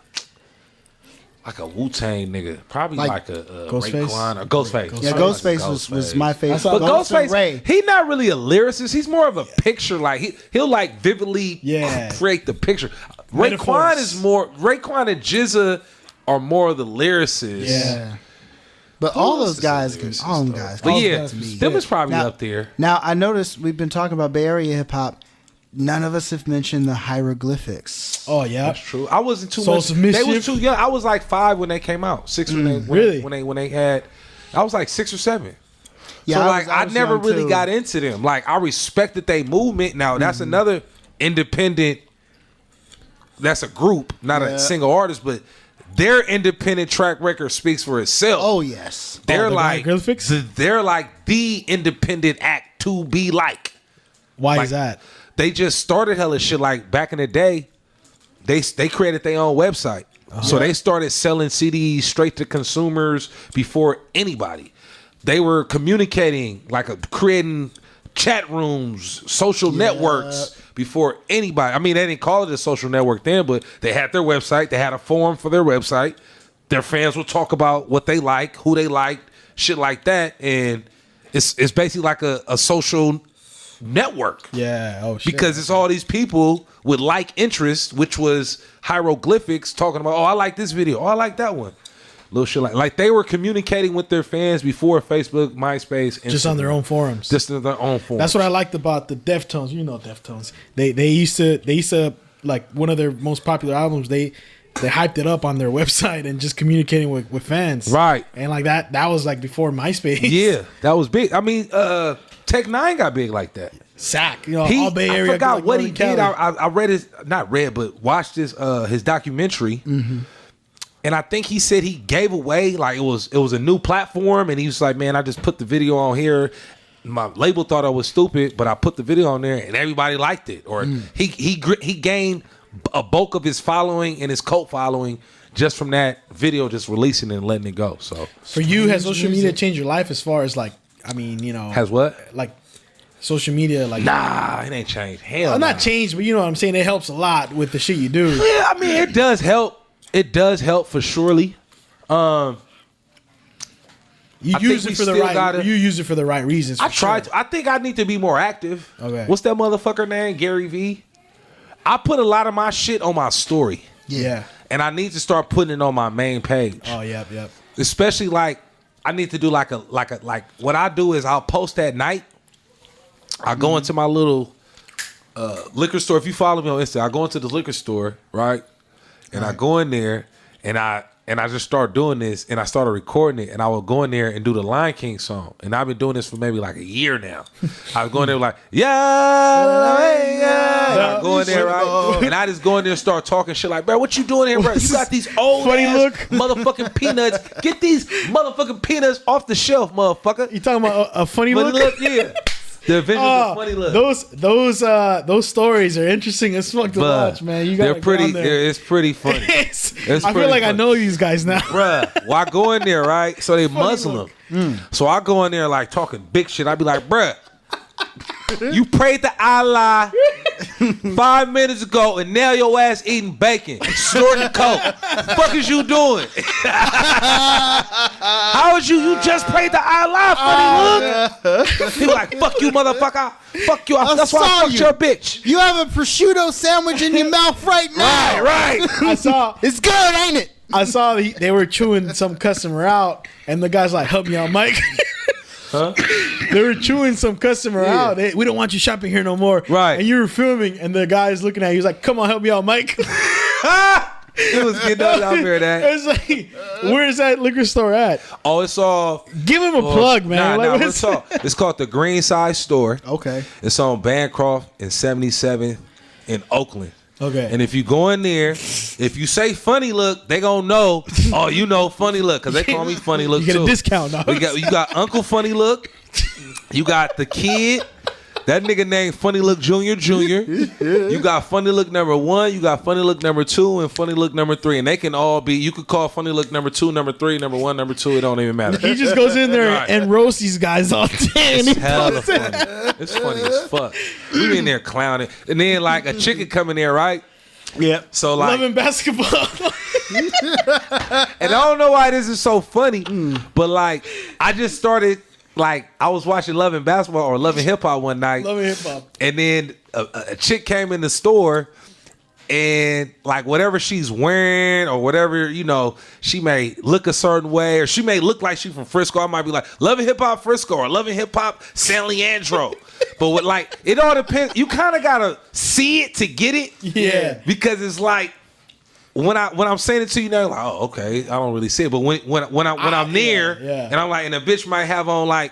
[SPEAKER 3] Wu-Tang nigga. Probably
[SPEAKER 4] Like
[SPEAKER 3] like a
[SPEAKER 2] Ghostface?
[SPEAKER 3] Raekwon or Ghostface.
[SPEAKER 4] Yeah,
[SPEAKER 3] Something
[SPEAKER 4] Ghostface
[SPEAKER 3] like
[SPEAKER 4] was my favorite.
[SPEAKER 3] But
[SPEAKER 4] Ghostface
[SPEAKER 3] Ghostface, he not really a lyricist. He's more of a picture. Like he'll like vividly
[SPEAKER 2] Yeah.
[SPEAKER 3] create the picture.
[SPEAKER 2] Metaphors.
[SPEAKER 3] Raekwon and GZA are more of the lyricists.
[SPEAKER 2] Yeah.
[SPEAKER 4] But all those guys can.
[SPEAKER 3] lyricist,
[SPEAKER 4] All them
[SPEAKER 3] though.
[SPEAKER 4] guys.
[SPEAKER 3] But
[SPEAKER 2] All
[SPEAKER 3] yeah,
[SPEAKER 2] guys can
[SPEAKER 3] them
[SPEAKER 2] spit.
[SPEAKER 3] is probably
[SPEAKER 4] Now-
[SPEAKER 3] up there.
[SPEAKER 4] Now I noticed we've been talking about Bay Area hip hop. None of us have mentioned the hieroglyphics.
[SPEAKER 2] Oh yeah.
[SPEAKER 3] That's true. I wasn't too
[SPEAKER 2] Souls
[SPEAKER 3] much.
[SPEAKER 2] of
[SPEAKER 3] They
[SPEAKER 2] Mischief?
[SPEAKER 3] was too young. I was like 5 when they came out. 6
[SPEAKER 2] Really?
[SPEAKER 3] when they had. I was like 6 or 7.
[SPEAKER 4] Yeah,
[SPEAKER 3] So
[SPEAKER 4] I
[SPEAKER 3] like
[SPEAKER 4] was-
[SPEAKER 3] I
[SPEAKER 4] was
[SPEAKER 3] never
[SPEAKER 4] young,
[SPEAKER 3] really
[SPEAKER 4] too.
[SPEAKER 3] got into them. Like I respected their movement. Now that's another independent. That's a group, not
[SPEAKER 4] Yeah.
[SPEAKER 3] a single artist, but their independent track record speaks for itself.
[SPEAKER 4] Oh yes.
[SPEAKER 3] they're
[SPEAKER 2] the
[SPEAKER 3] like
[SPEAKER 2] hieroglyphics?
[SPEAKER 3] they're like the independent act to be like.
[SPEAKER 2] Why
[SPEAKER 3] Like,
[SPEAKER 2] is that?
[SPEAKER 3] They just started hella shit like back in the day. They created their own website. So they started selling CDs straight to consumers before anybody. They were communicating creating chat rooms, social networks before anybody. I mean, they didn't call it a social network then, but they had their website. They had a forum for their website. Their fans would talk about what they like, who they liked, shit like that. And it's basically like a social network.
[SPEAKER 2] Yeah. Oh shit.
[SPEAKER 3] Because it's all these people with like interests, which was hieroglyphics, talking about, oh, I like this video, oh, I like that one. Little shit like they were communicating with their fans before Facebook, MySpace,
[SPEAKER 2] just on
[SPEAKER 3] Instagram.
[SPEAKER 2] their own forums.
[SPEAKER 3] Just on their own forums.
[SPEAKER 2] That's what I liked about the Deftones. You know Deftones. They used to like one of their most popular albums. They hyped it up on their website and just communicating with fans.
[SPEAKER 3] Right.
[SPEAKER 2] And like that was like before MySpace.
[SPEAKER 3] Yeah, that was big. I mean, Tech Nine got big like that.
[SPEAKER 2] Sack. You know, all Bay Area.
[SPEAKER 3] I forgot
[SPEAKER 2] like
[SPEAKER 3] what he
[SPEAKER 2] Northern
[SPEAKER 3] did.
[SPEAKER 2] Cali.
[SPEAKER 3] I read his, not read, but watched his documentary. And I think he said he gave away, like it was a new platform, and he was like, man, I just put the video on here. My label thought I was stupid, but I put the video on there, and everybody liked it. Or he gained a bulk of his following and his cult following just from that video, just releasing it and letting it go. So
[SPEAKER 2] For you, has social media changed your life as far as like, I mean, you know,
[SPEAKER 3] has what?
[SPEAKER 2] like social media, like
[SPEAKER 3] Nah, it ain't changed. Hell,
[SPEAKER 2] not
[SPEAKER 3] nah.
[SPEAKER 2] changed, but you know what I'm saying. It helps a lot with the shit you do.
[SPEAKER 3] Yeah, I mean, it does help. It does help for surely.
[SPEAKER 2] You
[SPEAKER 3] I
[SPEAKER 2] use
[SPEAKER 3] think
[SPEAKER 2] it for
[SPEAKER 3] we
[SPEAKER 2] the
[SPEAKER 3] still
[SPEAKER 2] right.
[SPEAKER 3] gotta-
[SPEAKER 2] You use it for the right reasons.
[SPEAKER 3] I
[SPEAKER 2] for
[SPEAKER 3] tried
[SPEAKER 2] sure.
[SPEAKER 3] to. I think I need to be more active.
[SPEAKER 2] Okay.
[SPEAKER 3] What's that motherfucker name? Gary V. I put a lot of my shit on my story,
[SPEAKER 2] Yeah.
[SPEAKER 3] and I need to start putting it on my main page.
[SPEAKER 2] Oh, yep.
[SPEAKER 3] Especially like I need to do like what I do is I'll post at night. I go into my little liquor store. If you follow me on Insta, I go into the liquor store, right? And I go in there and I And I just started doing this, and I started recording it, and I would go in there and do the Lion King song. And I've been doing this for maybe like a year now. I was going there like, yeah. Go in there, right? And I just go in there and start talking shit like, bro, what you doing here, bro? You got these old
[SPEAKER 2] Funny
[SPEAKER 3] ass
[SPEAKER 2] look.
[SPEAKER 3] motherfucking peanuts. Get these motherfucking peanuts off the shelf, motherfucker.
[SPEAKER 2] You talking about a funny
[SPEAKER 3] Funny
[SPEAKER 2] look?
[SPEAKER 3] look, yeah. The Avengers of Funny Look.
[SPEAKER 2] Those stories are interesting as fuck to watch, man. You gotta
[SPEAKER 3] they're pretty.
[SPEAKER 2] get on there.
[SPEAKER 3] It's pretty funny.
[SPEAKER 2] I feel
[SPEAKER 3] pretty
[SPEAKER 2] like I
[SPEAKER 3] funny.
[SPEAKER 2] know these guys now.
[SPEAKER 3] Bruh, well, I go in there, right? So they Muslim. So I go in there like talking big shit. I be like, bruh, you prayed to Allah 5 minutes ago and now your ass eating bacon, snorting coke. Fuck is you doing? How is you just prayed to Allah, funny look? He like, fuck you, motherfucker. Fuck you. That's why I fucked your bitch.
[SPEAKER 4] You have a prosciutto sandwich in your mouth right now.
[SPEAKER 3] Right.
[SPEAKER 2] I saw
[SPEAKER 4] It's good, ain't it?
[SPEAKER 2] I saw they were chewing some customer out, and the guy's like, "Help me out, Mike."
[SPEAKER 3] Huh?
[SPEAKER 2] They were chewing some customer out. We don't want you shopping here no more.
[SPEAKER 3] Right.
[SPEAKER 2] And you were filming, and the guy's looking at you. He's like, "Come on, help me out, Mike."
[SPEAKER 3] It was getting out there that.
[SPEAKER 2] It's like, where's that liquor store at?
[SPEAKER 3] Oh, it's all.
[SPEAKER 2] Give him a plug, man. Like, what is
[SPEAKER 3] it's called the Green Side Store.
[SPEAKER 2] Okay.
[SPEAKER 3] It's on Bancroft and 77th in Oakland.
[SPEAKER 2] Okay.
[SPEAKER 3] And if you go in there, if you say funny look, they gonna know. Oh, you know funny look because they call me funny look
[SPEAKER 2] You get
[SPEAKER 3] too.
[SPEAKER 2] a discount, dog.
[SPEAKER 3] You got Uncle Funny Look. You got the kid. That nigga named Funny Look Junior. You got Funny Look number 1. You got Funny Look number 2 and Funny Look number 3, and they can all be. You could call Funny Look number 2, number 3, number 1, number 2. It don't even matter.
[SPEAKER 2] He just goes in there
[SPEAKER 3] Right.
[SPEAKER 2] and roasts these guys all day. And
[SPEAKER 3] It's
[SPEAKER 2] he
[SPEAKER 3] hella
[SPEAKER 2] posts it.
[SPEAKER 3] funny. It's funny as fuck. We in there clowning, and then like a chicken come in there, right?
[SPEAKER 2] Yep.
[SPEAKER 3] So like,
[SPEAKER 2] Loving basketball.
[SPEAKER 3] and I don't know why this is so funny, but like I just started. Like I was watching Loving Basketball or Loving Hip Hop one night,
[SPEAKER 2] Loving hip hop.
[SPEAKER 3] and then a chick came in the store, and like whatever she's wearing or whatever, you know, she may look a certain way, or she may look like she's from Frisco. I might be like Loving Hip Hop Frisco or Loving Hip Hop San Leandro, but what, like it all depends. You kind of gotta see it to get it,
[SPEAKER 2] Yeah.
[SPEAKER 3] because it's like. When I'm saying it to you now, like, oh, okay, I don't really see it. But when I'm near,
[SPEAKER 2] yeah.
[SPEAKER 3] and I'm like, and a bitch might have on like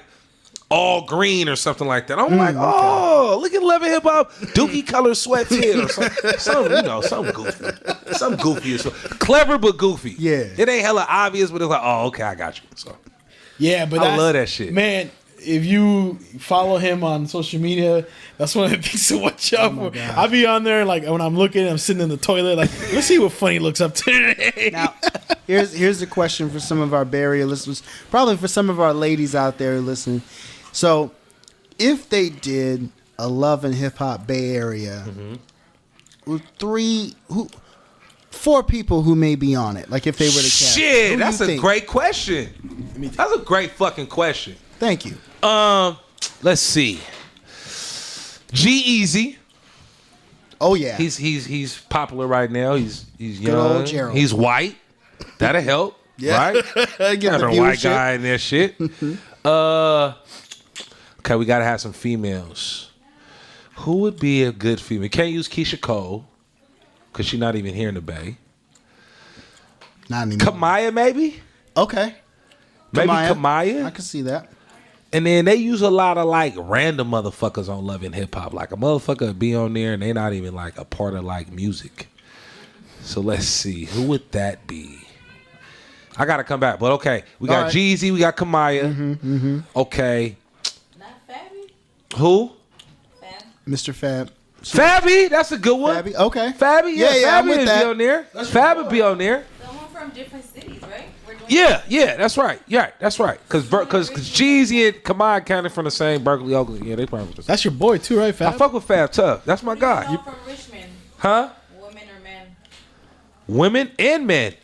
[SPEAKER 3] all green or something like that. I'm like, oh, look at Loving Hip Hop, Dookie color sweatpant or something, you know, something goofy as well. Clever but goofy.
[SPEAKER 4] Yeah.
[SPEAKER 3] It ain't hella obvious, but it's like, oh, okay, I got you. So
[SPEAKER 2] Yeah, but
[SPEAKER 3] I love that shit.
[SPEAKER 2] Man, if you follow him on social media, that's one of the things to watch out for. I be on there like when I'm looking, I'm sitting in the toilet, like, let's see what Funny looks up to today.
[SPEAKER 4] Now, here's a question for some of our Bay Area listeners, probably for some of our ladies out there listening. So, if they did a Love and Hip Hop Bay Area, with 4 people who may be on it, like if they were to cast, who
[SPEAKER 3] shit,
[SPEAKER 4] do
[SPEAKER 3] that's
[SPEAKER 4] you
[SPEAKER 3] a
[SPEAKER 4] think?
[SPEAKER 3] great question. That's a great fucking question.
[SPEAKER 4] Thank you.
[SPEAKER 3] Let's see. G-Eazy.
[SPEAKER 4] Oh yeah,
[SPEAKER 3] He's popular right now. He's
[SPEAKER 4] Good old
[SPEAKER 3] young.
[SPEAKER 4] Gerald.
[SPEAKER 3] He's white. That'll help.
[SPEAKER 4] Yeah.
[SPEAKER 3] Right?
[SPEAKER 4] Get
[SPEAKER 3] Got
[SPEAKER 4] the
[SPEAKER 3] a white
[SPEAKER 4] viewership.
[SPEAKER 3] guy in there shit. Okay, we gotta have some females. Who would be a good female? Can't use Keisha Cole, because she's not even here in the Bay.
[SPEAKER 4] Not anymore.
[SPEAKER 3] Kamaya, maybe?
[SPEAKER 4] Okay.
[SPEAKER 3] Maybe Kamaya.
[SPEAKER 4] I can see that.
[SPEAKER 3] And then they use a lot of like random motherfuckers on Love and Hip Hop. Like a motherfucker would be on there and they not even like a part of like music. So let's see. Who would that be? I gotta come back. But okay. We got
[SPEAKER 4] right.
[SPEAKER 3] Jeezy, we got Kamaya. Okay.
[SPEAKER 6] Not Fabby?
[SPEAKER 3] Who?
[SPEAKER 6] Fab?
[SPEAKER 4] Mr. Fab.
[SPEAKER 3] Fabby, that's a good one.
[SPEAKER 4] Fabby. Okay.
[SPEAKER 3] Fabby, yeah,
[SPEAKER 4] I'm
[SPEAKER 3] Fabby
[SPEAKER 4] with
[SPEAKER 3] would
[SPEAKER 4] that.
[SPEAKER 3] be on there. Fab would be on there.
[SPEAKER 6] Someone from different cities, right? We're doing
[SPEAKER 3] Yeah, that's right. Yeah, that's right. Because Jeezy and Kamaya counted from the same Berkeley, Oakland. Yeah, they probably.
[SPEAKER 2] That's your boy too, right, Fab?
[SPEAKER 3] I fuck with Fab tough. That's my
[SPEAKER 6] Who
[SPEAKER 3] guy.
[SPEAKER 6] you know from Richmond?
[SPEAKER 3] Huh?
[SPEAKER 6] Women or men?
[SPEAKER 3] Women and men.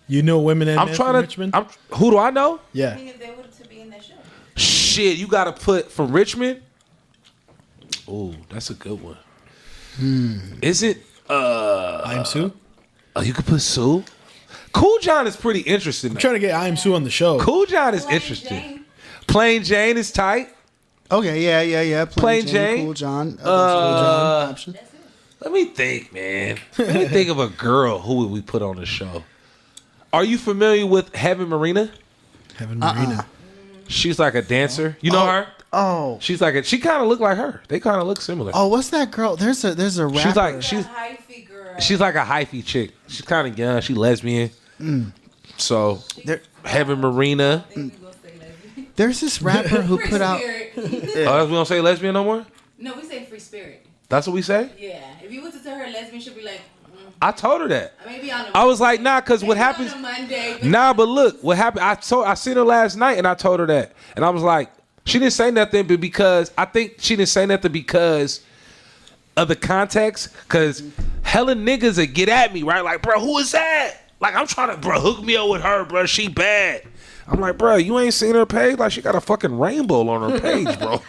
[SPEAKER 2] You know women and
[SPEAKER 3] I'm
[SPEAKER 2] men
[SPEAKER 3] trying
[SPEAKER 2] from
[SPEAKER 3] to.
[SPEAKER 2] Richmond?
[SPEAKER 3] Who do I know?
[SPEAKER 6] I
[SPEAKER 2] Yeah.
[SPEAKER 6] think if they were to be in that show.
[SPEAKER 3] Shit, you got to put from Richmond. Ooh, that's a good one. Is it?
[SPEAKER 2] I am Sue.
[SPEAKER 3] You could put Sue. Cool John is pretty interesting.
[SPEAKER 2] I'm trying to get I am Sue on the show.
[SPEAKER 3] Cool John is
[SPEAKER 6] Plain
[SPEAKER 3] interesting.
[SPEAKER 6] Jane.
[SPEAKER 3] Plain Jane is tight.
[SPEAKER 4] Okay. Yeah.
[SPEAKER 3] Plain Jane.
[SPEAKER 4] Cool John.
[SPEAKER 3] Uh,
[SPEAKER 4] Cool John option.
[SPEAKER 3] Let me think, man. Let me think of a girl. Who would we put on the show? Are you familiar with Heaven Marina?
[SPEAKER 2] Heaven Marina.
[SPEAKER 3] She's like a dancer. You know her?
[SPEAKER 4] Oh.
[SPEAKER 3] She kind of look like her. They kind of look similar.
[SPEAKER 4] Oh, what's that girl? There's a rapper.
[SPEAKER 3] She's
[SPEAKER 6] Hyphy girl.
[SPEAKER 3] she's like a hyphy chick. She's kind of young. She lesbian. So Heaven Marina.
[SPEAKER 4] There's this rapper who
[SPEAKER 6] Free
[SPEAKER 4] put out.
[SPEAKER 6] spirit.
[SPEAKER 3] Oh, we don't say lesbian no more.
[SPEAKER 6] No, we say free spirit.
[SPEAKER 3] That's what we say.
[SPEAKER 6] Yeah. If you were to tell her lesbian, she'll be like,
[SPEAKER 3] I told her that.
[SPEAKER 6] maybe on a
[SPEAKER 3] I was like, nah, because what
[SPEAKER 6] maybe on
[SPEAKER 3] happens.
[SPEAKER 6] a Monday.
[SPEAKER 3] Nah, but look, what happened? I seen her last night, and I told her that, and I was like, she didn't say nothing, but because I think she didn't say nothing because of the context, because hella niggas would get at me, right? Like, bro, who is that? Like, I'm trying to, bro, hook me up with her, bro. She bad. I'm like, bro, you ain't seen her page? Like, she got a fucking rainbow on her page, bro.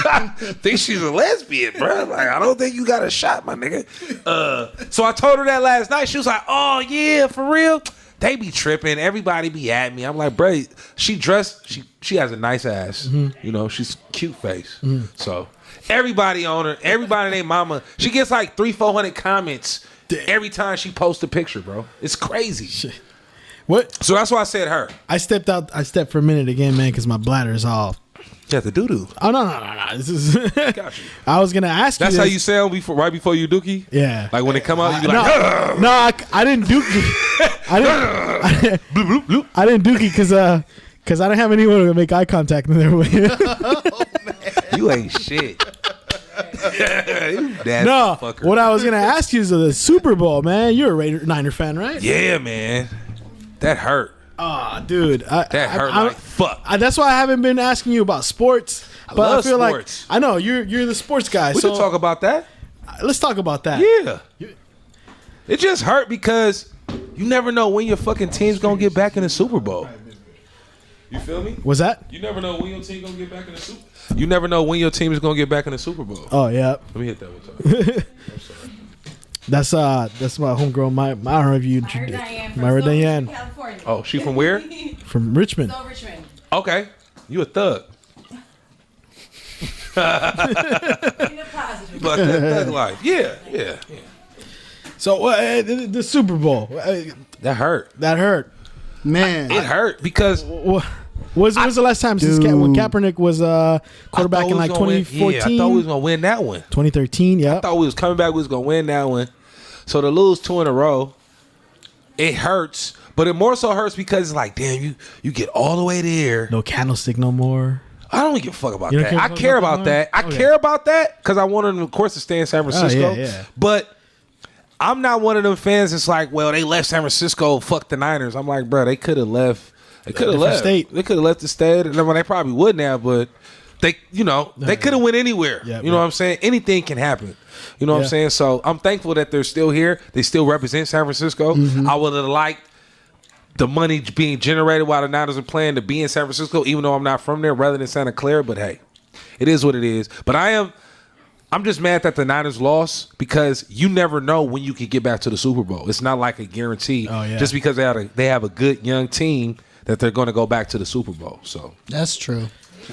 [SPEAKER 3] I think she's a lesbian, bro. Like, I don't think you got a shot, my nigga. So I told her that last night. She was like, oh, yeah, for real? They be tripping. Everybody be at me. I'm like, bro, she dressed. She has a nice ass. You know, she's cute face. So everybody on her, everybody named mama. She gets like 300-400 comments every time she posts a picture, bro. It's crazy.
[SPEAKER 2] What?
[SPEAKER 3] So that's why I said her.
[SPEAKER 2] I stepped for a minute again, man, because my bladder is off.
[SPEAKER 3] Yeah, the doo-doo.
[SPEAKER 2] Oh, no. This is.
[SPEAKER 3] Got you.
[SPEAKER 2] I was going to ask you.
[SPEAKER 3] That's how you sound right before you dookie?
[SPEAKER 2] Yeah.
[SPEAKER 3] Like when it come out, you be like,
[SPEAKER 2] no, I didn't dookie. I didn't dookie because I don't have anyone to make eye contact in there with.
[SPEAKER 3] you ain't shit.
[SPEAKER 2] No,
[SPEAKER 3] fucker.
[SPEAKER 2] what I was going to ask you is the Super Bowl, man. You're a Niner fan, right?
[SPEAKER 3] Yeah, man. That hurt.
[SPEAKER 2] Oh, dude.
[SPEAKER 3] That hurt like fuck.
[SPEAKER 2] That's why I haven't been asking you about sports. But I
[SPEAKER 3] love
[SPEAKER 2] feel
[SPEAKER 3] sports.
[SPEAKER 2] like I know you're the sports guy.
[SPEAKER 3] We
[SPEAKER 2] so
[SPEAKER 3] can talk about that.
[SPEAKER 2] Let's talk about that.
[SPEAKER 3] Yeah. It just hurt because you never know when your fucking team's going to get back in the Super Bowl. You feel me?
[SPEAKER 2] Was that?
[SPEAKER 3] You never know when your team going to get back in the Super Bowl. You never know when your team is going to get back in the Super Bowl.
[SPEAKER 2] Oh, yeah.
[SPEAKER 3] Let me hit that one time. I'm sorry.
[SPEAKER 2] That's my homegirl. I don't know if you introduced Myra Diane.
[SPEAKER 6] California.
[SPEAKER 3] Oh, she from where?
[SPEAKER 2] From Richmond.
[SPEAKER 6] So Richmond.
[SPEAKER 3] Okay. You a thug.
[SPEAKER 6] In a positive.
[SPEAKER 3] But that thug life. Yeah.
[SPEAKER 2] So the Super Bowl
[SPEAKER 3] That hurt.
[SPEAKER 2] that hurt.
[SPEAKER 4] Man.
[SPEAKER 3] It hurt because
[SPEAKER 2] Was the last time since when Kaepernick was quarterback in like 2014?
[SPEAKER 3] I thought we was gonna win that one.
[SPEAKER 2] 2013. Yeah.
[SPEAKER 3] I thought we was coming back. We was gonna win that one. So to lose 2 in a row, it hurts. But it more so hurts because it's like, damn, you get all the way there.
[SPEAKER 2] No candlestick no more.
[SPEAKER 3] I don't give a fuck about
[SPEAKER 2] You don't
[SPEAKER 3] that. I care about that. I care about that because I wanted them, of course, to stay in San Francisco.
[SPEAKER 2] yeah.
[SPEAKER 3] But I'm not one of them fans that's like, well, they left San Francisco, fuck the Niners. I'm like, bro, they could have left. They could have left.
[SPEAKER 2] State.
[SPEAKER 3] They could have left the state. And they probably wouldn't have, but they could have went anywhere.
[SPEAKER 2] Yeah,
[SPEAKER 3] you know what I'm saying? Anything can happen. You know what I'm saying? So I'm thankful that they're still here. They still represent San Francisco. I would have liked the money being generated while the Niners are playing to be in San Francisco, even though I'm not from there, rather than Santa Clara. But hey, it is what it is. But I'm just mad that the Niners lost because you never know when you can get back to the Super Bowl. It's not like a guarantee.
[SPEAKER 2] Oh, yeah.
[SPEAKER 3] Just because they have a good young team that they're going to go back to the Super Bowl. So
[SPEAKER 4] That's true.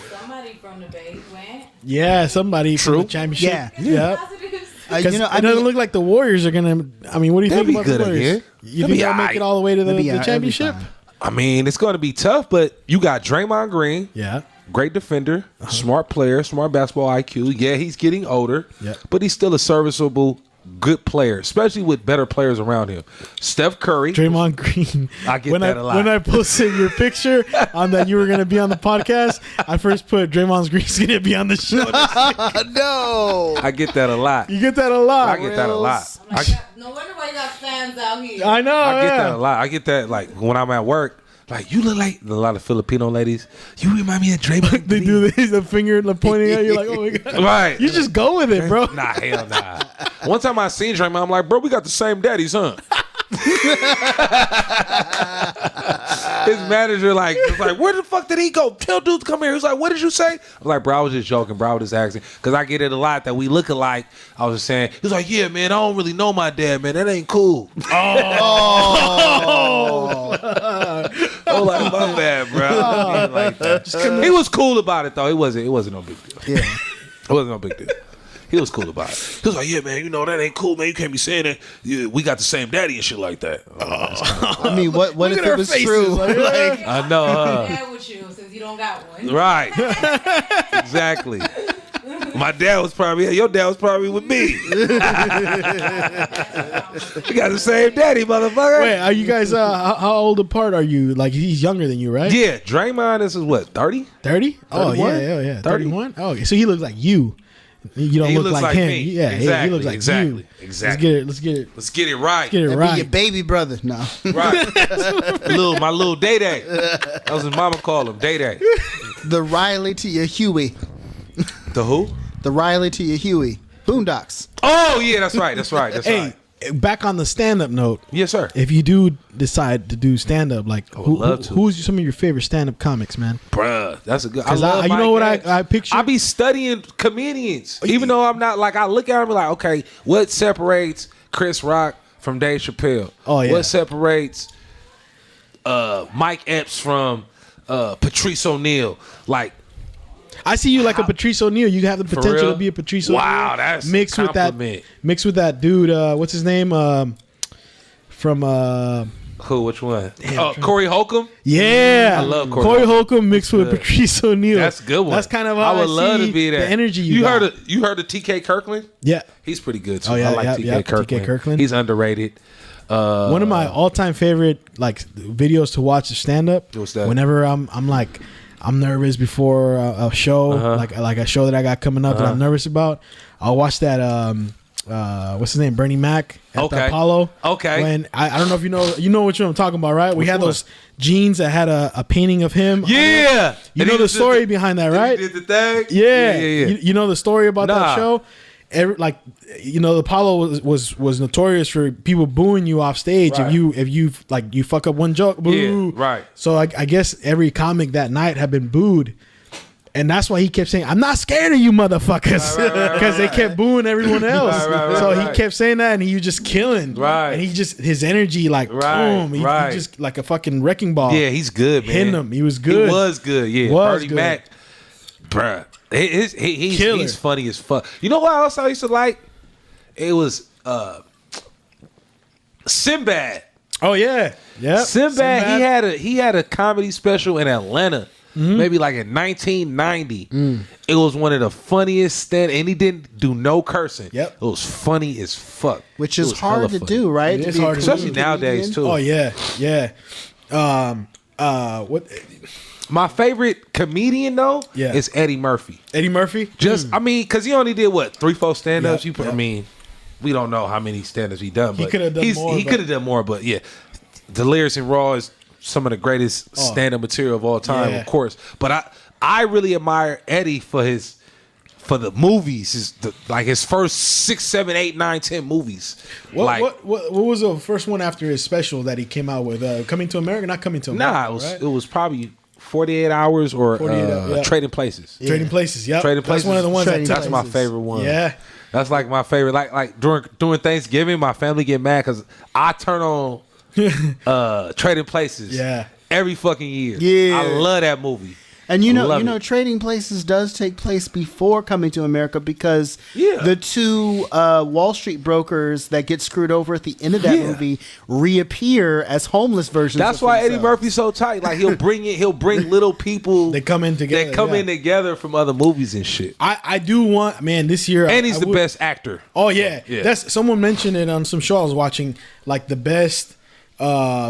[SPEAKER 6] Somebody from the Bay went.
[SPEAKER 2] Yeah, somebody from the championship.
[SPEAKER 4] Yeah.
[SPEAKER 6] Positives.
[SPEAKER 2] It doesn't look like the Warriors are gonna. I mean, what do you
[SPEAKER 3] They'll
[SPEAKER 2] think
[SPEAKER 3] be
[SPEAKER 2] about
[SPEAKER 3] good
[SPEAKER 2] the Warriors?
[SPEAKER 3] again.
[SPEAKER 2] You think they'll make it all the way to the championship?
[SPEAKER 3] I mean, it's going to be tough, but you got Draymond Green.
[SPEAKER 2] Yeah.
[SPEAKER 3] Great defender, smart player, smart basketball IQ. Yeah, he's getting older, but he's still a serviceable, good player, especially with better players around him. Steph Curry.
[SPEAKER 2] Draymond Green.
[SPEAKER 3] I get that a lot.
[SPEAKER 2] When I posted your picture on that you were going to be on the podcast, I first put Draymond Green's going to be on the show.
[SPEAKER 4] No.
[SPEAKER 3] I get that a lot.
[SPEAKER 2] You get that a lot.
[SPEAKER 3] I get that a lot.
[SPEAKER 6] Oh my God. No wonder why you got fans out here.
[SPEAKER 2] I know.
[SPEAKER 3] I get that a lot. I get that like when I'm at work. Like, you look like a lot of Filipino ladies. You remind me of Draymond.
[SPEAKER 2] They do this, the finger pointing at you like, oh my God.
[SPEAKER 3] Right.
[SPEAKER 2] You just go with it, bro.
[SPEAKER 3] Nah, hell nah. One time I seen Draymond, I'm like, bro, we got the same daddy, son. His manager was like, where the fuck did he go? Tell dude to come here. He was like, what did you say? I was like, bro, I was just joking, bro. I was just asking. Because I get it a lot that we look alike. I was just saying, he was like, yeah, man, I don't really know my dad, man. That ain't cool. Oh, like, my bad, bro. I didn't like that. He was cool about it, though. It wasn't no big deal.
[SPEAKER 4] Yeah.
[SPEAKER 3] It wasn't no big deal. He was cool about it. He was like, yeah, man, you know, that ain't cool, man. You can't be saying that. Yeah, we got the same daddy and shit like that.
[SPEAKER 4] I mean, what if it was true? Like,
[SPEAKER 3] I know.
[SPEAKER 6] Dad with you since you don't got one.
[SPEAKER 3] Right. Exactly. My dad was probably, your dad was probably with me. We got the same daddy, motherfucker.
[SPEAKER 2] Wait, are you guys, how old apart are you? Like, he's younger than you, right?
[SPEAKER 3] Yeah, Draymond, this is what, 30?
[SPEAKER 2] 30? Oh,
[SPEAKER 3] 31?
[SPEAKER 2] yeah. 31? Oh, okay. So he looks like you. You don't
[SPEAKER 3] He
[SPEAKER 2] look
[SPEAKER 3] looks
[SPEAKER 2] like him.
[SPEAKER 3] me.
[SPEAKER 2] Yeah,
[SPEAKER 3] Exactly,
[SPEAKER 2] he looks like
[SPEAKER 3] exactly,
[SPEAKER 2] you.
[SPEAKER 3] exactly.
[SPEAKER 2] Let's get it.
[SPEAKER 3] Let's get it right.
[SPEAKER 2] Get it
[SPEAKER 4] be
[SPEAKER 2] right.
[SPEAKER 4] your baby brother. No.
[SPEAKER 3] Right. My little Day-Day. That was his mama called him, Day-Day.
[SPEAKER 4] The Riley to your Huey.
[SPEAKER 3] The who?
[SPEAKER 4] The Riley to your Huey. Boondocks.
[SPEAKER 3] Oh, yeah, that's right.
[SPEAKER 2] Hey, back on the stand-up note.
[SPEAKER 3] Yes, sir.
[SPEAKER 2] If you do decide to do stand-up, like,
[SPEAKER 3] love to.
[SPEAKER 2] who's some of your favorite stand-up comics, man?
[SPEAKER 3] Bruh, that's a good.
[SPEAKER 2] Because
[SPEAKER 3] love
[SPEAKER 2] you know
[SPEAKER 3] Mike
[SPEAKER 2] what
[SPEAKER 3] Epps.
[SPEAKER 2] I picture?
[SPEAKER 3] I be studying comedians, even though I'm not like I look at them and be like, okay, what separates Chris Rock from Dave Chappelle?
[SPEAKER 2] Oh, yeah.
[SPEAKER 3] What separates Mike Epps from Patrice O'Neal? Like,
[SPEAKER 2] I see you like a Patrice O'Neal. You have the potential
[SPEAKER 3] real?
[SPEAKER 2] to be a Patrice O'Neal.
[SPEAKER 3] Wow, that's a
[SPEAKER 2] mixed with
[SPEAKER 3] compliment.
[SPEAKER 2] that dude. What's his name? From
[SPEAKER 3] who? Which one?
[SPEAKER 2] Damn,
[SPEAKER 3] Corey Holcomb.
[SPEAKER 2] Yeah,
[SPEAKER 3] I love Corey
[SPEAKER 2] Corey
[SPEAKER 3] Holcomb.
[SPEAKER 2] Holcomb mixed with
[SPEAKER 3] Good.
[SPEAKER 2] Patrice O'Neal.
[SPEAKER 3] That's a good one.
[SPEAKER 2] That's kind of
[SPEAKER 3] I
[SPEAKER 2] how
[SPEAKER 3] would love
[SPEAKER 2] see
[SPEAKER 3] to be there.
[SPEAKER 2] The energy
[SPEAKER 3] you
[SPEAKER 2] got.
[SPEAKER 3] heard of TK Kirkland?
[SPEAKER 2] Yeah,
[SPEAKER 3] He's pretty good too.
[SPEAKER 2] Oh, yeah,
[SPEAKER 3] I like
[SPEAKER 2] yeah,
[SPEAKER 3] TK
[SPEAKER 2] yeah,
[SPEAKER 3] Kirkland.
[SPEAKER 2] TK Kirkland.
[SPEAKER 3] He's underrated.
[SPEAKER 2] One of my all-time favorite like videos to watch is stand-up.
[SPEAKER 3] What's that?
[SPEAKER 2] Whenever I'm nervous before a show, like a show that I got coming up that I'm nervous about, I'll watch that. What's his name? Bernie Mac at the Apollo.
[SPEAKER 3] Okay.
[SPEAKER 2] When I don't know if you know what I'm talking about, right? We had those jeans that had a painting of him.
[SPEAKER 3] Yeah.
[SPEAKER 2] You know the story behind that, right?
[SPEAKER 3] He did the thing.
[SPEAKER 2] Yeah.
[SPEAKER 3] Yeah.
[SPEAKER 2] You know the story about that show? The Apollo was notorious for people booing you off stage
[SPEAKER 3] Right.
[SPEAKER 2] if you fuck up one joke. Boo.
[SPEAKER 3] Yeah, right.
[SPEAKER 2] So I guess every comic that night had been booed. And that's why he kept saying, "I'm not scared of you, motherfuckers," because they kept booing everyone else. So he kept saying that, and he was just killing.
[SPEAKER 3] Right.
[SPEAKER 2] And his energy, like boom, he just like a fucking wrecking ball.
[SPEAKER 3] Yeah, he's good, man.
[SPEAKER 2] Hitting him. He was good.
[SPEAKER 3] He was good. Yeah,
[SPEAKER 2] Was
[SPEAKER 3] Bernie
[SPEAKER 2] good.
[SPEAKER 3] Mac, bruh.
[SPEAKER 2] Killer.
[SPEAKER 3] He's funny as fuck. You know what else I used to like? It was Sinbad.
[SPEAKER 2] Oh yeah, yeah.
[SPEAKER 3] Sinbad. He had a comedy special in Atlanta. Maybe like in 1990. It was one of the funniest stand, and he didn't do no cursing.
[SPEAKER 2] Yep.
[SPEAKER 3] It was funny as fuck.
[SPEAKER 4] Which
[SPEAKER 3] It
[SPEAKER 4] is
[SPEAKER 3] was hella
[SPEAKER 4] hard to
[SPEAKER 3] funny.
[SPEAKER 4] do, right?
[SPEAKER 2] It
[SPEAKER 4] To
[SPEAKER 2] is
[SPEAKER 4] be a
[SPEAKER 2] hard to do.
[SPEAKER 3] Especially
[SPEAKER 4] comedian.
[SPEAKER 3] nowadays too.
[SPEAKER 2] Oh yeah. What?
[SPEAKER 3] My favorite comedian though
[SPEAKER 2] Yeah.
[SPEAKER 3] is Eddie Murphy.
[SPEAKER 2] Eddie Murphy.
[SPEAKER 3] I mean, because he only did what 3-4 stand-ups.
[SPEAKER 2] Yeah,
[SPEAKER 3] I mean, we don't know how many stand-ups he done.
[SPEAKER 2] He
[SPEAKER 3] But
[SPEAKER 2] could have done more,
[SPEAKER 3] He
[SPEAKER 2] but-
[SPEAKER 3] could have done more, but yeah, Delirious and Raw is some of the greatest stand-up material of all time,
[SPEAKER 2] Yeah.
[SPEAKER 3] of course. But I really admire Eddie for the movies. His first 6, 7, 8, 9, 10 movies.
[SPEAKER 2] What was the first one after his special that he came out with? Coming to America? Not Coming to America.
[SPEAKER 3] Nah,
[SPEAKER 2] right?
[SPEAKER 3] it was probably 48 Hours or
[SPEAKER 2] 48 Hours, yeah.
[SPEAKER 3] Trading Places.
[SPEAKER 2] Trading Places. Yep.
[SPEAKER 3] Trading Places.
[SPEAKER 2] That's one of the ones
[SPEAKER 4] Trading
[SPEAKER 2] that
[SPEAKER 3] That's my
[SPEAKER 4] Places.
[SPEAKER 3] favorite one.
[SPEAKER 2] Yeah.
[SPEAKER 3] That's like my favorite. Like during Thanksgiving, my family get mad because I turn on Trading Places.
[SPEAKER 2] Yeah.
[SPEAKER 3] Every fucking year.
[SPEAKER 4] Yeah.
[SPEAKER 3] I love that movie.
[SPEAKER 4] And
[SPEAKER 3] Love it.
[SPEAKER 4] Trading Places does take place before Coming to America because
[SPEAKER 3] Yeah.
[SPEAKER 4] the two Wall Street brokers that get screwed over at the end of that
[SPEAKER 3] Yeah.
[SPEAKER 4] movie reappear as homeless versions.
[SPEAKER 3] That's
[SPEAKER 4] of
[SPEAKER 3] why Eddie
[SPEAKER 4] themselves.
[SPEAKER 3] Murphy's so tight. Like he'll bring little people.
[SPEAKER 2] They come in together.
[SPEAKER 3] That come
[SPEAKER 2] yeah.
[SPEAKER 3] in together from other movies and shit.
[SPEAKER 2] I do want, man, this year.
[SPEAKER 3] And he's
[SPEAKER 2] I
[SPEAKER 3] the
[SPEAKER 2] would-
[SPEAKER 3] best actor.
[SPEAKER 2] Oh yeah.
[SPEAKER 3] Yeah.
[SPEAKER 2] That's someone mentioned it on some show I was watching. Like the best. It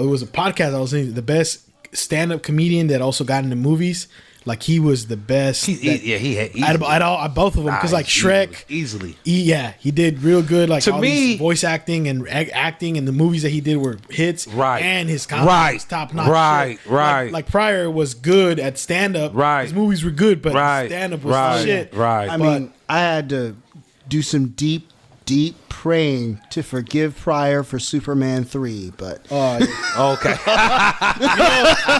[SPEAKER 2] was a podcast I was in. The best stand-up comedian that also got into movies. Like he was the best.
[SPEAKER 3] He had
[SPEAKER 2] at both of them because like Shrek.
[SPEAKER 3] easily.
[SPEAKER 2] He did real good. Like
[SPEAKER 3] To
[SPEAKER 2] all
[SPEAKER 3] me-
[SPEAKER 2] these voice acting and acting, and the movies that he did were hits.
[SPEAKER 3] Right.
[SPEAKER 2] and his comedy
[SPEAKER 3] Right.
[SPEAKER 2] was top notch.
[SPEAKER 3] Right.
[SPEAKER 2] shit.
[SPEAKER 3] Right.
[SPEAKER 2] Like Pryor was good at stand up.
[SPEAKER 3] Right.
[SPEAKER 2] his movies were good, but
[SPEAKER 3] Right.
[SPEAKER 2] stand up was
[SPEAKER 3] Right.
[SPEAKER 2] shit.
[SPEAKER 3] Right.
[SPEAKER 4] I mean, I had to do some deep praying to forgive Pryor for Superman 3, but
[SPEAKER 3] Okay.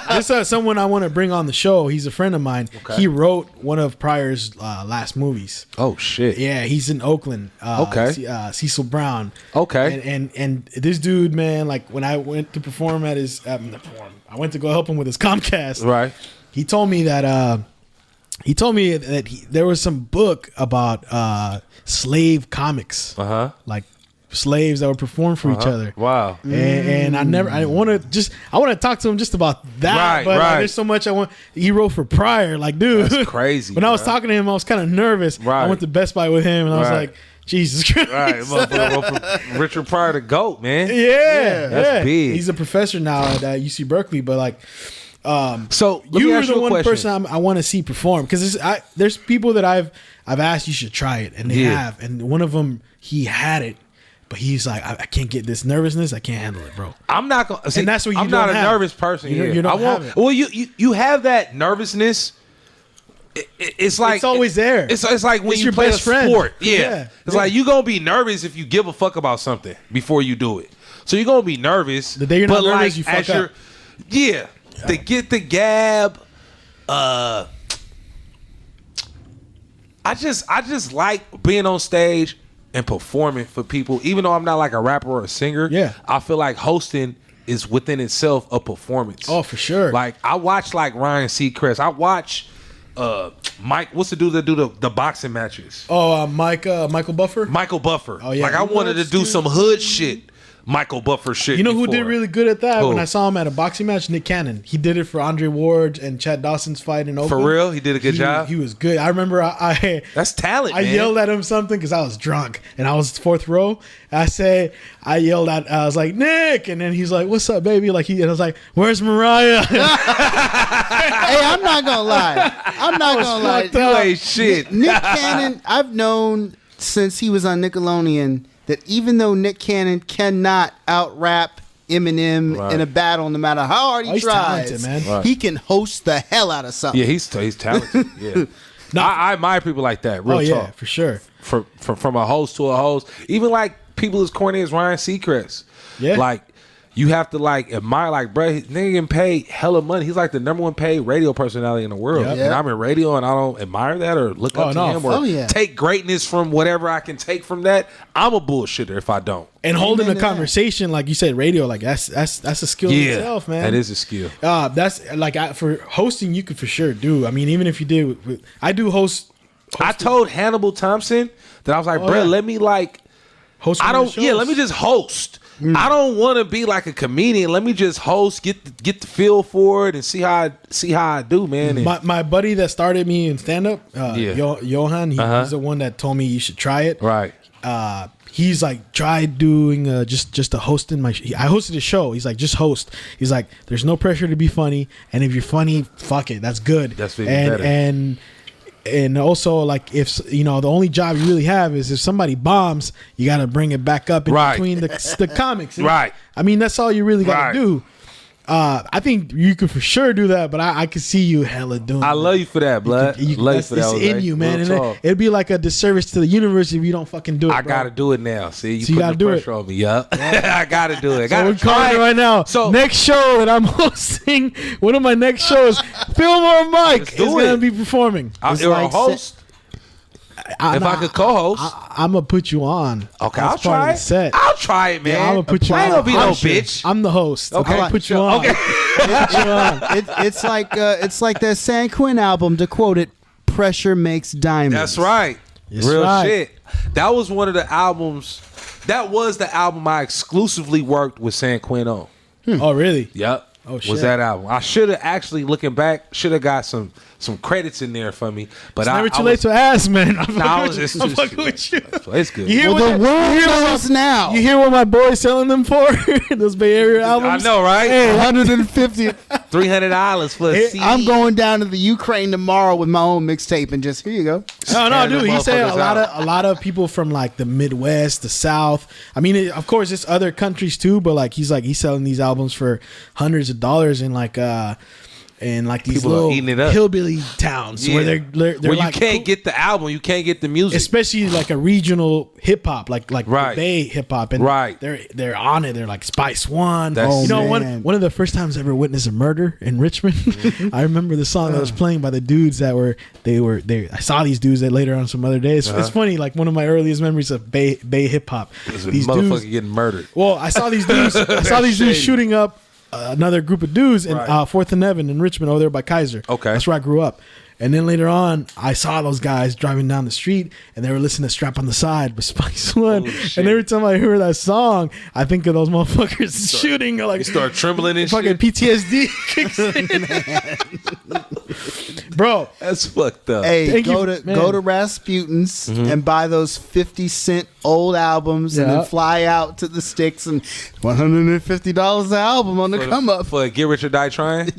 [SPEAKER 2] This someone I want to bring on the show. He's a friend of mine.
[SPEAKER 3] Okay.
[SPEAKER 2] He wrote one of Pryor's last movies.
[SPEAKER 3] Oh shit.
[SPEAKER 2] Yeah, he's in Oakland.
[SPEAKER 3] Okay.
[SPEAKER 2] Cecil Brown.
[SPEAKER 3] Okay.
[SPEAKER 2] And this dude, man, like when I went to perform at his, I went to go help him with his Comcast.
[SPEAKER 3] Right.
[SPEAKER 2] He told me that he told me that there was some book about slave comics, like slaves that would perform for each other.
[SPEAKER 3] Wow.
[SPEAKER 2] And I want to talk to him just about that.
[SPEAKER 3] Right,
[SPEAKER 2] but
[SPEAKER 3] right.
[SPEAKER 2] there's so much he wrote for Pryor. Like, dude,
[SPEAKER 3] That's crazy.
[SPEAKER 2] When I was talking to him, I was kind of nervous.
[SPEAKER 3] Right.
[SPEAKER 2] I went to Best Buy with him, and I was like, Jesus Christ.
[SPEAKER 3] Right, motherfucker wrote for Richard Pryor, the GOAT, man.
[SPEAKER 2] Yeah,
[SPEAKER 3] That's big.
[SPEAKER 2] He's a professor now at UC Berkeley, but like,
[SPEAKER 3] so
[SPEAKER 2] you were the one person I want to see perform, because there's people that I've asked you should try it, and they have, and one of them, he had it, but he's like, I can't get this nervousness, I can't handle it, bro.
[SPEAKER 3] I'm not gonna. See,
[SPEAKER 2] and that's what you
[SPEAKER 3] I'm
[SPEAKER 2] don't
[SPEAKER 3] not
[SPEAKER 2] have.
[SPEAKER 3] a nervous person.
[SPEAKER 2] You don't have it.
[SPEAKER 3] Well, you have that nervousness. It's like
[SPEAKER 2] it's always there.
[SPEAKER 3] It's like when
[SPEAKER 2] It's
[SPEAKER 3] you
[SPEAKER 2] your
[SPEAKER 3] play
[SPEAKER 2] best
[SPEAKER 3] a
[SPEAKER 2] friend.
[SPEAKER 3] sport.
[SPEAKER 2] Yeah.
[SPEAKER 3] It's like you gonna be nervous if you give a fuck about something before you do it. So you're gonna be nervous.
[SPEAKER 2] The day you're not
[SPEAKER 3] but
[SPEAKER 2] nervous,
[SPEAKER 3] like,
[SPEAKER 2] you fuck up.
[SPEAKER 3] Yeah. To get the gab. I just like being on stage and performing for people, even though I'm not like a rapper or a singer.
[SPEAKER 2] Yeah.
[SPEAKER 3] I feel like hosting is within itself a performance.
[SPEAKER 2] Oh, for sure.
[SPEAKER 3] Like I watch like Ryan Seacrest. I watch Mike. What's the dude that do the boxing matches?
[SPEAKER 2] Oh, Michael Buffer.
[SPEAKER 3] Michael Buffer.
[SPEAKER 2] Oh, yeah.
[SPEAKER 3] Like I wanted to do some hood shit. Michael Buffer shit.
[SPEAKER 2] You know who
[SPEAKER 3] before.
[SPEAKER 2] did really good at that?
[SPEAKER 3] Who?
[SPEAKER 2] When I saw him at a boxing match, Nick Cannon. He did it for Andre Ward and Chad Dawson's fight in Oakland.
[SPEAKER 3] For real? He did a good job?
[SPEAKER 2] He was good. I remember I
[SPEAKER 3] That's talent, man.
[SPEAKER 2] yelled at him something because I was drunk and I was fourth row. I was like, Nick, and then he's like, what's up, baby? Like and I was like, where's Mariah?
[SPEAKER 4] Hey, I'm not gonna lie.
[SPEAKER 3] You ain't shit.
[SPEAKER 4] Nick Cannon, I've known since he was on Nickelodeon that even though Nick Cannon cannot out-rap Eminem in a battle, no matter how hard he
[SPEAKER 2] he's
[SPEAKER 4] tries,
[SPEAKER 2] talented, man.
[SPEAKER 3] Right.
[SPEAKER 4] he can host the hell out of something.
[SPEAKER 3] Yeah, he's talented. Yeah. I admire people like that. Real
[SPEAKER 2] yeah,
[SPEAKER 3] talk.
[SPEAKER 2] for sure.
[SPEAKER 3] From a host to a host. Even like people as corny as Ryan Seacrest.
[SPEAKER 2] Yeah.
[SPEAKER 3] Like you have to like admire, like, bro, nigga getting paid hella money. He's like the number one paid radio personality in the world.
[SPEAKER 2] Yep.
[SPEAKER 3] And I'm in radio and I don't admire that or look up to him or take greatness from whatever I can take from that. I'm a bullshitter if I don't.
[SPEAKER 2] And holding a conversation, like you said, radio, like that's a skill in itself, man.
[SPEAKER 3] That is a skill.
[SPEAKER 2] That's like for hosting, you could for sure do. I mean, even if you did, I do host.
[SPEAKER 3] I told Hannibal Thompson that I was like, bro, let me like
[SPEAKER 2] host.
[SPEAKER 3] Let me just host. I don't want to be like a comedian. Let me just host, get the feel for it, and see how I do, man. And
[SPEAKER 2] my buddy that started me in stand up, Johan, he's the one that told me you should try it.
[SPEAKER 3] Right.
[SPEAKER 2] He's like, try doing just a hosting I hosted a show. He's like, just host. He's like, there's no pressure to be funny, and if you're funny, fuck it, that's good. That's even better. And also, like, if the only job you really have is if somebody bombs, you got to bring it back up in between the comics.
[SPEAKER 3] Right.
[SPEAKER 2] I mean, that's all you really got to do. I think you could for sure do that, but I could see you hella doing.
[SPEAKER 3] I love you for that, blood. Love you for that.
[SPEAKER 2] It's in you, man. And it'd be like a disservice to the universe if you don't fucking do it.
[SPEAKER 3] I gotta do it now. See, you
[SPEAKER 2] gotta
[SPEAKER 3] put the pressure on me. Yup. I gotta do it.
[SPEAKER 2] So we're calling it right now. So next show that I'm hosting, one of my next shows, Filmore Mike is gonna be performing.
[SPEAKER 3] You're a host. If I could co-host,
[SPEAKER 2] I'm gonna put you on.
[SPEAKER 3] Okay, I'll try it. I'll try it, man.
[SPEAKER 2] Yeah, I'm gonna put you on.
[SPEAKER 3] I ain't gonna be no bitch.
[SPEAKER 2] I'm the host.
[SPEAKER 3] Okay,
[SPEAKER 2] I'll put you on.
[SPEAKER 3] Okay.
[SPEAKER 4] It's like that San Quinn album. To quote it, "Pressure makes diamonds."
[SPEAKER 3] That's right. Real shit. That was one of the albums. That was the album I exclusively worked with San Quinn on.
[SPEAKER 2] Oh, really?
[SPEAKER 3] Yep.
[SPEAKER 2] Oh, shit.
[SPEAKER 3] Was that album? I should have actually, looking back, should have got some credits in there for me. But
[SPEAKER 2] it's never too late to ask, man. I'm
[SPEAKER 3] fucking with you. It's good.
[SPEAKER 4] The world knows now.
[SPEAKER 2] You hear what my boy's selling them for? Those Bay Area albums.
[SPEAKER 3] I know, right?
[SPEAKER 4] Hey, $150,
[SPEAKER 3] $300 for a CD.
[SPEAKER 4] I'm going down to the Ukraine tomorrow with my own mixtape and just here you go.
[SPEAKER 2] No, dude. He said a lot of people from like the Midwest, the South. I mean, of course, it's other countries too, but like he's selling these albums for hundreds of dollars in like these
[SPEAKER 3] people
[SPEAKER 2] little hillbilly towns where they're
[SPEAKER 3] where
[SPEAKER 2] like,
[SPEAKER 3] you can't get the album, you can't get the music,
[SPEAKER 2] especially like a regional hip hop, like
[SPEAKER 3] right.
[SPEAKER 2] Bay hip hop, and they're on it. They're like Spice One. One of the first times I ever witnessed a murder in Richmond. I remember the song that was playing by the dudes that were. I saw these dudes that later on some other days. It's funny, like one of my earliest memories of Bay hip hop.
[SPEAKER 3] These motherfuckers getting murdered.
[SPEAKER 2] Well, I saw these dudes. Dudes shooting up another group of dudes in 4th and Evan in Richmond over there by Kaiser.
[SPEAKER 3] Okay.
[SPEAKER 2] That's where I grew up. And then later on, I saw those guys driving down the street, and they were listening to "Strap on the Side" by Spice One. And every time I hear that song, I think of those motherfuckers shooting. Like
[SPEAKER 3] You start trembling and
[SPEAKER 2] fucking
[SPEAKER 3] shit.
[SPEAKER 2] PTSD kicks in. Bro,
[SPEAKER 3] That's fucked up.
[SPEAKER 4] Hey,
[SPEAKER 2] Thank
[SPEAKER 4] go
[SPEAKER 2] you, man.
[SPEAKER 4] to Rasputin's and buy those 50-cent old albums and
[SPEAKER 2] Yeah.
[SPEAKER 4] then fly out to the sticks and $150 an album on the come up.
[SPEAKER 3] For Get Rich or Die Trying?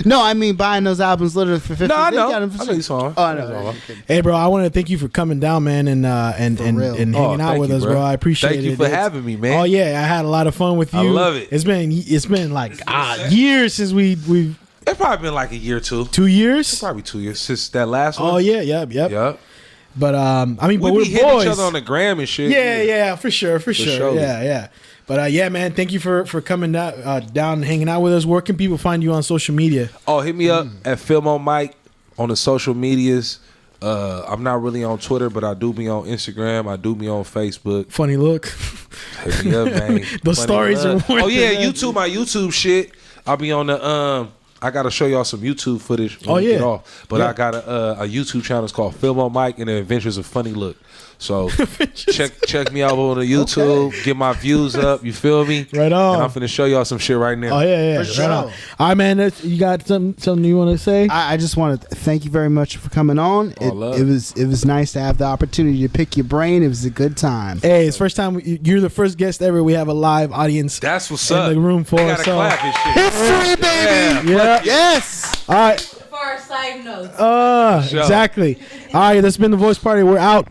[SPEAKER 4] No, I mean buying those albums literally for 50.
[SPEAKER 3] No, I
[SPEAKER 4] They
[SPEAKER 3] know.
[SPEAKER 4] got them for
[SPEAKER 3] I know you saw 'em.
[SPEAKER 4] Oh, I know.
[SPEAKER 2] hey, bro, I want to thank you for coming down, man, and
[SPEAKER 4] real.
[SPEAKER 2] hanging
[SPEAKER 3] Oh,
[SPEAKER 2] out
[SPEAKER 3] thank
[SPEAKER 2] with
[SPEAKER 3] you,
[SPEAKER 2] us,
[SPEAKER 3] bro.
[SPEAKER 2] bro. I appreciate it.
[SPEAKER 3] Thank you for
[SPEAKER 2] It's-
[SPEAKER 3] having me, man.
[SPEAKER 2] Oh yeah, I had a lot of fun with you.
[SPEAKER 3] I love it.
[SPEAKER 2] It's been like years since we've
[SPEAKER 3] It's probably been like a year or two.
[SPEAKER 2] 2 years.
[SPEAKER 3] Probably 2 years since that last one.
[SPEAKER 2] Oh yeah, yep.
[SPEAKER 3] Yep.
[SPEAKER 2] But I mean,
[SPEAKER 3] We
[SPEAKER 2] but we're
[SPEAKER 3] be hitting
[SPEAKER 2] boys.
[SPEAKER 3] each other on the gram and shit.
[SPEAKER 2] Yeah, for sure.
[SPEAKER 3] sure.
[SPEAKER 2] Yeah. But yeah, man, thank you for coming down and hanging out with us. Where can people find you on social media?
[SPEAKER 3] Oh, hit me up at Filmore Mike on the social medias. I'm not really on Twitter, but I do be on Instagram. I do be on Facebook.
[SPEAKER 2] Funny look.
[SPEAKER 3] Hit me up, man.
[SPEAKER 2] Those stories are worth
[SPEAKER 3] Oh yeah,
[SPEAKER 2] it, man.
[SPEAKER 3] YouTube, my YouTube shit. I'll be on the I gotta show y'all some YouTube footage when we
[SPEAKER 2] yeah.
[SPEAKER 3] get off. But
[SPEAKER 2] Yeah.
[SPEAKER 3] I got a YouTube channel. It's called Filmore Mike and the Adventures of Funny Look. So check me out on the YouTube. Get my views up. You feel me?
[SPEAKER 2] Right on.
[SPEAKER 3] And I'm finna show y'all some shit right now.
[SPEAKER 2] Oh yeah.
[SPEAKER 4] For sure.
[SPEAKER 2] Right on. All right, man. You got something you want to say?
[SPEAKER 4] I just want to thank you very much for coming on.
[SPEAKER 3] love
[SPEAKER 4] It was nice to have the opportunity to pick your brain. It was a good time.
[SPEAKER 2] Hey, it's first time you're the first guest ever. We have a live audience.
[SPEAKER 3] That's what's
[SPEAKER 2] in
[SPEAKER 3] up.
[SPEAKER 2] the room for
[SPEAKER 3] I gotta
[SPEAKER 2] so.
[SPEAKER 3] clap and shit.
[SPEAKER 4] History, baby.
[SPEAKER 2] Yeah.
[SPEAKER 4] Yes.
[SPEAKER 2] All right.
[SPEAKER 6] For our side notes.
[SPEAKER 2] Exactly. All right. That's been the Voice Party. We're out.